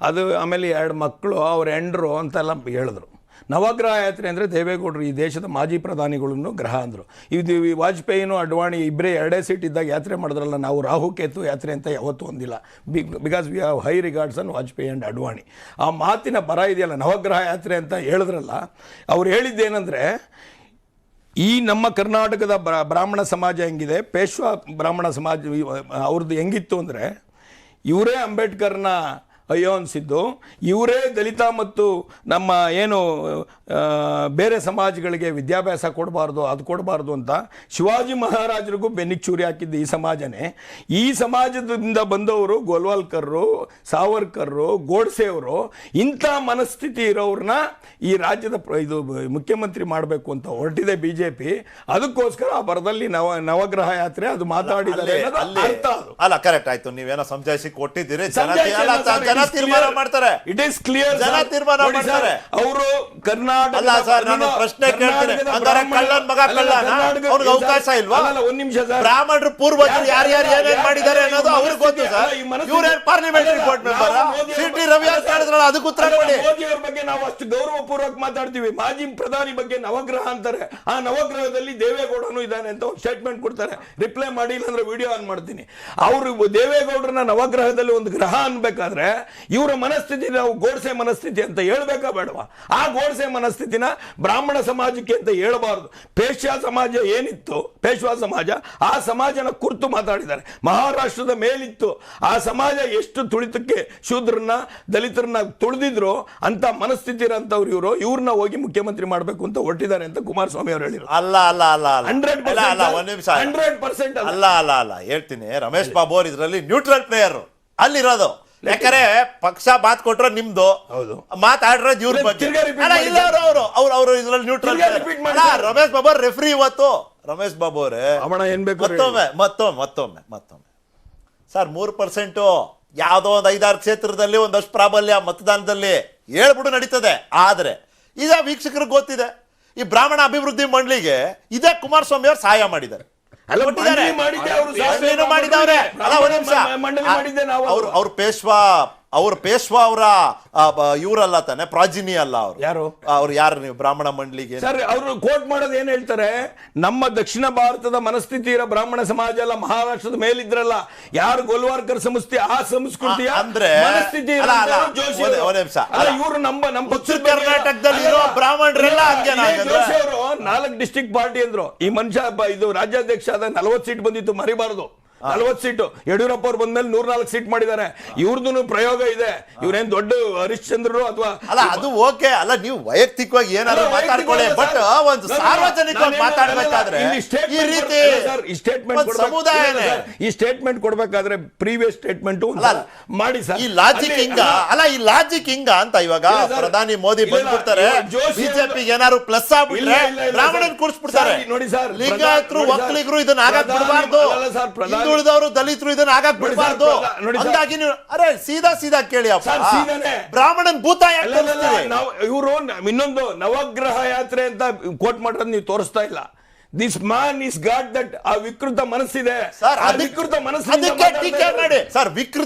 ಅದು ಆಮೇಲೆ 2 ಮಕ್ಕಳು, ಅವ್ರ ಹೆಂಡರು ಅಂತೆಲ್ಲ ಹೇಳಿದ್ರು. ನವಗ್ರಹ ಯಾತ್ರೆ ಅಂದರೆ ದೇವೇಗೌಡರು ಈ ದೇಶದ ಮಾಜಿ ಪ್ರಧಾನಿಗಳನ್ನು ಗ್ರಹ ಅಂದರು. ಇದು ವಾಜಪೇಯಿನೂ ಅಡ್ವಾಣಿ ಇಬ್ಬರೇ 2 ಸೀಟ್ ಇದ್ದಾಗ ಯಾತ್ರೆ ಮಾಡಿದ್ರಲ್ಲ, ನಾವು ರಾಹುಕೇತು ಯಾತ್ರೆ ಅಂತ ಯಾವತ್ತೂ ಹೊಂದಿಲ್ಲ. Because we have high regards an Vajpayee and Advani. ಆ ಮಾತಿನ ಬರ ಇದೆಯಲ್ಲ, ನವಗ್ರಹ ಯಾತ್ರೆ ಅಂತ ಹೇಳಿದ್ರಲ್ಲ, ಅವ್ರು ಹೇಳಿದ್ದೇನೆಂದರೆ, ಈ ನಮ್ಮ ಕರ್ನಾಟಕದ ಬ್ರಾಹ್ಮಣ ಸಮಾಜ ಹೆಂಗಿದೆ, ಪೇಶ್ವಾ ಬ್ರಾಹ್ಮಣ ಸಮಾಜ ಅವ್ರದ್ದು ಹೆಂಗಿತ್ತು ಅಂದರೆ, ಇವರೇ ಅಂಬೇಡ್ಕರ್ನ ಅಯ್ಯೋ ಅನಿಸಿದ್ದು, ಇವರೇ ದಲಿತ ಮತ್ತು ನಮ್ಮ ಏನು ಬೇರೆ ಸಮಾಜಗಳಿಗೆ ವಿದ್ಯಾಭ್ಯಾಸ ಕೊಡಬಾರ್ದು, ಅದು ಕೊಡಬಾರ್ದು ಅಂತ ಶಿವಾಜಿ ಮಹಾರಾಜರಿಗೂ ಬೆನ್ನಿಗೆ ಚೂರಿ ಹಾಕಿದ್ದು ಈ ಸಮಾಜನೇ. ಈ ಸಮಾಜದಿಂದ ಬಂದವರು ಗೋಲ್ವಾಲ್ಕರ್ರು, ಸಾವರ್ಕರ್ರು, ಗೋಡ್ಸೆಯವರು, ಇಂಥ ಮನಸ್ಥಿತಿ ಇರೋರನ್ನ ಈ ರಾಜ್ಯದ ಇದು ಮುಖ್ಯಮಂತ್ರಿ ಮಾಡಬೇಕು ಅಂತ ಹೊರಟಿದೆ BJP. ಅದಕ್ಕೋಸ್ಕರ ಆ ಬರದಲ್ಲಿ ನವಗ್ರಹ ಯಾತ್ರೆ ಅದು ಮಾತಾಡಿದ್ದಾರೆ. ಅಲ್ಲ, ಕರೆಕ್ಟ್ ಆಯ್ತು, ನೀವೇನೋ ಸಮಜಾಯಿಸಿ ಕೊಟ್ಟಿದ್ದೀರಿ. ಜನ ತೀರ್ಮಾನ ಮಾಡ್ತಾರೆ. It is clear. ಜನ ತೀರ್ಮಾನ ಮಾಡ್ತಾರೆ. ಅವರು ಕರ್ನಾಟಕ ಅಲ್ಲ ಸರ್, ನಾನು ಪ್ರಶ್ನೆ ಕೇಳ್ತೀನಿ. ಅಂದ್ರೆ ಕಳ್ಳನ್ ಮಗ ಕಳ್ಳನ, ಅವ್ರಿಗೆ ಅವಕಾಶ ಇಲ್ವಾ? ಒಂದ್ ನಿಮಿಷ ಸರ್, ಬ್ರಾಹ್ಮಣರು ಪೂರ್ವಜರು ಯಾರ್ಯಾರು ಏನೇನ್ ಮಾಡಿದ್ದಾರೆ ಅನ್ನೋದು ಅವ್ರಿಗೆ ಗೊತ್ತು ಸರ್. ಇವ್ರೇನ್ parliamentary board member? CT Ravi ಅಂತ ಹೇಳಿದ್ರಲ್ಲ, ಅದಕ್ಕೆ ಉತ್ತರ ಕೊಡಿ. ಮೋದಿ ಅವ್ರ ಬಗ್ಗೆ ನಾವು ಅಷ್ಟು ಗೌರವಪೂರ್ವಕ ಮಾತಾಡ್ತೀವಿ. ಮಾಜಿ ಪ್ರಧಾನಿ ಬಗ್ಗೆ ನವಗ್ರಹ ಅಂತಾರೆ. ಆ ನವಗ್ರಹದಲ್ಲಿ ದೇವೇಗೌಡನು ಇದ್ದಾನೆ ಅಂತ ಸ್ಟೇಟ್ಮೆಂಟ್ ಕೊಡ್ತಾರೆ. ರಿಪ್ಲೈ ಮಾಡಿಲ್ಲ ಅಂದ್ರೆ ವಿಡಿಯೋ ಆನ್ ಮಾಡ್ತೀನಿ. ಅವರು ದೇವೇಗೌಡರನ್ನ ನವಗ್ರಹದಲ್ಲಿ ಒಂದು ಗ್ರಹ ಅನ್ಬೇಕಾದ್ರೆ ಇವರ ಮನಸ್ಥಿತಿ ನಾವು ಗೋಡ್ಸೆ ಮನಸ್ಥಿತಿ ಅಂತ ಹೇಳ್ಬೇಕಾ ಬೇಡವಾ? ಆ ಗೋಡ್ಸೆ ಮನಸ್ಥಿತಿನ ಬ್ರಾಹ್ಮಣ ಸಮಾಜಕ್ಕೆ ಅಂತ ಹೇಳಬಾರದು. ಪೇಶ್ವಾ ಸಮಾಜ ಏನಿತ್ತು, ಪೇಶ್ವಾ ಸಮಾಜ, ಆ ಸಮಾಜನ ಕುರಿತು ಮಾತಾಡಿದ್ದಾರೆ. ಮಹಾರಾಷ್ಟ್ರದ ಮೇಲಿತ್ತು ಆ ಸಮಾಜ, ಎಷ್ಟು ತುಳಿತಕ್ಕೆ ಶೂದ್ರನ್ನ ದಲಿತರನ್ನ ತುಳಿದಿದ್ರು ಅಂತ ಮನಸ್ಥಿತಿ ಇರೋಂಥವ್ರು ಇವರು. ಇವ್ರನ್ನ ಹೋಗಿ ಮುಖ್ಯಮಂತ್ರಿ ಮಾಡಬೇಕು ಅಂತ ಹೊರಟಿದ್ದಾರೆ ಅಂತ ಕುಮಾರಸ್ವಾಮಿ ಅವರು ಹೇಳಿದ್ರು. ಅಲ್ಲ 100% ಅಲ್ಲ ಹೇಳ್ತೀನಿ. ರಮೇಶ್ ಬಾಬು ಅವರು ಇದರಲ್ಲಿ ನ್ಯೂಟ್ರಲ್ ಪ್ಲೇಯರ್ ಅಲ್ಲಿರೋದು. ಯಾಕಂದ್ರೆ ಪಕ್ಷ ಮಾತು ಕೊಟ್ರೆ ನಿಮ್ದು, ಮಾತಾಡ್ರೋದು ಇವ್ರ ಬಗ್ಗೆ. ಇಲ್ಲ, ಅವರು ಇದ್ರಲ್ಲಿ ನ್ಯೂಟ್ರಲ್. ರಮೇಶ್ ಬಾಬು ಅವ್ರ ರೆಫ್ರಿ ಇವತ್ತು. ರಮೇಶ್ ಬಾಬು ಅವರೇ ಮತ್ತೊಮ್ಮೆ ಸರ್, 3% ಯಾವುದೋ ಒಂದು 5-6 ಕ್ಷೇತ್ರದಲ್ಲಿ ಒಂದಷ್ಟು ಪ್ರಾಬಲ್ಯ ಮತದಾನದಲ್ಲಿ ಹೇಳ್ಬಿಡು ನಡೀತದೆ. ಆದ್ರೆ ಇದೇ ವೀಕ್ಷಕರಿಗೆ ಗೊತ್ತಿದೆ, ಈ ಬ್ರಾಹ್ಮಣ ಅಭಿವೃದ್ಧಿ ಮಂಡಳಿಗೆ ಇದೇ ಕುಮಾರಸ್ವಾಮಿ ಅವರು ಸಹಾಯ ಮಾಡಿದ್ದಾರೆ. ಅವ್ರ ಪೇಶ್ವಾ ಅವರ ಇವರಲ್ಲ ತಾನೆ, ಪ್ರಾಜಿನಿ ಅಲ್ಲ ಅವರು. ಯಾರು ನೀವು ಬ್ರಾಹ್ಮಣ ಮಂಡಳಿಗೆ ಸರ್ ಅವರು ಕೋಟ್ ಮಾಡೋದು ಏನ್ ಹೇಳ್ತಾರೆ? ನಮ್ಮ ದಕ್ಷಿಣ ಭಾರತದ ಮನಸ್ಥಿತಿ ಇರೋ ಬ್ರಾಹ್ಮಣ ಸಮಾಜ ಎಲ್ಲ ಮಹಾರಾಷ್ಟ್ರದ ಮೇಲಿದ್ರಲ್ಲ, ಯಾರು ಗೋಲ್ವಾರ್ಕರ್ ಸಂಸ್ಥೆ ಆ ಸಂಸ್ಕೃತಿಯ ಅಂದ್ರೆ ಮನಸ್ಥಿತಿ ಇವರು ನಮ್ಮ ಉತ್ತರ ಕರ್ನಾಟಕದಲ್ಲಿ ಬ್ರಾಹ್ಮಣರೆಲ್ಲ 4 ಡಿಸ್ಟ್ರಿಕ್ಟ್ ಪಾರ್ಟಿ ಅಂದ್ರು. ಈ ಮನುಷ್ಯ ಇದು ರಾಜ್ಯಾಧ್ಯಕ್ಷ ಆದ 40 ಸೀಟ್ ಬಂದಿತ್ತು, ಮರಿಬಾರದು. 40 ಸೀಟು. ಯಡಿಯೂರಪ್ಪ ಅವ್ರು ಬಂದ್ಮೇಲೆ 104 ಸೀಟ್ ಮಾಡಿದ್ದಾರೆ. ಇವ್ರದ್ದು ಪ್ರಯೋಗ ಇದೆ. ಇವ್ರೇನ್ ದೊಡ್ಡ ಹರಿಶ್ಚಂದ್ರರು ಅಥವಾ ಅಲ್ಲ, ಅದು ಓಕೆ ಅಲ್ಲ, ನೀವು ವೈಯಕ್ತಿಕವಾಗಿ ಏನಾದ್ರು ಮಾತಾಡ್ಕೊಳ್ಳಿ, ಬಟ್ ಒಂದು ಸಾರ್ವಜನಿಕವಾಗಿ ಮಾತಾಡ್ಬೇಕಾದ್ರೆ ಈ ರೀತಿ ಸಮುದಾಯನೇ ಈ ಸ್ಟೇಟ್ಮೆಂಟ್ ಕೊಡ್ಬೇಕಾದ್ರೆ ಪ್ರೀವಿಯಸ್ ಸ್ಟೇಟ್ಮೆಂಟ್ ಮಾಡಿ ಸರ್. ಈ ಲಾಜಿಕ್ ಹಿಂಗ ಅಲ್ಲ, ಈ ಲಾಜಿಕ್ ಹಿಂಗ ಅಂತ ಇವಾಗ ಪ್ರಧಾನಿ ಮೋದಿ ಬಂದ್ಬಿಡ್ತಾರೆ, ಬಿಜೆಪಿಗೆ ಏನಾದ್ರು ಪ್ಲಸ್ ಆಗ್ಬಿಟ್ರೆ ಬ್ರಾಹ್ಮಣನ್ ಕೂರಿಸ್ಬಿಡ್ತಾರೆ. ನೋಡಿ ಸರ್, ಲಿಂಗಾಯತರು ಒಕ್ಕಲಿಗರು ಇದನ್ನ ಆಗಕ್ ಬಿಡಬಾರ್ದು, ಹಿಂದುಳಿದವರು ದಲಿತರು ಇದನ್ನ ಆಗಕ್ ಬಿಡಬಾರ್ದು. ಹಂಗಾಗಿ ನೀವು ಸೀದಾ ಕೇಳಿ ಅಪ್ಪ, ಬ್ರಾಹ್ಮಣನ್ ಭೂತ ಇವರು ಇನ್ನೊಂದು ನವಗ್ರಹ ಯಾತ್ರೆ ಅಂತ ಕೋಟ್ ಮಾಡೋದು ನೀವು ತೋರಿಸ್ತಾ ಇಲ್ಲ. This man is got that ಆ ವಿಕೃತ ಮನಸ್ಸಿದೆ ಸರ್. ವಿಕೃತ ಮನಸ್ಸಿಗೆ ಟೀಕೆ ಮಾಡಿ ಸರ್.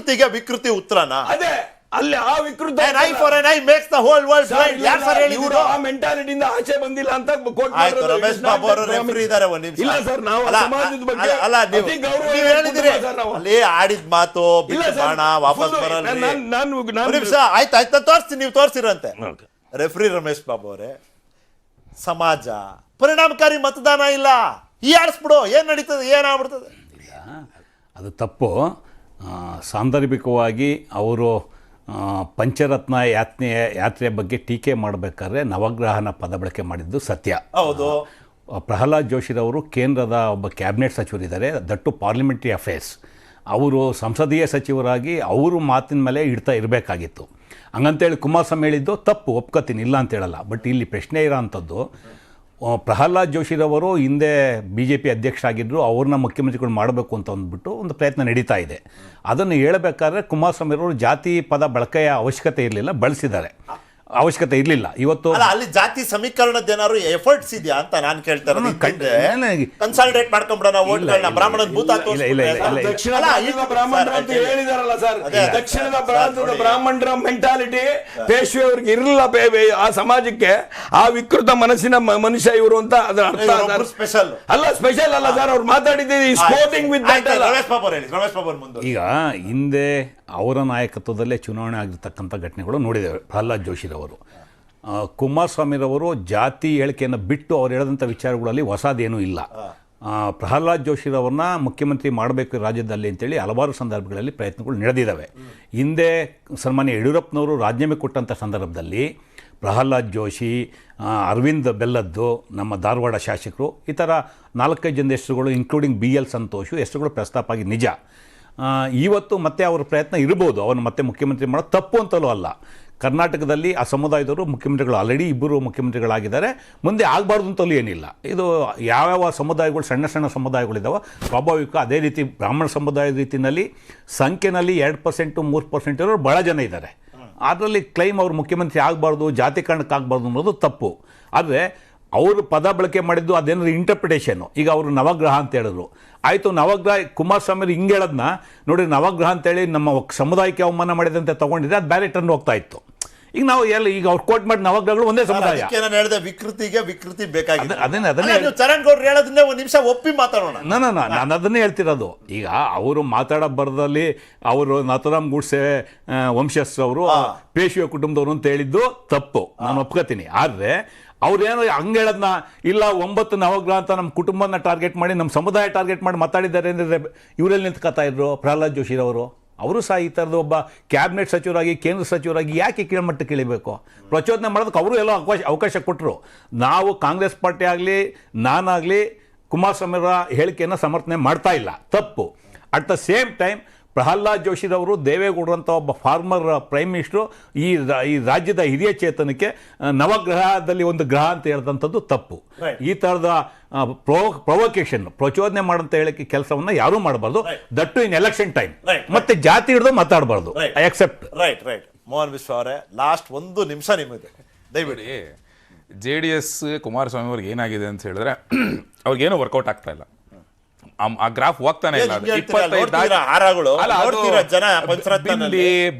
ವಿಕೃತಿ ಉತ್ತರನ ಅದೇ ಅಲ್ಲಿ ಆ ವಿಕೃತ I for N I makes the whole world blind. ಯಾರು ಸರ್ ಹೇಳಿದ್ರು? ಆ ಮೆಂಟಾಲಿಟಿಯಿಂದ ಆಚೆ ಬಂದಿಲ್ಲ ಅಂತ ಕೋಟ್ ಆಯ್ತು. ರಮೇಶ್ ಬಾಬು ಅವರು ರೆಫರಿ ಇದ್ದಾರೆ, ಒಂದು ನಿಮಿಷ. ಇಲ್ಲ ಸರ್, ನಾವು ಸಮಾಜದ ಬಗ್ಗೆ ಅಲ್ಲ, ನೀವು ಹೇಳಿದಿರಿ ಅಲ್ಲಿ ಆಡಿದ ಮಾತು ಬಾಣ ವಾಪಸ್ ಬರಲ್ಲ. ನಿಮಿಷ ಆಯ್ತು ತೋರಿಸ್ತೀನಿ, ನೀವು ತೋರಿಸಿರಂತೆ. ರೆಫರಿ ರಮೇಶ್ ಬಾಬು ಅವರೇ, ಸಮಾಜ ಪರಿಣಾಮಕಾರಿ ಮತದಾನ ಇಲ್ಲ, ಈ ಆಡಿಸ್ಬಿಡು, ಏನ್ ನಡೀತದೆ, ಏನಾಗ್ಬಿಡ್ತದೆ? ಅದು ತಪ್ಪು. ಸಾಂದರ್ಭಿಕವಾಗಿ ಅವರು ಪಂಚರತ್ನ ಯಾತ್ರೆ ಬಗ್ಗೆ ಟೀಕೆ ಮಾಡಬೇಕಾದ್ರೆ ನವಗ್ರಹನ ಪದ ಬಳಕೆ ಮಾಡಿದ್ದು ಸತ್ಯ. ಹೌದು. ಪ್ರಹ್ಲಾದ್ ಜೋಶಿರವರು ಕೇಂದ್ರದ ಒಬ್ಬ ಕ್ಯಾಬಿನೆಟ್ ಸಚಿವರಿದ್ದಾರೆ, ದಟ್ಟು ಪಾರ್ಲಿಮೆಂಟ್ರಿ ಅಫೇರ್ಸ್. ಅವರು ಸಂಸದೀಯ ಸಚಿವರಾಗಿ ಅವರು ಮಾತಿನ ಮೇಲೆ ಇಡ್ತಾ ಇರಬೇಕಾಗಿತ್ತು. ಹಂಗಂತೇಳಿ ಕುಮಾರಸ್ವಾಮಿ ಹೇಳಿದ್ದು ತಪ್ಪು, ಒಪ್ಕೋತೀನಿ, ಇಲ್ಲ ಅಂತ ಹೇಳಲ್ಲ. ಬಟ್ ಇಲ್ಲಿ ಪ್ರಶ್ನೆ ಇರೋ ಅಂಥದ್ದು, ಪ್ರಹ್ಲಾದ್ ಜೋಶಿರವರು ಹಿಂದೆ BJP ಅಧ್ಯಕ್ಷರಾಗಿದ್ದರು, ಅವ್ರನ್ನ ಮುಖ್ಯಮಂತ್ರಿಗಳು ಮಾಡಬೇಕು ಅಂತ ಅಂದ್ಬಿಟ್ಟು ಒಂದು ಪ್ರಯತ್ನ ನಡೀತಾ ಇದೆ. ಅದನ್ನು ಹೇಳಬೇಕಾದ್ರೆ ಕುಮಾರಸ್ವಾಮಿಯವರು ಜಾತಿ ಪದ ಬಳಕೆಯ ಅವಶ್ಯಕತೆ ಇರಲಿಲ್ಲ, ಬಳಸಿದ್ದಾರೆ. ಅವಶ್ಯಕತೆ ಇರಲಿಲ್ಲ. ಇವತ್ತು ಅಲ್ಲಿ ಜಾತಿ ಸಮೀಕರಣದ ಏನಾದ್ರು ಎಫರ್ಟ್ಸ್ ಇದೆಯಾ ಅಂತ ನಾನು ಕೇಳ್ತಾ ಇರೋದು. ಕನ್ಸಾಲಿಡೇಟ್ ಮಾಡ್ಕೊಂಡ್ಬಿಡೋಣ ಓಟ್ಗಳನ್ನ, ಬ್ರಾಹ್ಮಣನ ಭೂತ ದಕ್ಷಿಣದ ಬ್ರಾಹ್ಮಣರು ಅಂತ ಹೇಳಿದಾರಲ್ಲ ಸರ್. ದಕ್ಷಿಣದ ಭಾರತದ ಬ್ರಾಹ್ಮಣರ ಮೆಂಟಾಲಿಟಿ ಪೇಶ್ವೆ ಅವ್ರಿಗೆ ಇರಲಿಲ್ಲ. ಆ ಸಮಾಜಕ್ಕೆ ಆ ವಿಕೃತ ಮನಸ್ಸಿನ ಮನುಷ್ಯ ಇವರು ಅಂತ ಅದರ ಅರ್ಥ. ಸ್ಪೆಷಲ್ ಅಲ್ಲ, ಸ್ಪೆಷಲ್ ಅಲ್ಲ ಸರ್. ಅವ್ರು ಮಾತಾಡಿದ್ದೀರಿ ರಮೇಶ್ ಬಾಬು ಮುಂದೆ. ಈಗ ಹಿಂದೆ ಅವರ ನಾಯಕತ್ವದಲ್ಲೇ ಚುನಾವಣೆ ಆಗಿರ್ತಕ್ಕಂಥ ಘಟನೆಗಳು ನೋಡಿದ್ದೇವೆ. ಪ್ರಹ್ಲಾದ್ ಜೋಶಿರವರು, ಕುಮಾರಸ್ವಾಮಿರವರು ಜಾತಿ ಹೇಳಿಕೆಯನ್ನು ಬಿಟ್ಟು ಅವ್ರು ಹೇಳಿದಂಥ ವಿಚಾರಗಳಲ್ಲಿ ಹೊಸದೇನೂ ಇಲ್ಲ. ಪ್ರಹ್ಲಾದ್ ಜೋಶಿರವ್ರನ್ನ ಮುಖ್ಯಮಂತ್ರಿ ಮಾಡಬೇಕು ರಾಜ್ಯದಲ್ಲಿ ಅಂತೇಳಿ ಹಲವಾರು ಸಂದರ್ಭಗಳಲ್ಲಿ ಪ್ರಯತ್ನಗಳು ನಡೆದಿದ್ದಾವೆ. ಹಿಂದೆ ಸನ್ಮಾನ್ಯ ಯಡಿಯೂರಪ್ಪನವರು ರಾಜೀನಾಮೆ ಕೊಟ್ಟಂಥ ಸಂದರ್ಭದಲ್ಲಿ ಪ್ರಹ್ಲಾದ್ ಜೋಶಿ, ಅರವಿಂದ್ ಬೆಲ್ಲದ್ದು, ನಮ್ಮ ಧಾರವಾಡ ಶಾಸಕರು, ಈ ಥರ 4-5 ಜನ ಹೆಸರುಗಳು ಇನ್ಕ್ಲೂಡಿಂಗ್ BL ಸಂತೋಷ್ ಹೆಸರುಗಳು ಪ್ರಸ್ತಾಪ ಆಗಿ ನಿಜ. ಇವತ್ತು ಮತ್ತೆ ಅವರ ಪ್ರಯತ್ನ ಇರ್ಬೋದು, ಅವನು ಮತ್ತೆ ಮುಖ್ಯಮಂತ್ರಿ ಮಾಡೋದು ತಪ್ಪು ಅಂತಲೂ ಅಲ್ಲ. ಕರ್ನಾಟಕದಲ್ಲಿ ಆ ಸಮುದಾಯದವರು ಮುಖ್ಯಮಂತ್ರಿಗಳು ಆಲ್ರೆಡಿ 2 ಮುಖ್ಯಮಂತ್ರಿಗಳಾಗಿದ್ದಾರೆ, ಮುಂದೆ ಆಗಬಾರ್ದು ಅಂತಲೂ ಏನಿಲ್ಲ. ಇದು ಯಾವ್ಯಾವ ಸಮುದಾಯಗಳು ಸಣ್ಣ ಸಮುದಾಯಗಳಿದ್ದಾವೆ, ಸ್ವಾಭಾವಿಕ. ಅದೇ ರೀತಿ ಬ್ರಾಹ್ಮಣ ಸಮುದಾಯದ ರೀತಿಯಲ್ಲಿ ಸಂಖ್ಯೆಯಲ್ಲಿ 2% 3% ಇರೋರು ಭಾಳ ಜನ ಇದ್ದಾರೆ. ಅದರಲ್ಲಿ ಕ್ಲೈಮ್ ಅವರು ಮುಖ್ಯಮಂತ್ರಿ ಆಗಬಾರ್ದು, ಜಾತಿ ಕಾರಣಕ್ಕೆ ಆಗಬಾರ್ದು ಅನ್ನೋದು ತಪ್ಪು. ಆದರೆ ಅವರು ಪದ ಬಳಕೆ ಮಾಡಿದ್ದು ಅದೇನಾದ್ರು ಇಂಟರ್ಪ್ರಿಟೇಷನು. ಈಗ ಅವರು ನವಗ್ರಹ ಅಂತ ಹೇಳಿದ್ರು, ಆಯಿತು, ನವಗ್ರಹ ಕುಮಾರಸ್ವಾಮಿ ಹಿಂಗೆ ಹೇಳೋದನ್ನ ನೋಡಿ, ನವಗ್ರಹ ಅಂತೇಳಿ ನಮ್ಮ ಸಮುದಾಯಕ್ಕೆ ಅವಮಾನ ಮಾಡಿದಂತೆ ತೊಗೊಂಡಿದ್ರೆ ಅದು ಬೇರೆ ಟರ್ನ್ ಹೋಗ್ತಾ ಇತ್ತು. ಈಗ ನಾವು ಈಗ ಅವ್ರು ಕೋಟ್ ಮಾಡಿ ನವಗ್ರಹಗಳು ಒಂದೇ ಸಮುದಾಯ. ನಾನು ಹೇಳಿದೆ ವಿಕೃತಿ ಬೇಕಾಗಿದೆ. ಅದನ್ನೇ ಚರಣ್ ಗೌಡ್ರು ಹೇಳೋದನ್ನೇ ಒಂದು ನಿಮಿಷ ಒಪ್ಪಿ ಮಾತಾಡೋಣ. ನಾನು ಅದನ್ನೇ ಹೇಳ್ತಿರೋದು. ಈಗ ಅವರು ಮಾತಾಡೋ ಬರದಲ್ಲಿ ಅವರು ನಾಥರಾಮ್ ಗೂಡ್ಸೆ ವಂಶಸ್ಥರವರು, ಪೇಶ್ವೆ ಕುಟುಂಬದವರು ಅಂತ ಹೇಳಿದ್ದು ತಪ್ಪು, ನಾನು ಒಪ್ಕೋತೀನಿ. ಆದರೆ ಅವ್ರೇನೋ ಹಂಗೆ ಹೇಳೋದನ್ನ ಇಲ್ಲ 9 ನವಗ್ರಹ ಅಂತ ನಮ್ಮ ಕುಟುಂಬನ ಟಾರ್ಗೆಟ್ ಮಾಡಿ, ನಮ್ಮ ಸಮುದಾಯ ಟಾರ್ಗೆಟ್ ಮಾಡಿ ಮಾತಾಡಿದ್ದಾರೆ ಅಂದರೆ ಇವರಲ್ಲಿ ನಿಂತ್ಕೊತಾ ಇದ್ರು ಪ್ರಹ್ಲಾದ್ ಜೋಶಿರವರು. ಅವರು ಸಹ ಈ ಥರದ ಒಬ್ಬ ಕ್ಯಾಬಿನೆಟ್ ಸಚಿವರಾಗಿ, ಕೇಂದ್ರ ಸಚಿವರಾಗಿ ಯಾಕೆ ಕೀಳ್ಮಟ್ಟಕ್ಕೆ ಇಳಿಬೇಕು? ಪ್ರಚೋದನೆ ಮಾಡೋದಕ್ಕೆ ಅವರು ಎಲ್ಲೋ ಅವಕಾಶ ಕೊಟ್ಟರು. ನಾವು ಕಾಂಗ್ರೆಸ್ ಪಾರ್ಟಿ ಆಗಲಿ, ನಾನಾಗಲಿ ಕುಮಾರಸ್ವಾಮಿಯವರ ಹೇಳಿಕೆಯನ್ನು ಸಮರ್ಥನೆ ಮಾಡ್ತಾ ಇಲ್ಲ, ತಪ್ಪು. At the same time Prahlad ಜೋಶಿರವರು ದೇವೇಗೌಡರಂಥ ಒಬ್ಬ ಫಾರ್ಮರ್ ಪ್ರೈಮ್ ಮಿನಿಸ್ಟ್ರು ಈ ರಾಜ್ಯದ ಹಿರಿಯ ಚೇತನಕ್ಕೆ ನವಗ್ರಹದಲ್ಲಿ ಒಂದು ಗ್ರಹ ಅಂತ ಹೇಳಿದಂಥದ್ದು ತಪ್ಪು. ಈ ಥರದ ಪ್ರೊವೊಕೇಶನ್, ಪ್ರಚೋದನೆ ಮಾಡೋಂಥ ಹೇಳಿಕೆ ಕೆಲಸವನ್ನು ಯಾರೂ ಮಾಡಬಾರ್ದು. That in election time. ಮತ್ತೆ ಜಾತಿ ಹಿಡಿದು ಮಾತಾಡಬಾರ್ದು. I accept. Right Mohan Vishwa ಅವರೇ, ಲಾಸ್ಟ್ 1 ನಿಮಿಷ ನಿಮಗೆ ದಯವಿಡಿ. JDS ಕುಮಾರಸ್ವಾಮಿ ಅವ್ರಿಗೆ ಏನಾಗಿದೆ ಅಂತ ಹೇಳಿದ್ರೆ ಅವ್ರಿಗೇನು ವರ್ಕೌಟ್ ಆಗ್ತಾ ಇಲ್ಲ. ಆ ಗ್ರಾಫ್ ಹೋಗ್ತಾನೆ ಇಲ್ಲ. 25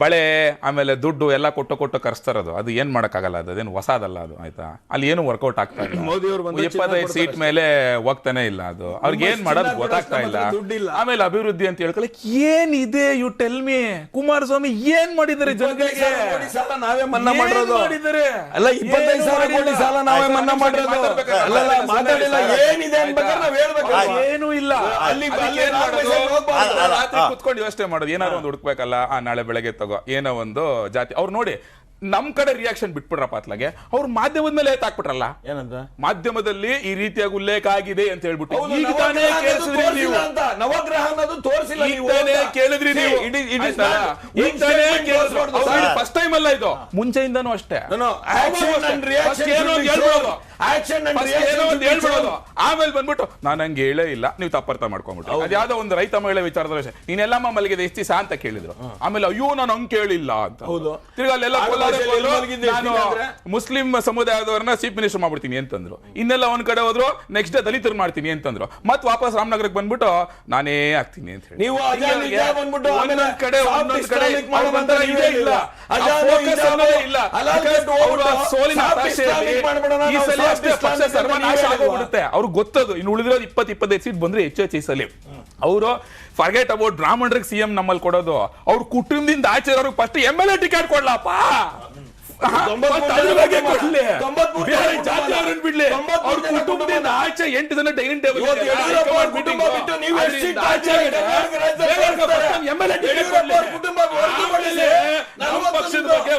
ಬಳೆ ಆಮೇಲೆ ದುಡ್ಡು ಎಲ್ಲ ಕೊಟ್ಟು ಕರೆಸ್ತಾರದು. ಅದು ಏನ್ ಮಾಡಕ್ಕಾಗಲ್ಲ, ಅದೇನು ಹೊಸದಲ್ಲ ಅದು, ಆಯ್ತಾ? ಅಲ್ಲಿ ಏನು ವರ್ಕೌಟ್ ಆಗ್ತಾ ಇಲ್ಲ. 25 ಸೀಟ್ ಮೇಲೆ ಹೋಗ್ತಾನೆ ಇಲ್ಲ. ಅದು ಅವ್ರಿಗೆ ಏನ್ ಮಾಡೋದು ಗೊತ್ತಾಗ್ತಾ ಇಲ್ಲ. ಆಮೇಲೆ ಅಭಿವೃದ್ಧಿ ಅಂತ ಹೇಳ್ಕೊಳಕ್ ಏನಿದೆ? You tell me. ಕುಮಾರಸ್ವಾಮಿ ಏನ್ ಮಾಡಿದ್ದಾರೆ ಜನಗಳಿಗೆ? ನಾವೇ ಮನ್ನಾ ಮಾಡಿರೋದು. ಅಲ್ಲ, 25,000 ಕೋಟಿ ಸಾಲ ನಾವೇ ಮನ್ನಾ ಮಾಡಿರೋದು. ಮಾತಾಡಿಲ್ಲ, ಏನಿದೆ ಅನ್ಬೇಕಾದ್ರೆ ನಾವ್ ಹೇಳ್ಬೇಕು. ಏನೂ ಇಲ್ಲ. ರಾತ್ರಿ ಕುತ್ಕೊಂಡು ಯೋಚನೆ ಮಾಡೋದು, ಏನಾದ್ರು ಒಂದು ಹುಡುಕ್ಬೇಕಲ್ಲ, ನಾಳೆ ಬೆಳಗ್ಗೆ ತಗೋ ಏನೋ ಒಂದು ಜಾತಿ. ಅವ್ರು ನೋಡಿ ನಮ್ ಕಡೆ ರಿಯಾಕ್ಷನ್ ಬಿಟ್ಬಿಡ್ರಪ್ಪ ಅತ್ಲಾಗೆ, ಅವ್ರು ಮಾಧ್ಯಮದ ಮೇಲೆ ಹಾಕ್ಬಿಟ್ರಲ್ಲ, ಏನಂತ ಮಾಧ್ಯಮದಲ್ಲಿ ಈ ರೀತಿಯಾಗಿ ಉಲ್ಲೇಖ ಆಗಿದೆ ಅಂತ ಹೇಳ್ಬಿಟ್ಟು ಈಗ ತಾನೇ ಕೇಳಿಸಿದ್ರಿ ನೀವು, ನವಗ್ರಹ ಅನ್ನೋದು ತೋರಿಸಿಲ್ಲ ನೀವು, ಕೇಳಿದ್ರಿ ನೀವು, ಫಸ್ಟ್ ಟೈಮ್ ಅಲ್ಲ ಇದು, ಮುಂಚೆಯಿಂದನೂ ಅಷ್ಟೇ. ಆಮೇಲೆ ಬಂದ್ಬಿಟ್ಟು ನಾನು ಹಂಗೆ ಹೇಳೇ ಇಲ್ಲ, ನೀವು ತಪ್ಪರ್ಥ ಮಾಡ್ಕೊಂಡ್ಬಿಟ್ಟು. ಅದ್ಯಾವ್ದೋ ಒಂದು ರೈತ ಮಹಿಳೆ ವಿಚಾರದ ವಿಷಯ, ನೀನೆಲ್ಲಮ್ಮ ಮಲಗಿದೆ ಎಷ್ಟು ದಿವಸ ಅಂತ ಕೇಳಿದ್ರು. ಆಮೇಲೆ ಅಯ್ಯೋ ನಾನು ಹಂಗೆ ಕೇಳಿಲ್ಲ ಅಂತ. ತಿರ್ಗಾ ಅಲ್ಲೆಲ್ಲ ನಾನು ಮುಸ್ಲಿಂ ಸಮುದಾಯದವರನ್ನ ಚೀಫ್ ಮಿನಿಸ್ಟರ್ ಮಾಡ್ಬಿಡ್ತೀನಿ ಅಂತಂದ್ರು. ಇನ್ನೆಲ್ಲ ಒಂದ್ ಕಡೆ ಹೋದ್ರು, ನೆಕ್ಸ್ಟ್ ಡೇ ದಲಿತರು ಮಾಡ್ತೀನಿ ಅಂತಂದ್ರು. ಮತ್ ವಾಪಸ್ ರಾಮನಗರಕ್ಕೆ ಬಂದ್ಬಿಟ್ಟು ನಾನೇ ಆಗ್ತೀನಿ ಅಂತ ಹೇಳಿ ನೀವು ಒಂದೊಂದ್ ಕಡೆ ಅವ್ರಿಗೆ ಗೊತ್ತದು, ಇನ್ನು ಉಳಿದಿರೋದು 20-25 ಸೀಟ್ ಬಂದ್ರೆ ಹೆಚ್ಚು ಸಲ. ಅವರು ಫರ್ಗೆಟ್ ಅಬೌಟ್ ಬ್ರಾಹ್ಮಣರಿಗೆ ಸಿಎಂ ನಮ್ಮಲ್ಲಿ ಕೊಡೋದು, ಅವ್ರ ಕುಟುಂಬದಿಂದ ಆಚೆ ಅವ್ರಿಗೆ ಫಸ್ಟ್ MLA ಟಿಕೆಟ್ ಕೊಡ್ಲಪ್ಪ, ಬಿಡ್ಲಿ. ಅವ್ರ ಕುಟುಂಬದಿಂದ ಆಚೆ 8 ಜನ ಡೈನಿಂಗ್ ಟೇಬಲ್ ಪಕ್ಷದ ಬಗ್ಗೆ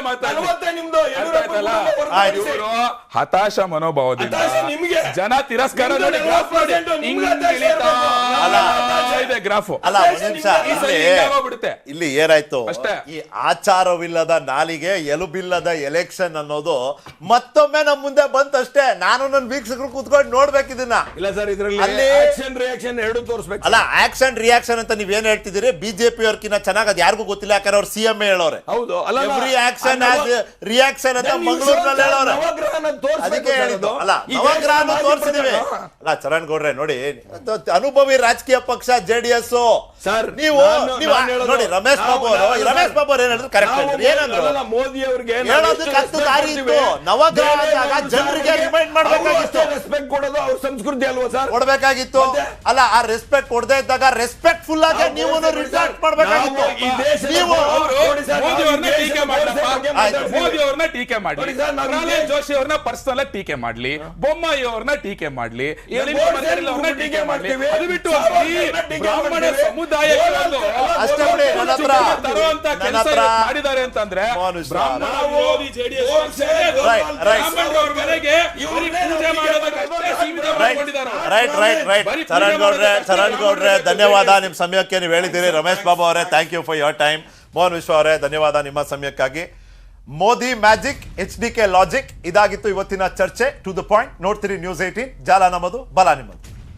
ಹತಾಶ ಮನೋಭಾವದಿಂದ ಜನ ತಿರಸ್ಕಾರ ಗ್ರಾಫ್ ಇಲ್ಲಿ ಏನಾಯ್ತು, ಈ ಆಚಾರವಿಲ್ಲದ ನಾಲಿಗೆ ಎಲುಬಿಲ್ಲದ ಎಲೆಕ್ಷನ್ ಅನ್ನೋದು ಮತ್ತೊಮ್ಮೆ ನಮ್ ಮುಂದೆ ಬಂತಷ್ಟೇ. ನಾನು ನನ್ನ ವೀಕ್ಷಕರು ಕೂತ್ಕೊಂಡು ನೋಡ್ಬೇಕು ಇದನ್ನ. ಇಲ್ಲ ಸರ್, ಇದರಲ್ಲಿ ಆಕ್ಷನ್ ರಿಯಾಕ್ಷನ್ ಎರಡು ತೋರಿಸ್ಬೇಕು. ಅಲ್ಲ, ಆಕ್ಷನ್ ರಿಯಾಕ್ಷನ್ ಅಂತ ನೀವೇನ್ ಹೇಳ್ತಿದ್ದೀರಿ? ಬಿಜೆಪಿ ಅವ್ರಕಿನ್ನ ಚೆನ್ನಾಗಿ ಅದು ಯಾರಿಗೂ ಗೊತ್ತಿಲ್ಲ, ಯಾಕಂದ್ರೆ ಅವ್ರು CM ಹೇಳೋರೆ. ಹೌದು, ಎವ್ರಿ ಆಕ್ಷನ್ ಆಸ್ ರಿಯಾಕ್ಷನ್ ಅಂತ ಮಂಗಳೂರಿನಲ್ಲಿ ಹೇಳೋರೆ. ಅದಕ್ಕೆ ಹೇಳಿದ್ದು. ಅಲ್ಲ, ನವಗ್ರಹನ ತೋರಿಸಿದೀವಿ. ಅಲ್ಲ ಚರಣ್ ಗೌಡ್ರೆ ನೋಡಿ, ಅನುಭವಿ ರಾಜಕೀಯ ಪಕ್ಷ JDS. ಸರ್ ನೀವು ನೋಡಿ, ರಮೇಶ್ ಬಾಬು ಅವರು ಏನ್ ಹೇಳಿದ್ರು ಕರೆಕ್ಟ್ ಹೇಳಿದ್ರು. ಏನಂದ್ರು? ಮೋದಿ ಅವರಿಗೆ ಹೇಳೋದಕ್ಕೆ ಹತ್ತು ದಾರಿ ಇತ್ತು. ನವಗ್ರಹ ಆದಾಗ ಜನರಿಗೆ ರಿಮೈಂಡ್ ಮಾಡ್ಬೇಕಾಗಿತ್ತು, ರೆಸ್ಪೆಕ್ಟ್ ಕೊಡೋದು ಅವ್ರ ಸಂಸ್ಕೃತಿ ಅಲ್ವಾ ಸರ್, ಕೊಡ್ಬೇಕಾಗಿತ್ತು. ಅಲ್ಲ, ಆ ರೆಸ್ಪೆಕ್ಟ್ ಕೊಡದೇ ಇದ್ದಾಗ ರೆಸ್ಪೆಕ್ಟ್ಫುಲ್ ಆಗಿ ನೀವು ರಿಟಾರ್ಟ್ ಮಾಡ್ಬೇಕಾಗಿತ್ತು. ನೀವು ಮೋದಿ ಅವ್ರನ್ನ ಟೀಕೆ ಮಾಡಿ, ಪ್ರಹ್ಲಾದ್ ಜೋಶಿ ಅವ್ರನ್ನ ಪರ್ಸನಲ್ ಆಗಿ ಟೀಕೆ ಮಾಡ್ಲಿ, ಬೊಮ್ಮಾಯಿ ಅವ್ರನ್ನ ಟೀಕೆ ಮಾಡ್ಲಿ, ಅವ್ರನ್ನ ಟೀಕೆ ಮಾಡ್ಲಿ, ಅದು ಬಿಟ್ಟು ಬ್ರಾಹ್ಮಣ ಸಮುದಾಯ ಮಾಡಿದ್ದಾರೆ ಅಂತಂದ್ರೆ ಚರಣ್ ಗೌಡ್ರೆ ಧನ್ಯವಾದ ನಿಮ್ ಸಮಯಕ್ಕೆ, ನೀವು ಹೇಳಿದ್ದೀರಿ. ರಮೇಶ್ ಬಾಬು ಅವರೇ thank you for your time. Mohan Vishwa ಅವರೇ ಧನ್ಯವಾದ ನಿಮ್ಮ ಸಮಯಕ್ಕಾಗಿ. ಮೋದಿ ಮ್ಯಾಜಿಕ್, HDK ಲಾಜಿಕ್, ಇದಾಗಿತ್ತು ಇವತ್ತಿನ ಚರ್ಚೆ. To the point. ನೋಡ್ತೀರಿ ನ್ಯೂಸ್ 18, ಜಾಲ ನಮ್ಮದು, ಬಲ ನಿಮ್ಮದು.